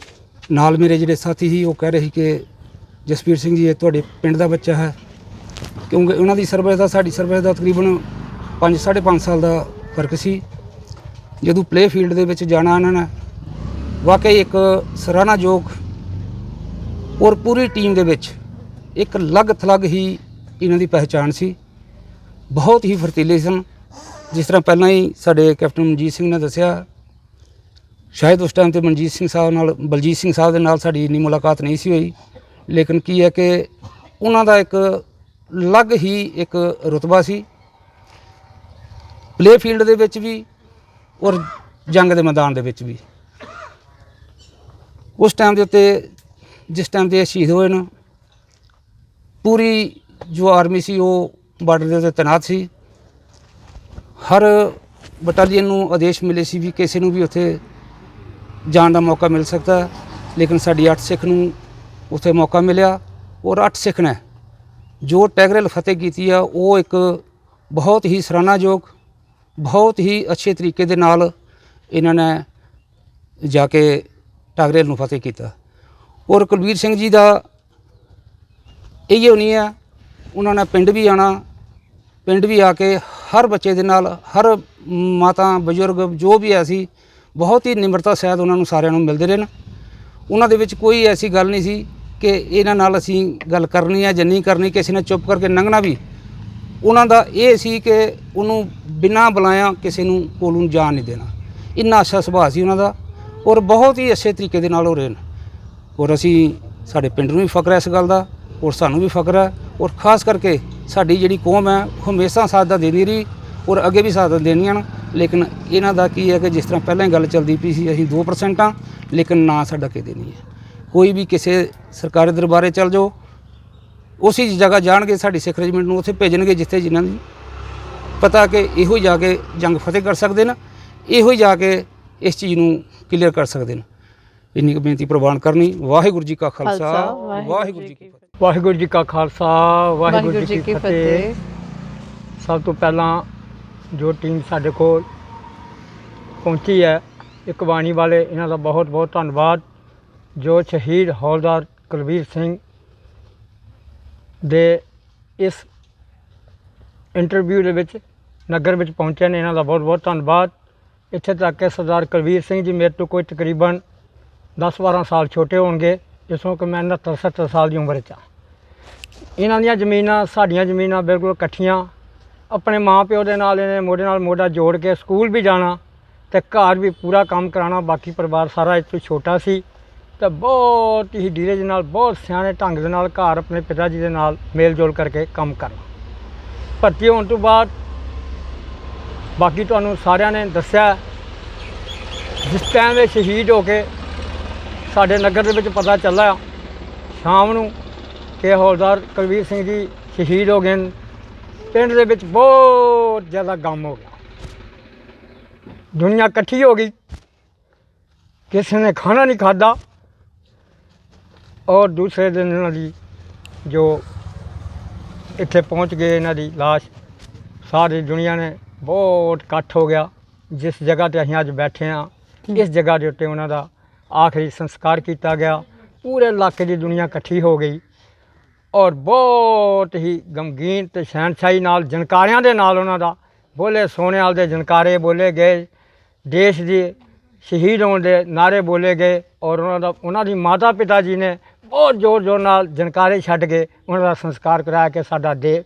ਨਾਲ ਮੇਰੇ ਜਿਹੜੇ ਸਾਥੀ ਸੀ ਉਹ ਕਹਿ ਰਹੇ ਸੀ ਕਿ ਜਸਵੀਰ ਸਿੰਘ ਜੀ ਇਹ ਤੁਹਾਡੇ ਪਿੰਡ ਦਾ ਬੱਚਾ ਹੈ, ਕਿਉਂਕਿ ਉਹਨਾਂ ਦੀ ਸਰਵਿਸ ਦਾ ਸਾਡੀ ਸਰਵਿਸ ਦਾ ਤਕਰੀਬਨ 5-5.5 ਸਾਲ ਦਾ ਫਰਕ ਸੀ। ਜਦੋਂ ਪਲੇ ਫੀਲਡ ਦੇ ਵਿੱਚ ਜਾਣਾ ਇਹਨਾਂ ਨੇ ਵਾਕਈ ਇੱਕ ਸਰਾਹਨਾਯੋਗ ਔਰ ਪੂਰੀ ਟੀਮ ਦੇ ਵਿੱਚ ਇੱਕ ਅਲੱਗ ਥਲੱਗ ਹੀ ਇਹਨਾਂ ਦੀ ਪਹਿਚਾਣ ਸੀ। ਬਹੁਤ ਹੀ ਫਰਤੀਲੇ ਸਨ। ਜਿਸ ਤਰ੍ਹਾਂ ਪਹਿਲਾਂ ਹੀ ਸਾਡੇ ਕੈਪਟਨ ਮਨਜੀਤ ਸਿੰਘ ਨੇ ਦੱਸਿਆ, ਸ਼ਾਇਦ ਉਸ ਟਾਈਮ ਤੇ ਮਨਜੀਤ ਸਿੰਘ ਸਾਹਿਬ ਨਾਲ ਬਲਜੀਤ ਸਿੰਘ ਸਾਹਿਬ ਦੇ ਨਾਲ ਸਾਡੀ ਇੰਨੀ ਮੁਲਾਕਾਤ ਨਹੀਂ ਸੀ ਹੋਈ, ਲੇਕਿਨ ਕੀ ਹੈ ਕਿ ਉਹਨਾਂ ਦਾ ਇੱਕ ਅਲੱਗ ਹੀ ਇੱਕ ਰੁਤਬਾ ਸੀ ਪਲੇ ਫੀਲਡ ਦੇ ਵਿੱਚ ਵੀ ਔਰ ਜੰਗ ਦੇ ਮੈਦਾਨ ਦੇ ਵਿੱਚ ਵੀ। ਉਸ ਟਾਈਮ ਦੇ ਉੱਤੇ ਜਿਸ ਟਾਈਮ ਤੇ ਇਹ ਸ਼ਹੀਦ ਹੋਏ ਨਾ, ਪੂਰੀ ਜੋ ਆਰਮੀ ਸੀ ਉਹ ਬਾਰਡਰ ਦੇ ਉੱਤੇ ਤੈਨਾਤ ਸੀ। ਹਰ ਬਟਾਲੀਅਨ ਨੂੰ ਆਦੇਸ਼ ਮਿਲੇ ਸੀ ਵੀ ਕਿਸੇ ਨੂੰ ਵੀ ਉੱਥੇ ਜਾਣ ਦਾ ਮੌਕਾ ਮਿਲ ਸਕਦਾ, ਲੇਕਿਨ ਸਾਡੀ 8 ਸਿੱਖ ਨੂੰ ਉੱਥੇ ਮੌਕਾ ਮਿਲਿਆ ਔਰ 8 ਸਿੱਖ ਨੇ ਜੋ ਟੈਗਰਲ ਫਤਿਹ ਕੀਤੀ ਆ ਉਹ ਇੱਕ ਬਹੁਤ ਹੀ ਸਰਾਹਨਾਯੋਗ, ਬਹੁਤ ਹੀ ਅੱਛੇ ਤਰੀਕੇ ਦੇ ਨਾਲ ਇਹਨਾਂ ਨੇ ਜਾ ਕੇ ਟਾਗਰੇਲ ਨੂੰ ਫਤਿਹ ਕੀਤਾ। ਔਰ ਕੁਲਵੀਰ ਸਿੰਘ ਜੀ ਦਾ ਇਹੋ ਨਹੀਂ ਹੈ, ਉਹਨਾਂ ਨੇ ਪਿੰਡ ਵੀ ਆਉਣਾ, ਪਿੰਡ ਵੀ ਆ ਕੇ ਹਰ ਬੱਚੇ ਦੇ ਨਾਲ, ਹਰ ਮਾਤਾ ਬਜ਼ੁਰਗ ਜੋ ਵੀ ਹੈ ਸੀ, ਬਹੁਤ ਹੀ ਨਿਮਰਤਾ ਸਹਿਤ ਉਹਨਾਂ ਨੂੰ ਸਾਰਿਆਂ ਨੂੰ ਮਿਲਦੇ ਰਹੇ ਨੇ। ਉਹਨਾਂ ਦੇ ਵਿੱਚ ਕੋਈ ਐਸੀ ਗੱਲ ਨਹੀਂ ਸੀ ਕਿ ਇਹਨਾਂ ਨਾਲ ਅਸੀਂ ਗੱਲ ਕਰਨੀ ਹੈ ਜਾਂ ਨਹੀਂ ਕਰਨੀ, ਕਿਸੇ ਨੇ ਚੁੱਪ ਕਰਕੇ ਲੰਘਣਾ ਵੀ। ਉਹਨਾਂ ਦਾ ਇਹ ਸੀ ਕਿ ਉਹਨੂੰ ਬਿਨਾਂ ਬੁਲਾਇਆ ਕਿਸੇ ਨੂੰ ਕੋਲ ਨੂੰ ਜਾਣ ਨਹੀਂ ਦੇਣਾ। ਇੰਨਾ ਅੱਛਾ ਸੁਭਾਅ ਸੀ ਉਹਨਾਂ ਦਾ ਔਰ ਬਹੁਤ ਹੀ ਅੱਛੇ ਤਰੀਕੇ ਦੇ ਨਾਲ ਹੋ ਰਹੇ ਨੇ। ਔਰ ਅਸੀਂ ਸਾਡੇ ਪਿੰਡ ਨੂੰ ਵੀ ਫਖਰ ਹੈ ਇਸ ਗੱਲ ਦਾ ਔਰ ਸਾਨੂੰ ਵੀ ਫਖਰ ਹੈ। ਔਰ ਖ਼ਾਸ ਕਰਕੇ ਸਾਡੀ ਜਿਹੜੀ ਕੌਮ ਹੈ ਉਹ ਹਮੇਸ਼ਾ ਸਾਥ ਦਾ ਦੇਦੀ ਰਹੀ ਔਰ ਅੱਗੇ ਵੀ ਸਾਥ ਦੇਣੀਆਂ ਨੇ। ਲੇਕਿਨ ਇਹਨਾਂ ਦਾ ਕੀ ਹੈ ਕਿ ਜਿਸ ਤਰ੍ਹਾਂ ਪਹਿਲਾਂ ਹੀ ਗੱਲ ਚੱਲਦੀ ਪਈ ਸੀ, ਅਸੀਂ 2% ਹਾਂ, ਲੇਕਿਨ ਨਾ ਸਾਡਾ ਕਿਤੇ ਨਹੀਂ ਹੈ। ਕੋਈ ਵੀ ਕਿਸੇ ਸਰਕਾਰੀ ਦਰਬਾਰੇ ਚੱਲ ਜਾਓ, ਉਸੇ ਜਗ੍ਹਾ ਜਾਣਗੇ, ਸਾਡੀ ਸਿੱਖ ਰੈਜੀਮੈਂਟ ਨੂੰ ਉੱਥੇ ਭੇਜਣਗੇ ਜਿੱਥੇ ਜਿਨ੍ਹਾਂ ਨੂੰ ਪਤਾ ਕਿ ਇਹੋ ਹੀ ਜਾ ਕੇ ਜੰਗ ਫਤਿਹ ਕਰ ਸਕਦੇ ਨੇ, ਇਹੋ ਹੀ ਜਾ ਕੇ ਇਸ ਚੀਜ਼ ਨੂੰ ਕਲੀਅਰ ਕਰ ਸਕਦੇ ਨੇ। ਇੰਨੀ ਕੁ ਬੇਨਤੀ ਪ੍ਰਵਾਨ ਕਰਨੀ। ਵਾਹਿਗੁਰੂ ਜੀ ਕਾ ਖਾਲਸਾ, ਵਾਹਿਗੁਰੂ ਜੀ ਕੀ ਫਤਿਹ। ਵਾਹਿਗੁਰੂ ਜੀ ਕਾ ਖਾਲਸਾ, ਵਾਹਿਗੁਰੂ ਜੀ ਕੀ ਫਤਿਹ। ਸਭ ਤੋਂ ਪਹਿਲਾਂ ਜੋ ਟੀਮ ਸਾਡੇ ਕੋਲ ਪਹੁੰਚੀ ਹੈ, ਇੱਕ ਬਾਣੀ ਵਾਲੇ, ਇਹਨਾਂ ਦਾ ਬਹੁਤ ਬਹੁਤ ਧੰਨਵਾਦ। ਜੋ ਸ਼ਹੀਦ ਹੌਲਦਾਰ ਕੁਲਵੀਰ ਸਿੰਘ ਦੇ ਇਸ ਇੰਟਰਵਿਊ ਦੇ ਵਿੱਚ ਨਗਰ ਵਿੱਚ ਪਹੁੰਚੇ ਨੇ, ਇਹਨਾਂ ਦਾ ਬਹੁਤ ਬਹੁਤ ਧੰਨਵਾਦ। ਇੱਥੇ ਤੱਕ ਕਿ ਸਰਦਾਰ ਕੁਲਵੀਰ ਸਿੰਘ ਜੀ ਮੇਰੇ ਤੋਂ ਕੋਈ ਤਕਰੀਬਨ 10-12 ਸਾਲ ਛੋਟੇ ਹੋਣਗੇ, ਜਿਸੋਂ ਕਿ ਮੈਂ 69-70 ਸਾਲ ਦੀ ਉਮਰ 'ਚ ਹਾਂ। ਇਹਨਾਂ ਦੀਆਂ ਜ਼ਮੀਨਾਂ ਸਾਡੀਆਂ ਜ਼ਮੀਨਾਂ ਬਿਲਕੁਲ ਇਕੱਠੀਆਂ। ਆਪਣੇ ਮਾਂ ਪਿਓ ਦੇ ਨਾਲ ਇਹਨੇ ਮੋਢੇ ਨਾਲ ਮੋਢਾ ਜੋੜ ਕੇ ਸਕੂਲ ਵੀ ਜਾਣਾ ਅਤੇ ਘਰ ਵੀ ਪੂਰਾ ਕੰਮ ਕਰਾਉਣਾ। ਬਾਕੀ ਪਰਿਵਾਰ ਸਾਰਾ ਇਸ ਤੋਂ ਛੋਟਾ ਸੀ ਅਤੇ ਬਹੁਤ ਹੀ ਡੀਲੇਜ ਨਾਲ, ਬਹੁਤ ਸਿਆਣੇ ਢੰਗ ਦੇ ਨਾਲ ਘਰ ਆਪਣੇ ਪਿਤਾ ਜੀ ਦੇ ਨਾਲ ਮੇਲ ਜੋਲ ਕਰਕੇ ਕੰਮ ਕਰਨਾ। ਭਰਤੀ ਹੋਣ ਤੋਂ ਬਾਅਦ ਬਾਕੀ ਤੁਹਾਨੂੰ ਸਾਰਿਆਂ ਨੇ ਦੱਸਿਆ, ਜਿਸ ਟਾਈਮ ਇਹ ਸ਼ਹੀਦ ਹੋ ਕੇ ਸਾਡੇ ਨਗਰ ਦੇ ਵਿੱਚ ਪਤਾ ਚੱਲਿਆ ਸ਼ਾਮ ਨੂੰ ਕਿ ਹੌਲਦਾਰ ਕੁਲਵੀਰ ਸਿੰਘ ਜੀ ਸ਼ਹੀਦ ਹੋ ਗਏ ਨੇ, ਪਿੰਡ ਦੇ ਵਿੱਚ ਬਹੁਤ ਜ਼ਿਆਦਾ ਗਮ ਹੋ ਗਿਆ। ਦੁਨੀਆ ਇਕੱਠੀ ਹੋ ਗਈ, ਕਿਸੇ ਨੇ ਖਾਣਾ ਨਹੀਂ ਖਾਧਾ ਔਰ ਦੂਸਰੇ ਦਿਨ ਇਹਨਾਂ ਦੀ ਜੋ ਇੱਥੇ ਪਹੁੰਚ ਗਏ ਇਹਨਾਂ ਦੀ ਲਾਸ਼, ਸਾਰੀ ਦੁਨੀਆ ਨੇ ਬਹੁਤ ਇਕੱਠ ਹੋ ਗਿਆ। ਜਿਸ ਜਗ੍ਹਾ 'ਤੇ ਅਸੀਂ ਅੱਜ ਬੈਠੇ ਹਾਂ, ਇਸ ਜਗ੍ਹਾ ਦੇ ਉੱਤੇ ਉਹਨਾਂ ਦਾ ਆਖਰੀ ਸੰਸਕਾਰ ਕੀਤਾ ਗਿਆ। ਪੂਰੇ ਇਲਾਕੇ ਦੀ ਦੁਨੀਆ ਇਕੱਠੀ ਹੋ ਗਈ ਔਰ ਬਹੁਤ ਹੀ ਗਮਗੀਨ ਅਤੇ ਸ਼ਹਿਨਸ਼ਾਹੀ ਨਾਲ, ਜਨਕਾਰਿਆਂ ਦੇ ਨਾਲ ਉਹਨਾਂ ਦਾ ਬੋਲੇ ਸੋਹਣਿਆਲ ਦੇ ਜਨਕਾਰੇ ਬੋਲੇ ਗਏ, ਦੇਸ਼ ਦੇ ਸ਼ਹੀਦ ਹੋਣ ਦੇ ਨਾਅਰੇ ਬੋਲੇ ਗਏ ਔਰ ਉਹਨਾਂ ਦੀ ਮਾਤਾ ਪਿਤਾ ਜੀ ਨੇ ਬਹੁਤ ਜ਼ੋਰ ਜ਼ੋਰ ਨਾਲ ਜਨਕਾਰੇ ਛੱਡ ਕੇ ਉਹਨਾਂ ਦਾ ਸੰਸਕਾਰ ਕਰਾਇਆ ਕਿ ਸਾਡਾ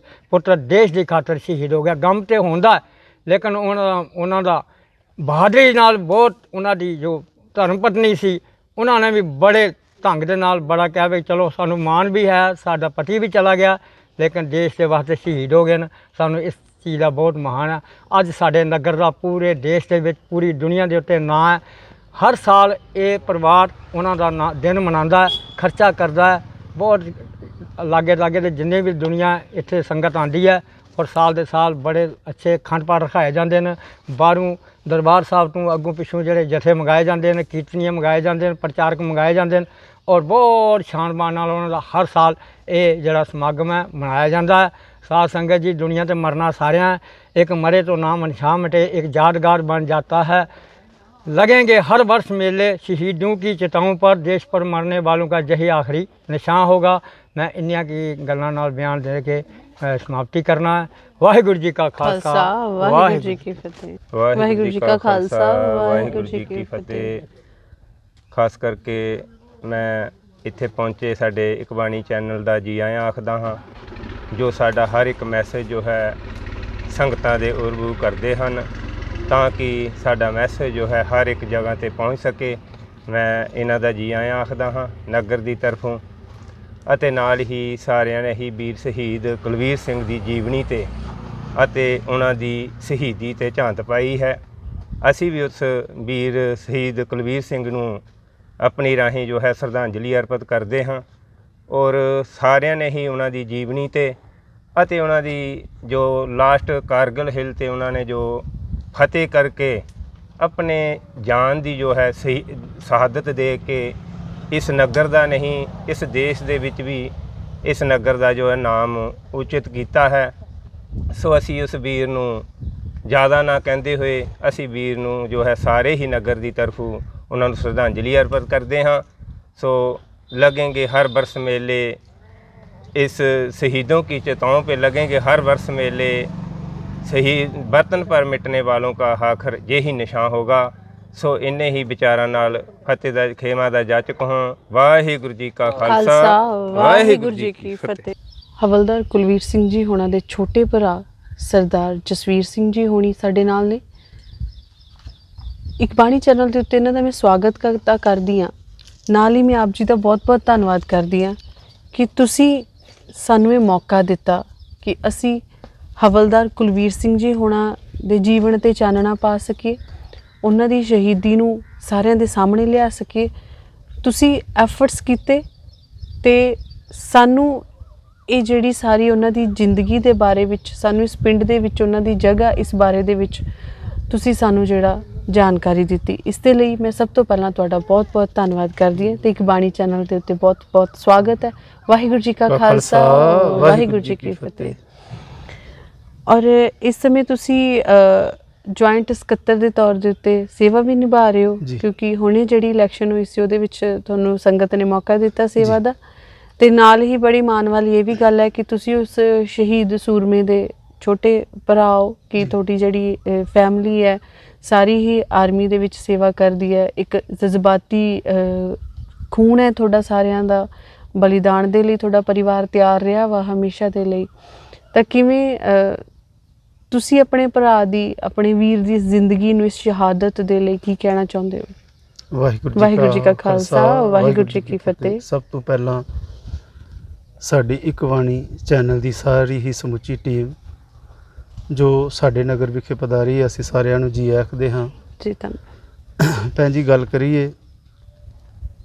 ਪੁੱਤਰ ਦੇਸ਼ ਦੀ ਖਾਤਰ ਸ਼ਹੀਦ ਹੋ ਗਿਆ। ਗਮ ਤਾਂ ਹੁੰਦਾ, ਲੇਕਿਨ ਉਹਨਾਂ ਦਾ ਬਹਾਦਰੀ ਨਾਲ, ਬਹੁਤ ਉਹਨਾਂ ਦੀ ਜੋ ਧਰਮ ਪਤਨੀ ਸੀ, ਉਹਨਾਂ ਨੇ ਵੀ ਬੜੇ ਢੰਗ ਦੇ ਨਾਲ ਬੜਾ ਕਿਹਾ ਵੀ ਚਲੋ ਸਾਨੂੰ ਮਾਣ ਵੀ ਹੈ, ਸਾਡਾ ਪਤੀ ਵੀ ਚਲਾ ਗਿਆ ਲੇਕਿਨ ਦੇਸ਼ ਦੇ ਵਾਸਤੇ ਸ਼ਹੀਦ ਹੋ ਗਏ ਨੇ, ਸਾਨੂੰ ਇਸ ਚੀਜ਼ ਦਾ ਬਹੁਤ ਮਾਣ ਹੈ। ਅੱਜ ਸਾਡੇ ਨਗਰ ਦਾ ਪੂਰੇ ਦੇਸ਼ ਦੇ ਵਿੱਚ, ਪੂਰੀ ਦੁਨੀਆ ਦੇ ਉੱਤੇ ਨਾਂ ਹੈ। ਹਰ ਸਾਲ ਇਹ ਪਰਿਵਾਰ ਉਹਨਾਂ ਦਾ ਦਿਨ ਮਨਾਉਂਦਾ ਹੈ, ਖਰਚਾ ਕਰਦਾ ਹੈ। ਬਹੁਤ ਲਾਗੇ ਦੇ ਜਿੰਨੇ ਵੀ ਦੁਨੀਆ ਇੱਥੇ ਸੰਗਤ ਆਉਂਦੀ ਹੈ ਔਰ ਸਾਲ ਦੇ ਸਾਲ ਬੜੇ ਅੱਛੇ ਅਖੰਡ ਪਾਠ ਰਖਾਏ ਜਾਂਦੇ ਨੇ। ਬਾਹਰੋਂ ਦਰਬਾਰ ਸਾਹਿਬ ਤੋਂ ਅੱਗੋਂ ਪਿੱਛੋਂ ਜਿਹੜੇ ਜਥੇ ਮੰਗਾਏ ਜਾਂਦੇ ਨੇ, ਕੀਰਤਨੀਏ ਮੰਗਾਏ ਜਾਂਦੇ ਨੇ, ਪ੍ਰਚਾਰਕ ਮੰਗਾਏ ਜਾਂਦੇ ਨੇ ਔਰ ਬਹੁਤ ਸ਼ਾਨ ਮਾਨ ਨਾਲ ਉਹਨਾਂ ਦਾ ਹਰ ਸਾਲ ਇਹ ਜਿਹੜਾ ਸਮਾਗਮ ਹੈ ਮਨਾਇਆ ਜਾਂਦਾ ਹੈ। ਸਾਧ ਸੰਗਤ जी, दुनिया ਤੇ मरना सारियाँ, एक मरे तो नाम निशान मिटे, एक यादगार बन जाता है। लगेंगे हर वर्ष मेले शहीदों की चिताओं पर, देश पर मरने वालों का यही आखिरी निशान होगा। मैं इन्नियां की गल्लां नाल बयान दे के समाप्ति करना है। वाहिगुरू जी का खालसा, ਵਾਹਿਗੁਰੂ ਜੀ ਕੀ ਫਤਿਹ। ਵਾਹਿਗੁਰੂ ਜੀ ਕਾ ਖਾਲਸਾ, ਵਾਹਿਗੁਰੂ ਜੀ ਕੀ ਫਤਿਹ। ਖਾਸ ਕਰਕੇ ਮੈਂ ਇੱਥੇ ਪਹੁੰਚੇ ਸਾਡੇ ਇਕਬਾਣੀ ਚੈਨਲ ਦਾ ਜੀ ਆਇਆਂ ਆਖਦਾ ਹਾਂ, ਜੋ ਸਾਡਾ ਹਰ ਇੱਕ ਮੈਸੇਜ ਜੋ ਹੈ ਸੰਗਤਾਂ ਦੇ ਉਰਬੂ ਕਰਦੇ ਹਨ ਤਾਂ ਕਿ ਸਾਡਾ ਮੈਸੇਜ ਜੋ ਹੈ ਹਰ ਇੱਕ ਜਗ੍ਹਾ ਤੇ ਪਹੁੰਚ ਸਕੇ। ਮੈਂ ਇਹਨਾਂ ਦਾ ਜੀ ਆਇਆਂ ਆਖਦਾ ਹਾਂ ਨਗਰ ਦੀ ਤਰਫੋਂ, ਅਤੇ ਨਾਲ ਹੀ ਸਾਰਿਆਂ ਨੇ ਹੀ ਵੀਰ ਸ਼ਹੀਦ ਕੁਲਵੀਰ ਸਿੰਘ ਦੀ ਜੀਵਨੀ ਤੇ ਅਤੇ ਉਹਨਾਂ ਦੀ ਸ਼ਹੀਦੀ ਤੇ ਝਾਂਤ ਪਾਈ ਹੈ। ਅਸੀਂ ਵੀ ਉਸ ਵੀਰ ਸ਼ਹੀਦ ਕੁਲਵੀਰ ਸਿੰਘ ਨੂੰ ਆਪਣੀ ਰਾਹੀਂ ਜੋ ਹੈ ਸ਼ਰਧਾਂਜਲੀ ਅਰਪਿਤ ਕਰਦੇ ਹਾਂ ਔਰ ਸਾਰਿਆਂ ਨੇ ਹੀ ਉਹਨਾਂ ਦੀ ਜੀਵਨੀ ਤੇ ਅਤੇ ਉਹਨਾਂ ਦੀ ਜੋ ਲਾਸਟ ਕਾਰਗਿਲ ਹਿੱਲ ਤੇ ਉਹਨਾਂ ਨੇ ਜੋ ਫਤਿਹ ਕਰਕੇ ਆਪਣੇ ਜਾਨ ਦੀ ਜੋ ਹੈ ਸਹੀ ਸ਼ਹਾਦਤ ਦੇ ਕੇ ਇਸ ਨਗਰ ਦਾ ਨਹੀਂ ਇਸ ਦੇਸ਼ ਦੇ ਵਿੱਚ ਵੀ ਇਸ ਨਗਰ ਦਾ ਜੋ ਹੈ ਨਾਮ ਉਚਿਤ ਕੀਤਾ ਹੈ। ਸੋ ਅਸੀਂ ਉਸ ਵੀਰ ਨੂੰ ਜ਼ਿਆਦਾ ਨਾ ਕਹਿੰਦੇ ਹੋਏ ਅਸੀਂ ਵੀਰ ਨੂੰ ਜੋ ਹੈ ਸਾਰੇ ਹੀ ਨਗਰ ਦੀ ਤਰਫੋਂ ਉਹਨਾਂ ਨੂੰ ਸ਼ਰਧਾਂਜਲੀ ਅਰਪਿਤ ਕਰਦੇ ਹਾਂ। ਸੋ लगेंगे हर वर्ष मेले, इस शहीदों की चिताओं पे लगेंगे हर वर्ष मेले, शहीद वतन पर मिटने वालों का आखिर यही निशान होगा। सो इन्ने ही विचारां नाल फतेह दा खेमा दा जा चुका हूं। वाहिगुरू जी का खालसा, ਵਾਹਿਗੁਰੂ ਜੀ ਕੀ ਫਤਿਹ। ਹਵਲਦਾਰ ਕੁਲਵੀਰ ਸਿੰਘ ਜੀ ਹੋਣਾ ਦੇ ਛੋਟੇ ਭਰਾ ਸਰਦਾਰ ਜਸਵੀਰ ਸਿੰਘ ਜੀ ਹੋਣੀ ਸਾਡੇ ਨਾਲ ਨੇ। ਇਕਬਾਣੀ ਚੈਨਲ ਦੇ ਉੱਤੇ ਇਹਨਾਂ ਦਾ ਮੈਂ ਸਵਾਗਤ ਕਰਦੀ ਹਾਂ। ਨਾਲ ਹੀ ਮੈਂ ਆਪ ਜੀ ਦਾ ਬਹੁਤ-ਬਹੁਤ ਧੰਨਵਾਦ ਕਰਦੀ ਹਾਂ ਕਿ ਤੁਸੀਂ ਸਾਨੂੰ ਇਹ ਮੌਕਾ ਦਿੱਤਾ ਕਿ ਅਸੀਂ ਹਵਲਦਾਰ ਕੁਲਵੀਰ ਸਿੰਘ ਜੀ ਹੋਣਾ ਦੇ ਜੀਵਨ ਤੇ ਚਾਨਣਾ ਪਾ ਸਕੀਏ, ਉਹਨਾਂ ਦੀ ਸ਼ਹੀਦੀ ਨੂੰ ਸਾਰਿਆਂ ਦੇ ਸਾਹਮਣੇ ਲਿਆ ਸਕੀਏ। ਤੁਸੀਂ ਐਫਰਟਸ ਕੀਤੇ ਤੇ ਸਾਨੂੰ ਇਹ ਜਿਹੜੀ ਸਾਰੀ ਉਹਨਾਂ ਦੀ ਜ਼ਿੰਦਗੀ ਦੇ ਬਾਰੇ ਵਿੱਚ, ਸਾਨੂੰ ਇਸ ਪਿੰਡ ਦੇ ਵਿੱਚ ਉਹਨਾਂ ਦੀ ਜਗ੍ਹਾ ਇਸ ਬਾਰੇ ਦੇ ਵਿੱਚ ਤੁਸੀਂ ਸਾਨੂੰ ਜਿਹੜਾ ਜਾਣਕਾਰੀ ਦਿੱਤੀ, ਇਸ ਦੇ ਲਈ ਮੈਂ ਸਭ ਤੋਂ ਪਹਿਲਾਂ ਤੁਹਾਡਾ ਬਹੁਤ-ਬਹੁਤ ਧੰਨਵਾਦ ਕਰਦੀ ਹਾਂ ਤੇ ਇਕਬਾਣੀ ਚੈਨਲ ਦੇ ਉੱਤੇ ਬਹੁਤ-ਬਹੁਤ ਸਵਾਗਤ ਹੈ। ਵਾਹਿਗੁਰੂ ਜੀ ਕਾ ਖਾਲਸਾ, ਵਾਹਿਗੁਰੂ ਜੀ ਕੀ ਫਤਿਹ। ਔਰ ਇਸ ਸਮੇਂ ਤੁਸੀਂ ਜੁਆਇੰਟ ਸਕੱਤਰ ਦੇ ਤੌਰ ਦੇ ਉੱਤੇ ਸੇਵਾ ਵੀ ਨਿਭਾ ਰਹੇ ਹੋ, ਕਿਉਂਕਿ ਹੁਣੇ ਜਿਹੜੀ ਇਲੈਕਸ਼ਨ ਹੋਈ ਸੀ ਉਹਦੇ ਵਿੱਚ ਤੁਹਾਨੂੰ ਸੰਗਤ ਨੇ ਮੌਕਾ ਦਿੱਤਾ ਸੇਵਾ ਦਾ। ਤੇ ਨਾਲ ਹੀ ਬੜੀ ਮਾਣ ਵਾਲੀ ਇਹ ਵੀ ਗੱਲ ਹੈ ਕਿ ਤੁਸੀਂ ਉਸ ਸ਼ਹੀਦ ਸੂਰਮੇ ਦੇ ਛੋਟੇ ਭਰਾ ਹੋ, ਕਿ ਤੁਹਾਡੀ ਜਿਹੜੀ ਫੈਮਿਲੀ ਹੈ ਸਾਰੀ ਹੀ ਆਰਮੀ ਦੇ ਵਿੱਚ ਸੇਵਾ ਕਰਦੀ ਹੈ। ਇੱਕ ਜਜ਼ਬਾਤੀ ਖੂਨ ਹੈ ਤੁਹਾਡਾ ਸਾਰਿਆਂ ਦਾ, ਬਲੀਦਾਨ ਦੇ ਲਈ ਤੁਹਾਡਾ ਪਰਿਵਾਰ ਤਿਆਰ ਰਿਹਾ ਵਾ ਹਮੇਸ਼ਾ ਦੇ ਲਈ। ਤਾਂ ਕਿਵੇਂ ਤੁਸੀਂ ਆਪਣੇ ਭਰਾ ਦੀ, ਆਪਣੇ ਵੀਰ ਦੀ ਜ਼ਿੰਦਗੀ ਨੂੰ, ਇਸ ਸ਼ਹਾਦਤ ਦੇ ਲਈ ਕੀ ਕਹਿਣਾ ਚਾਹੁੰਦੇ ਹੋ? ਵਾਹਿਗੁਰੂ ਜੀ ਕਾ ਖਾਲਸਾ, ਵਾਹਿਗੁਰੂ ਜੀ ਕੀ ਫਤਿਹ। ਸਭ ਤੋਂ ਪਹਿਲਾਂ ਸਾਡੀ ਇਕਬਾਣੀ ਚੈਨਲ ਦੀ ਸਾਰੀ ਹੀ ਸਮੁੱਚੀ ਟੀਮ ਜੋ ਸਾਡੇ ਨਗਰ ਵਿਖੇ ਪਧਾਰੀ, ਅਸੀਂ ਸਾਰਿਆਂ ਨੂੰ ਜੀ ਆਖਦੇ ਹਾਂ। ਜੀ ਧੰਨਵਾਦ। ਭੈਣ ਜੀ, ਗੱਲ ਕਰੀਏ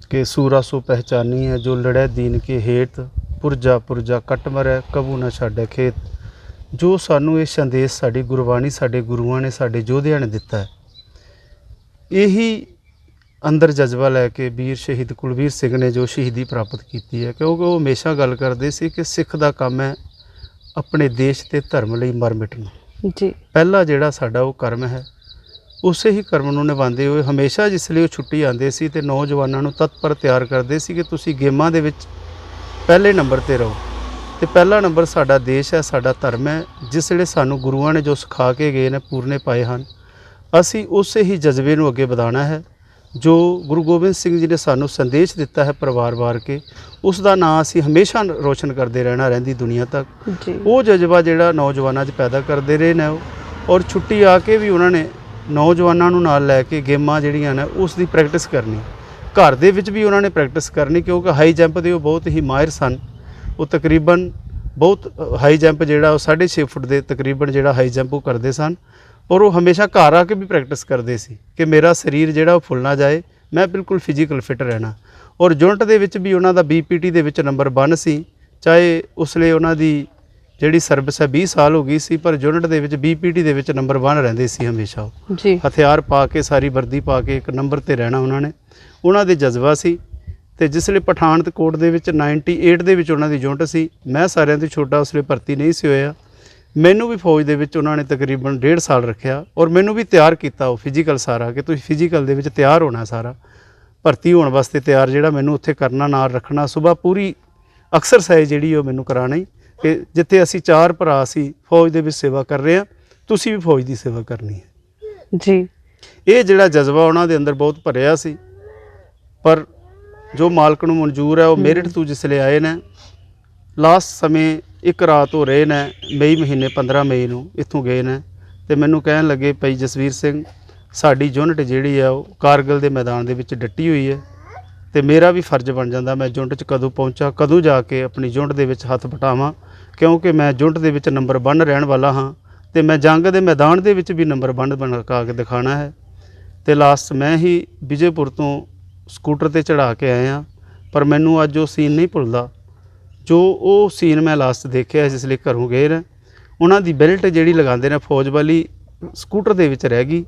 ਕਿ ਸੂਰਾ ਸੋ ਪਹਿਚਾਨੀ ਹੈ, ਜੋ ਲੜੈ ਦੀਨ ਕੇ ਹੇਤ, ਪੁਰਜਾ ਪੁਰਜਾ ਕੱਟ ਮਰੈ, ਕਬੂ ਨਾ ਛੱਡੈ ਖੇਤ। ਜੋ ਸਾਨੂੰ ਇਹ ਸੰਦੇਸ਼ ਸਾਡੀ ਗੁਰਬਾਣੀ, ਸਾਡੇ ਗੁਰੂਆਂ ਨੇ, ਸਾਡੇ ਯੋਧਿਆਂ ਨੇ ਦਿੱਤਾ ਹੈ, ਇਹੀ ਅੰਦਰ ਜਜ਼ਬਾ ਲੈ ਕੇ ਵੀਰ ਸ਼ਹੀਦ ਕੁਲਵੀਰ ਸਿੰਘ ਨੇ ਜੋ ਸ਼ਹੀਦੀ ਪ੍ਰਾਪਤ ਕੀਤੀ ਹੈ, ਕਿਉਂਕਿ ਉਹ ਹਮੇਸ਼ਾ ਗੱਲ ਕਰਦੇ ਸੀ ਕਿ ਸਿੱਖ ਦਾ ਕੰਮ ਹੈ ਆਪਣੇ ਦੇਸ਼ ਤੇ ਧਰਮ ਲਈ ਮਰ ਮਿਟਣਾ। ਜੀ, ਪਹਿਲਾ ਜਿਹੜਾ ਸਾਡਾ ਉਹ ਕਰਮ ਹੈ, ਉਸੇ ਹੀ ਕਰਮ ਨੂੰ ਨਿਭਾਉਂਦੇ ਹੋਏ ਹਮੇਸ਼ਾ ਜਿਸ ਲਈ ਉਹ ਛੁੱਟੀ ਆਉਂਦੇ ਸੀ ਤੇ ਨੌਜਵਾਨਾਂ ਨੂੰ ਤਤਪਰ ਤਿਆਰ ਕਰਦੇ ਸੀ ਕਿ ਤੁਸੀਂ ਗੇਮਾਂ ਦੇ ਵਿੱਚ ਪਹਿਲੇ ਨੰਬਰ ਤੇ ਰਹੋ। ਤੇ ਪਹਿਲਾ ਨੰਬਰ ਸਾਡਾ ਦੇਸ਼ ਹੈ, ਸਾਡਾ ਧਰਮ ਹੈ, ਜਿਸ ਵੇਲੇ ਸਾਨੂੰ ਗੁਰੂਆਂ ਨੇ ਜੋ ਸਿਖਾ ਕੇ ਗਏ ਨੇ, ਪੂਰਨੇ ਪਾਏ ਹਨ, ਅਸੀਂ ਉਸੇ ਹੀ ਜਜ਼ਬੇ ਨੂੰ ਅੱਗੇ ਵਧਾਉਣਾ ਹੈ। ਜੋ ਗੁਰੂ ਗੋਬਿੰਦ ਸਿੰਘ ਜੀ ਨੇ ਸਾਨੂੰ ਸੰਦੇਸ਼ ਦਿੱਤਾ ਹੈ ਪਰਿਵਾਰ ਵਾਰ ਕੇ, ਉਸ ਦਾ ਨਾਂ ਅਸੀਂ ਹਮੇਸ਼ਾ ਰੋਸ਼ਨ ਕਰਦੇ ਰਹਿਣਾ, ਰਹਿੰਦੀ ਦੁਨੀਆ ਤੱਕ। ਉਹ ਜਜ਼ਬਾ ਜਿਹੜਾ ਨੌਜਵਾਨਾਂ 'ਚ ਪੈਦਾ ਕਰਦੇ ਰਹੇ ਨੇ ਔਰ ਛੁੱਟੀ ਆ ਕੇ ਵੀ ਉਹਨਾਂ ਨੇ ਨੌਜਵਾਨਾਂ ਨੂੰ ਨਾਲ ਲੈ ਕੇ ਗੇਮਾਂ ਜਿਹੜੀਆਂ ਨੇ ਉਸ ਦੀ ਪ੍ਰੈਕਟਿਸ ਕਰਨੀ, ਘਰ ਦੇ ਵਿੱਚ ਵੀ ਉਹਨਾਂ ਨੇ ਪ੍ਰੈਕਟਿਸ ਕਰਨੀ, ਕਿਉਂਕਿ ਹਾਈ ਜੰਪ ਦੇ ਉਹ ਬਹੁਤ ਹੀ ਮਾਹਿਰ ਸਨ। ਉਹ ਤਕਰੀਬਨ ਬਹੁਤ ਹਾਈ ਜੰਪ ਜਿਹੜਾ ਉਹ 6.5 ਫੁੱਟ ਦੇ ਤਕਰੀਬਨ ਜਿਹੜਾ ਹਾਈ ਜੰਪ ਉਹ ਕਰਦੇ ਸਨ ਔਰ ਉਹ ਹਮੇਸ਼ਾ ਘਰ ਆ ਕੇ ਵੀ ਪ੍ਰੈਕਟਿਸ ਕਰਦੇ ਸੀ ਕਿ ਮੇਰਾ ਸਰੀਰ ਜਿਹੜਾ ਉਹ ਫੁੱਲ ਨਾ ਜਾਏ, ਮੈਂ ਬਿਲਕੁਲ ਫਿਜ਼ੀਕਲ ਫਿਟ ਰਹਿਣਾ। ਔਰ ਜੁਨਟ ਦੇ ਵਿੱਚ ਵੀ ਉਹਨਾਂ ਦਾ BPT ਦੇ ਵਿੱਚ ਨੰਬਰ 1 ਸੀ, ਚਾਹੇ ਉਸ ਲਈ ਉਹਨਾਂ ਦੀ ਜਿਹੜੀ ਸਰਵਿਸ ਹੈ 20 ਸਾਲ ਹੋ ਗਈ ਸੀ, ਪਰ ਯੂਨਿਟ ਦੇ ਵਿੱਚ BPT ਦੇ ਵਿੱਚ ਨੰਬਰ 1 ਰਹਿੰਦੇ ਸੀ ਹਮੇਸ਼ਾ। ਉਹ ਜੀ ਹਥਿਆਰ ਪਾ ਕੇ ਸਾਰੀ ਵਰਦੀ ਪਾ ਕੇ ਇੱਕ ਨੰਬਰ ਤੇ ਰਹਿਣਾ ਉਹਨਾਂ ਨੇ, ਉਹਨਾਂ ਦੇ ਜਜ਼ਬਾ ਸੀ। ਤੇ ਜਿਸ ਵੇਲੇ ਪਠਾਨਕੋਟ ਦੇ ਵਿੱਚ 98 ਦੇ ਵਿੱਚ ਉਹਨਾਂ ਦੀ ਯੂਨਿਟ ਸੀ, ਮੈਂ ਸਾਰਿਆਂ ਤੋਂ ਛੋਟਾ, ਉਸ ਵੇਲੇ ਭਰਤੀ ਨਹੀਂ ਸੀ ਹੋਇਆ। ਮੈਨੂੰ ਵੀ ਫੌਜ ਦੇ ਵਿੱਚ ਉਹਨਾਂ ਨੇ ਤਕਰੀਬਨ 1.5 ਸਾਲ ਰੱਖਿਆ ਔਰ ਮੈਨੂੰ ਵੀ ਤਿਆਰ ਕੀਤਾ ਉਹ ਫਿਜ਼ੀਕਲ ਸਾਰਾ, ਕਿ ਤੁਸੀਂ ਫਿਜ਼ੀਕਲ ਦੇ ਵਿੱਚ ਤਿਆਰ ਹੋਣਾ ਸਾਰਾ, ਭਰਤੀ ਹੋਣ ਵਾਸਤੇ ਤਿਆਰ ਜਿਹੜਾ ਮੈਨੂੰ ਉੱਥੇ ਕਰਨਾ, ਨਾਲ ਰੱਖਣਾ, ਸਵੇਰ ਪੂਰੀ ਐਕਸਰਸਾਈਜ਼ ਜਿਹੜੀ ਉਹ ਮੈਨੂੰ ਕਰਾਣੀ, ਕਿ ਜਿੱਥੇ ਅਸੀਂ 4 ਭਰਾ ਸੀ ਫੌਜ ਦੇ ਵਿੱਚ ਸੇਵਾ ਕਰ ਰਹੇ ਹਾਂ, ਤੁਸੀਂ ਵੀ ਫੌਜ ਦੀ ਸੇਵਾ ਕਰਨੀ ਹੈ ਜੀ। ਇਹ ਜਿਹੜਾ ਜਜ਼ਬਾ ਉਹਨਾਂ ਦੇ ਅੰਦਰ ਬਹੁਤ ਭਰਿਆ ਸੀ। ਪਰ ਜੋ ਮਾਲਕ ਨੂੰ ਮਨਜ਼ੂਰ ਹੈ, ਉਹ ਮੇਰਿਟ ਤੋਂ ਜਿਸਲੇ ਆਏ ਨੇ, ਲਾਸਟ ਸਮੇਂ ਇੱਕ ਰਾਤ ਹੋ ਰਹੇ ਨੇ, ਮਈ ਮਹੀਨੇ 15 ਮਈ ਨੂੰ ਇੱਥੋਂ ਗਏ ਨੇ, ਤੇ ਮੈਨੂੰ ਕਹਿਣ ਲੱਗੇ ਭਾਈ ਜਸਵੀਰ ਸਿੰਘ, ਸਾਡੀ ਯੂਨਿਟ ਜਿਹੜੀ ਹੈ ਉਹ ਕਾਰਗਿਲ ਦੇ ਮੈਦਾਨ ਦੇ ਵਿੱਚ ਡਟੀ ਹੋਈ ਹੈ, ਤੇ ਮੇਰਾ ਵੀ ਫਰਜ਼ ਬਣ ਜਾਂਦਾ ਮੈਂ ਯੂਨਿਟ 'ਚ ਕਦੋਂ ਪਹੁੰਚਾਂ, ਕਦੋਂ ਜਾ ਕੇ ਆਪਣੀ ਯੂਨਿਟ ਦੇ ਵਿੱਚ ਹੱਥ ਵਟਾਵਾਂ, ਕਿਉਂਕਿ ਮੈਂ ਯੂਨਿਟ ਦੇ ਵਿੱਚ ਨੰਬਰ 1 ਰਹਿਣ ਵਾਲਾ ਹਾਂ, ਤੇ ਮੈਂ ਜੰਗ ਦੇ ਮੈਦਾਨ ਦੇ ਵਿੱਚ ਵੀ ਨੰਬਰ 1 ਬਣਾ ਕੇ ਦਿਖਾਉਣਾ ਹੈ। ਤੇ ਲਾਸਟ ਮੈਂ ਹੀ ਵਿਜੇਪੁਰ ਤੋਂ ਸਕੂਟਰ ਤੇ ਚੜਾ ਕੇ ਆਏ ਹਾਂ, ਪਰ ਮੈਨੂੰ ਅੱਜ ਉਹ ਸੀਨ ਨਹੀਂ ਭੁੱਲਦਾ, ਜੋ ਉਹ ਸੀਨ ਮੈਂ ਲਾਸਟ ਦੇਖਿਆ ਜਿਸ ਲਈ ਘਰੋਂ ਗਏ ਨੇ, ਉਹਨਾਂ ਦੀ ਬੈਲਟ ਜਿਹੜੀ ਲਗਾਉਂਦੇ ਨੇ ਫੌਜ ਵਾਲੀ ਸਕੂਟਰ ਦੇ ਵਿੱਚ ਰਹਿ ਗਈ,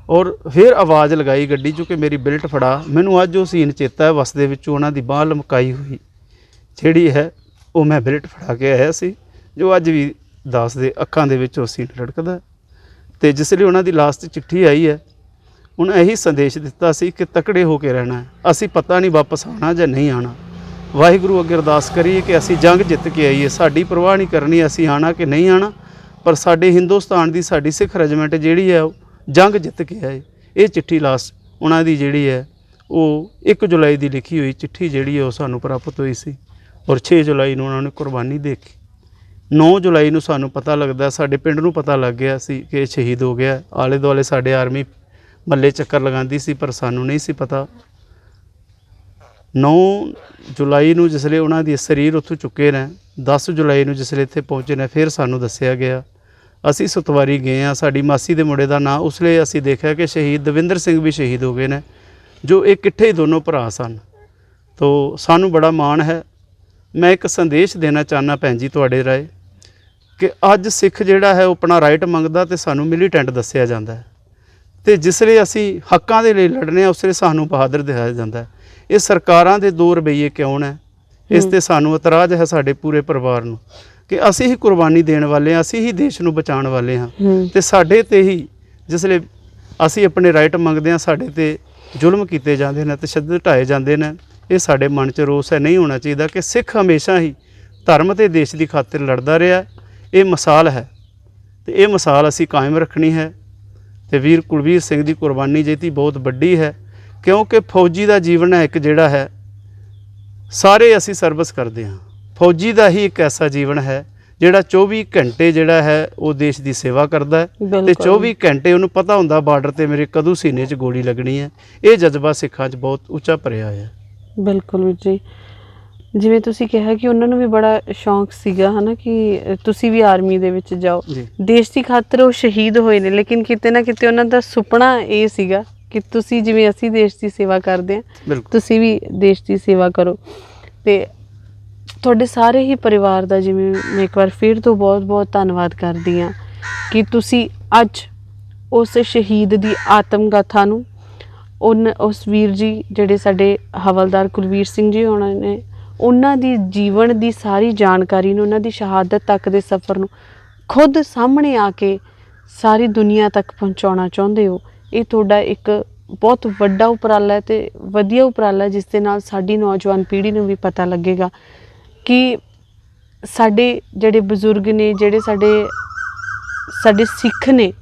ਔਰ ਫਿਰ ਆਵਾਜ਼ ਲਗਾਈ ਗੱਡੀ 'ਚੋਂ ਕਿ ਮੇਰੀ ਬੈਲਟ ਫੜਾ। ਮੈਨੂੰ ਅੱਜ ਉਹ ਸੀਨ ਚੇਤਾ ਹੈ, ਬੱਸ ਦੇ ਵਿੱਚੋਂ ਉਹਨਾਂ ਦੀ ਬਾਂਹ ਲਮਕਾਈ ਹੋਈ ਜਿਹੜੀ ਹੈ, ਉਹ ਮੈਂ ਬੈਲਟ ਫੜਾ ਕੇ ਆਇਆ ਸੀ, ਜੋ ਅੱਜ ਵੀ ਦਾਸ ਦੇ ਅੱਖਾਂ ਦੇ ਵਿੱਚ ਉਹ ਸੀਨ ਰੜਕਦਾ। ਤੇ ਜਿਸ ਲਈ ਉਹਨਾਂ ਦੀ ਲਾਸਟ ਚਿੱਠੀ ਆਈ ਹੈ, ਉਹਨਾਂ ਇਹੀ ਸੰਦੇਸ਼ ਦਿੱਤਾ ਸੀ ਕਿ ਤਕੜੇ ਹੋ ਕੇ ਰਹਿਣਾ ਹੈ, ਅਸੀਂ ਪਤਾ ਨਹੀਂ ਵਾਪਸ ਆਉਣਾ ਜਾਂ ਨਹੀਂ ਆਉਣਾ, ਵਾਹਿਗੁਰੂ ਅੱਗੇ ਅਰਦਾਸ ਕਰੀਏ ਕਿ ਅਸੀਂ ਜੰਗ ਜਿੱਤ ਕੇ ਆਈਏ, ਸਾਡੀ ਪਰਵਾਹ ਨਹੀਂ ਕਰਨੀ ਅਸੀਂ ਆਉਣਾ ਕਿ ਨਹੀਂ ਆਉਣਾ, ਪਰ ਸਾਡੇ ਹਿੰਦੁਸਤਾਨ ਦੀ ਸਾਡੀ ਸਿੱਖ ਰੈਜੀਮੈਂਟ ਜਿਹੜੀ ਹੈ ਉਹ ਜੰਗ ਜਿੱਤ ਕੇ ਆਏ। ਇਹ ਚਿੱਠੀ ਲਾਸਟ ਉਹਨਾਂ ਦੀ ਜਿਹੜੀ ਹੈ ਉਹ 1 ਜੁਲਾਈ ਦੀ ਲਿਖੀ ਹੋਈ ਚਿੱਠੀ ਜਿਹੜੀ ਹੈ ਉਹ ਸਾਨੂੰ ਪ੍ਰਾਪਤ ਹੋਈ ਸੀ, ਔਰ 6 ਜੁਲਾਈ ਨੂੰ ਉਹਨਾਂ ਨੇ ਕੁਰਬਾਨੀ ਦੇ ਕੇ 9 ਜੁਲਾਈ ਨੂੰ ਸਾਨੂੰ ਪਤਾ ਲੱਗਦਾ, ਸਾਡੇ ਪਿੰਡ ਨੂੰ ਪਤਾ ਲੱਗ ਗਿਆ ਸੀ ਕਿ ਇਹ ਸ਼ਹੀਦ ਹੋ ਗਿਆ। ਆਲੇ ਦੁਆਲੇ ਸਾਡੇ ਆਰਮੀ ਮੱਲੇ ਚੱਕਰ ਲਗਾਉਂਦੀ ਸੀ, ਪਰ ਸਾਨੂੰ ਨਹੀਂ ਸੀ ਪਤਾ। 9 ਜੁਲਾਈ ਨੂੰ ਜਿਸਲੇ ਉਹਨਾਂ ਦੀ ਸਰੀਰ ਉੱਥੋਂ ਚੁੱਕੇ ਨੇ, 10 ਜੁਲਾਈ ਨੂੰ ਜਿਸਲੇ ਇੱਥੇ ਪਹੁੰਚੇ ਨੇ, ਫਿਰ ਸਾਨੂੰ ਦੱਸਿਆ ਗਿਆ। ਅਸੀਂ ਸਤਵਾਰੀ ਗਏ ਹਾਂ, ਸਾਡੀ ਮਾਸੀ ਦੇ ਮੁੰਡੇ ਦਾ ਨਾਂ, ਉਸ ਵੇਲੇ ਅਸੀਂ ਦੇਖਿਆ ਕਿ ਸ਼ਹੀਦ ਦਵਿੰਦਰ ਸਿੰਘ ਵੀ ਸ਼ਹੀਦ ਹੋ ਗਏ ਨੇ, ਜੋ ਇਹ ਇਕੱਠੇ ਹੀ ਦੋਨੋਂ ਭਰਾ ਸਨ। ਤੋ ਸਾਨੂੰ ਬੜਾ ਮਾਣ ਹੈ। ਮੈਂ ਇੱਕ ਸੰਦੇਸ਼ ਦੇਣਾ ਚਾਹੁੰਦਾ ਭੈਣ ਜੀ ਤੁਹਾਡੇ ਰਾਏ, ਕਿ ਅੱਜ ਸਿੱਖ ਜਿਹੜਾ ਹੈ ਉਹ ਆਪਣਾ ਰਾਈਟ ਮੰਗਦਾ ਤੇ ਸਾਨੂੰ ਮਿਲੀਟੈਂਟ ਦੱਸਿਆ ਜਾਂਦਾ ਹੈ, ਤੇ ਜਿਸ ਵੇਲੇ ਅਸੀਂ ਹੱਕਾਂ ਦੇ ਲਈ ਲੜਨੇ ਆ ਉਸ ਵੇਲੇ ਸਾਨੂੰ ਬਹਾਦਰ ਦਿਖਾਇਆ ਜਾਂਦਾ ਹੈ। ਇਹ ਸਰਕਾਰਾਂ ਦੇ 2 ਰਵੱਈਏ ਕਿਉਂ ਨੇ, ਇਸ ਤੇ ਸਾਨੂੰ ਇਤਰਾਜ਼ ਹੈ ਸਾਡੇ ਪੂਰੇ ਪਰਿਵਾਰ ਨੂੰ, ਕਿ ਅਸੀਂ ਹੀ ਕੁਰਬਾਨੀ ਦੇਣ ਵਾਲੇ ਹਾਂ, ਅਸੀਂ ਹੀ ਦੇਸ਼ ਨੂੰ ਬਚਾਉਣ ਵਾਲੇ ਹਾਂ, ਤੇ ਸਾਡੇ ਤੇ ਹੀ ਜਿਸ ਵੇਲੇ ਅਸੀਂ ਆਪਣੇ ਰਾਈਟ ਮੰਗਦੇ ਹਾਂ ਸਾਡੇ ਤੇ ਜ਼ੁਲਮ ਕੀਤੇ ਜਾਂਦੇ ਨੇ, ਤਸ਼ੱਦਦ ਢਾਏ ਜਾਂਦੇ ਨੇ। ਇਹ ਸਾਡੇ ਮਨ 'ਚ ਰੋਸ ਹੈ, ਨਹੀਂ ਹੋਣਾ ਚਾਹੀਦਾ ਕਿ ਸਿੱਖ ਹਮੇਸ਼ਾ ਹੀ ਧਰਮ ਤੇ ਦੇਸ਼ ਦੀ ਖਾਤਰ ਲੜਦਾ ਰਿਹਾ। ਇਹ ਮਿਸਾਲ ਹੈ, ਤੇ ਇਹ ਮਿਸਾਲ ਅਸੀਂ ਕਾਇਮ ਰੱਖਣੀ ਹੈ। ਤੇ ਵੀਰ ਕੁਲਵੀਰ ਸਿੰਘ ਦੀ ਕੁਰਬਾਨੀ ਜਿਹੜੀ ਬਹੁਤ ਵੱਡੀ ਹੈ, ਕਿਉਂਕਿ ਫੌਜੀ ਦਾ ਜੀਵਨ ਹੈ ਇੱਕ ਜਿਹੜਾ ਹੈ, ਸਾਰੇ ਅਸੀਂ ਸਰਵਿਸ ਕਰਦੇ ਹਾਂ, ਫੌਜੀ ਦਾ ਹੀ ਇੱਕ ਐਸਾ ਜੀਵਨ ਹੈ ਜਿਹੜਾ 24 ਘੰਟੇ ਜਿਹੜਾ ਹੈ ਉਹ ਦੇਸ਼ ਦੀ ਸੇਵਾ ਕਰਦਾ ਹੈ, ਤੇ 24 ਘੰਟੇ ਉਹਨੂੰ ਪਤਾ ਹੁੰਦਾ ਬਾਰਡਰ ਤੇ ਮੇਰੇ ਕਦੋਂ ਸੀਨੇ 'ਚ ਗੋਲੀ ਲੱਗਣੀ ਹੈ। ਇਹ ਜਜ਼ਬਾ ਸਿੱਖਾਂ 'ਚ ਬਹੁਤ ਉੱਚਾ ਭਰਿਆ ਹੋਇਆ ਹੈ। ਬਿਲਕੁਲ ਵੀਰ ਜੀ, ਜਿਵੇਂ ਤੁਸੀਂ ਕਿਹਾ ਕਿ ਉਹਨਾਂ ਨੂੰ ਵੀ ਬੜਾ ਸ਼ੌਂਕ ਸੀਗਾ ਹੈ ਨਾ, ਕਿ ਤੁਸੀਂ ਵੀ ਆਰਮੀ ਦੇ ਵਿੱਚ ਜਾਓ, ਦੇਸ਼ ਦੀ ਖਾਤਰ ਉਹ ਸ਼ਹੀਦ ਹੋਏ ਨੇ, ਲੇਕਿਨ ਕਿਤੇ ਨਾ ਕਿਤੇ ਉਹਨਾਂ ਦਾ ਸੁਪਨਾ ਇਹ ਸੀਗਾ ਕਿ ਤੁਸੀਂ ਜਿਵੇਂ ਅਸੀਂ ਦੇਸ਼ ਦੀ ਸੇਵਾ ਕਰਦੇ ਹਾਂ, ਤੁਸੀਂ ਵੀ ਦੇਸ਼ ਦੀ ਸੇਵਾ ਕਰੋ। ਤੇ ਤੁਹਾਡੇ ਸਾਰੇ ਹੀ ਪਰਿਵਾਰ ਦਾ ਜਿਵੇਂ ਮੈਂ ਇੱਕ ਵਾਰ ਫਿਰ ਤੋਂ ਬਹੁਤ ਬਹੁਤ ਧੰਨਵਾਦ ਕਰਦੀ ਹਾਂ ਕਿ ਤੁਸੀਂ ਅੱਜ ਉਸ ਸ਼ਹੀਦ ਦੀ ਆਤਮ ਗਾਥਾ ਨੂੰ, ਉਸ ਵੀਰ ਜੀ ਜਿਹੜੇ ਸਾਡੇ ਹਵਲਦਾਰ ਕੁਲਵੀਰ ਸਿੰਘ ਜੀ ਹੋਣਾ ਨੇ, ਉਹਨਾਂ ਦੀ ਜੀਵਨ ਦੀ ਸਾਰੀ ਜਾਣਕਾਰੀ ਨੂੰ, ਉਹਨਾਂ ਦੀ ਸ਼ਹਾਦਤ ਤੱਕ ਦੇ ਸਫ਼ਰ ਨੂੰ ਖੁਦ ਸਾਹਮਣੇ ਆ ਕੇ ਸਾਰੀ ਦੁਨੀਆ ਤੱਕ ਪਹੁੰਚਾਉਣਾ ਚਾਹੁੰਦੇ ਹੋ। ਇਹ ਤੁਹਾਡਾ ਇੱਕ ਬਹੁਤ ਵੱਡਾ ਉਪਰਾਲਾ ਹੈ ਤੇ ਵਧੀਆ ਉਪਰਾਲਾ, ਜਿਸ ਦੇ ਨਾਲ ਸਾਡੀ ਨੌਜਵਾਨ ਪੀੜ੍ਹੀ ਨੂੰ ਵੀ ਪਤਾ ਲੱਗੇਗਾ ਕਿ ਸਾਡੇ ਜਿਹੜੇ ਬਜ਼ੁਰਗ ਨੇ, ਜਿਹੜੇ ਸਾਡੇ ਸਿੱਖ ਨੇ,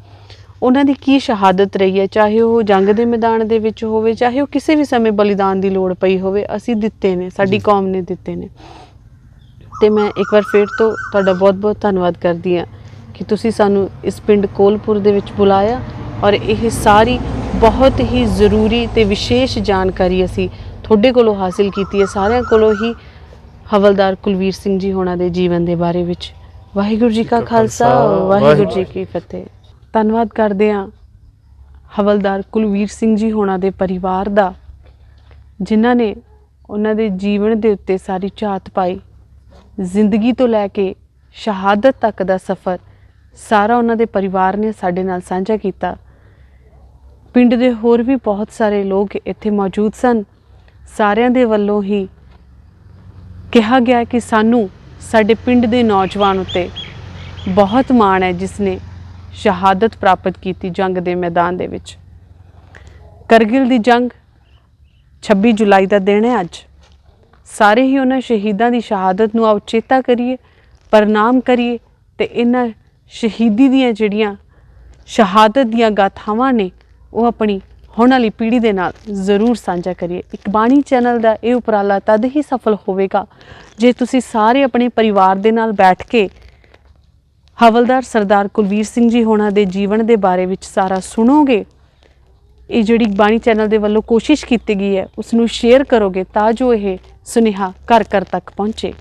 ਉਹਨਾਂ ਦੀ ਕੀ ਸ਼ਹਾਦਤ ਰਹੀ ਹੈ, ਚਾਹੇ ਉਹ ਜੰਗ ਦੇ ਮੈਦਾਨ ਦੇ ਵਿੱਚ ਹੋਵੇ, ਚਾਹੇ ਉਹ ਕਿਸੇ ਵੀ ਸਮੇਂ ਬਲੀਦਾਨ ਦੀ ਲੋੜ ਪਈ ਹੋਵੇ, ਅਸੀਂ ਦਿੱਤੇ ਨੇ, ਸਾਡੀ ਕੌਮ ਨੇ ਦਿੱਤੇ ਨੇ। ਤੇ ਮੈਂ ਇੱਕ ਵਾਰ ਫਿਰ ਤੋਂ ਤੁਹਾਡਾ ਬਹੁਤ ਬਹੁਤ ਧੰਨਵਾਦ ਕਰਦੀ ਹਾਂ ਕਿ ਤੁਸੀਂ ਸਾਨੂੰ ਇਸ ਪਿੰਡ ਕੋਲਪੁਰ ਦੇ ਵਿੱਚ ਬੁਲਾਇਆ, ਔਰ ਇਹ ਸਾਰੀ ਬਹੁਤ ਹੀ ਜ਼ਰੂਰੀ ਤੇ ਵਿਸ਼ੇਸ਼ ਜਾਣਕਾਰੀ ਅਸੀਂ ਤੁਹਾਡੇ ਕੋਲੋਂ ਹਾਸਿਲ ਕੀਤੀ ਹੈ, ਸਾਰਿਆਂ ਕੋਲੋਂ ਹੀ ਹਵਲਦਾਰ ਕੁਲਵੀਰ ਸਿੰਘ ਜੀ ਹੋਣਾ ਦੇ ਜੀਵਨ ਦੇ ਬਾਰੇ ਵਿੱਚ। ਵਾਹਿਗੁਰੂ ਜੀ ਕਾ ਖਾਲਸਾ, ਵਾਹਿਗੁਰੂ ਜੀ ਕੀ ਫਤਿਹ। ਧੰਨਵਾਦ ਕਰਦੇ ਹਾਂ ਹਵਲਦਾਰ ਕੁਲਵੀਰ ਸਿੰਘ ਜੀ ਹੋਣਾ ਦੇ ਪਰਿਵਾਰ ਦਾ, ਜਿਨ੍ਹਾਂ ਨੇ ਉਹਨਾਂ ਦੇ ਜੀਵਨ ਦੇ ਉੱਤੇ ਸਾਰੀ ਝਾਤ ਪਾਈ, ਜ਼ਿੰਦਗੀ ਤੋਂ ਲੈ ਕੇ ਸ਼ਹਾਦਤ ਤੱਕ ਦਾ ਸਫ਼ਰ ਸਾਰਾ ਉਹਨਾਂ ਦੇ ਪਰਿਵਾਰ ਨੇ ਸਾਡੇ ਨਾਲ ਸਾਂਝਾ ਕੀਤਾ। ਪਿੰਡ ਦੇ ਹੋਰ ਵੀ ਬਹੁਤ ਸਾਰੇ ਲੋਕ ਇੱਥੇ ਮੌਜੂਦ ਸਨ। ਸਾਰਿਆਂ ਦੇ ਵੱਲੋਂ ਹੀ ਕਿਹਾ ਗਿਆ ਕਿ ਸਾਨੂੰ ਸਾਡੇ ਪਿੰਡ ਦੇ ਨੌਜਵਾਨ ਉੱਤੇ ਬਹੁਤ ਮਾਣ ਹੈ ਜਿਸ ਨੇ ਸ਼ਹਾਦਤ ਪ੍ਰਾਪਤ ਕੀਤੀ ਜੰਗ ਦੇ ਮੈਦਾਨ ਦੇ ਵਿੱਚ। ਕਰਗਿਲ ਦੀ ਜੰਗ 26 ਜੁਲਾਈ ਦਾ ਦਿਨ ਹੈ ਅੱਜ। ਸਾਰੇ ਹੀ ਉਹਨਾਂ ਸ਼ਹੀਦਾਂ ਦੀ ਸ਼ਹਾਦਤ ਨੂੰ ਉਚੇਤਾ ਕਰੀਏ, ਪ੍ਰਣਾਮ ਕਰੀਏ ਤੇ ਇਹਨਾਂ ਸ਼ਹੀਦੀ ਦੀਆਂ ਜਿਹੜੀਆਂ ਸ਼ਹਾਦਤ ਦੀਆਂ ਗਾਥਾਵਾਂ ਨੇ ਉਹ ਆਪਣੀ ਹੁਣ ਵਾਲੀ ਪੀੜ੍ਹੀ ਦੇ ਨਾਲ ਜ਼ਰੂਰ ਸਾਂਝਾ ਕਰੀਏ। ਇੱਕ ਬਾਣੀ ਚੈਨਲ ਦਾ ਇਹ ਉਪਰਾਲਾ ਤਦ ਹੀ ਸਫਲ ਹੋਵੇਗਾ ਜੇ ਤੁਸੀਂ ਸਾਰੇ ਆਪਣੇ ਪਰਿਵਾਰ ਦੇ ਨਾਲ ਬੈਠ ਕੇ ਹਵਲਦਾਰ ਸਰਦਾਰ ਕੁਲਵੀਰ ਸਿੰਘ ਜੀ ਹੋਣਾ ਦੇ ਜੀਵਨ ਦੇ ਬਾਰੇ ਵਿੱਚ ਸਾਰਾ ਸੁਣੋਗੇ। ਇਹ ਜਿਹੜੀ ਬਾਣੀ ਚੈਨਲ ਦੇ ਵੱਲੋਂ ਕੋਸ਼ਿਸ਼ ਕੀਤੀ ਗਈ ਹੈ ਉਸ ਨੂੰ ਸ਼ੇਅਰ ਕਰੋਗੇ ਤਾਂ ਜੋ ਇਹ ਸੁਨੇਹਾ ਘਰ ਘਰ ਤੱਕ ਪਹੁੰਚੇ।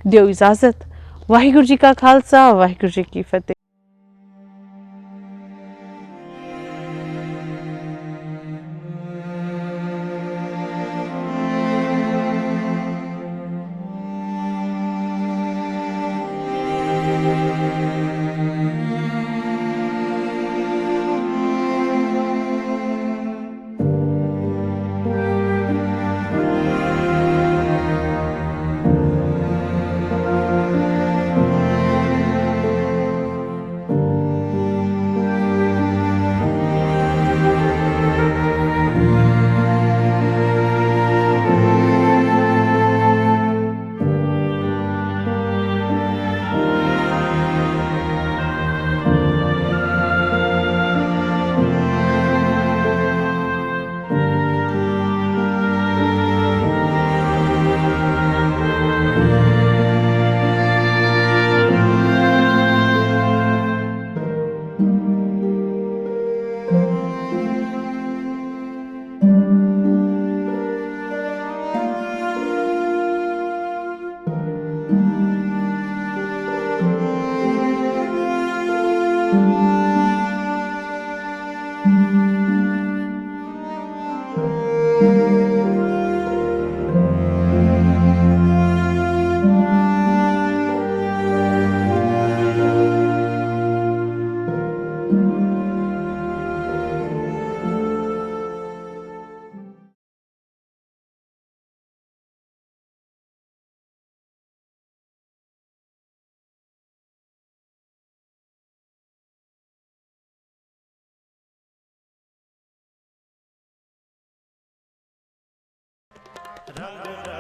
ਦਿਓ ਇਜਾਜ਼ਤ। ਵਾਹਿਗੁਰੂ ਜੀ ਕਾ ਖਾਲਸਾ, ਵਾਹਿਗੁਰੂ ਜੀ ਕੀ ਫਤਿਹ। रंग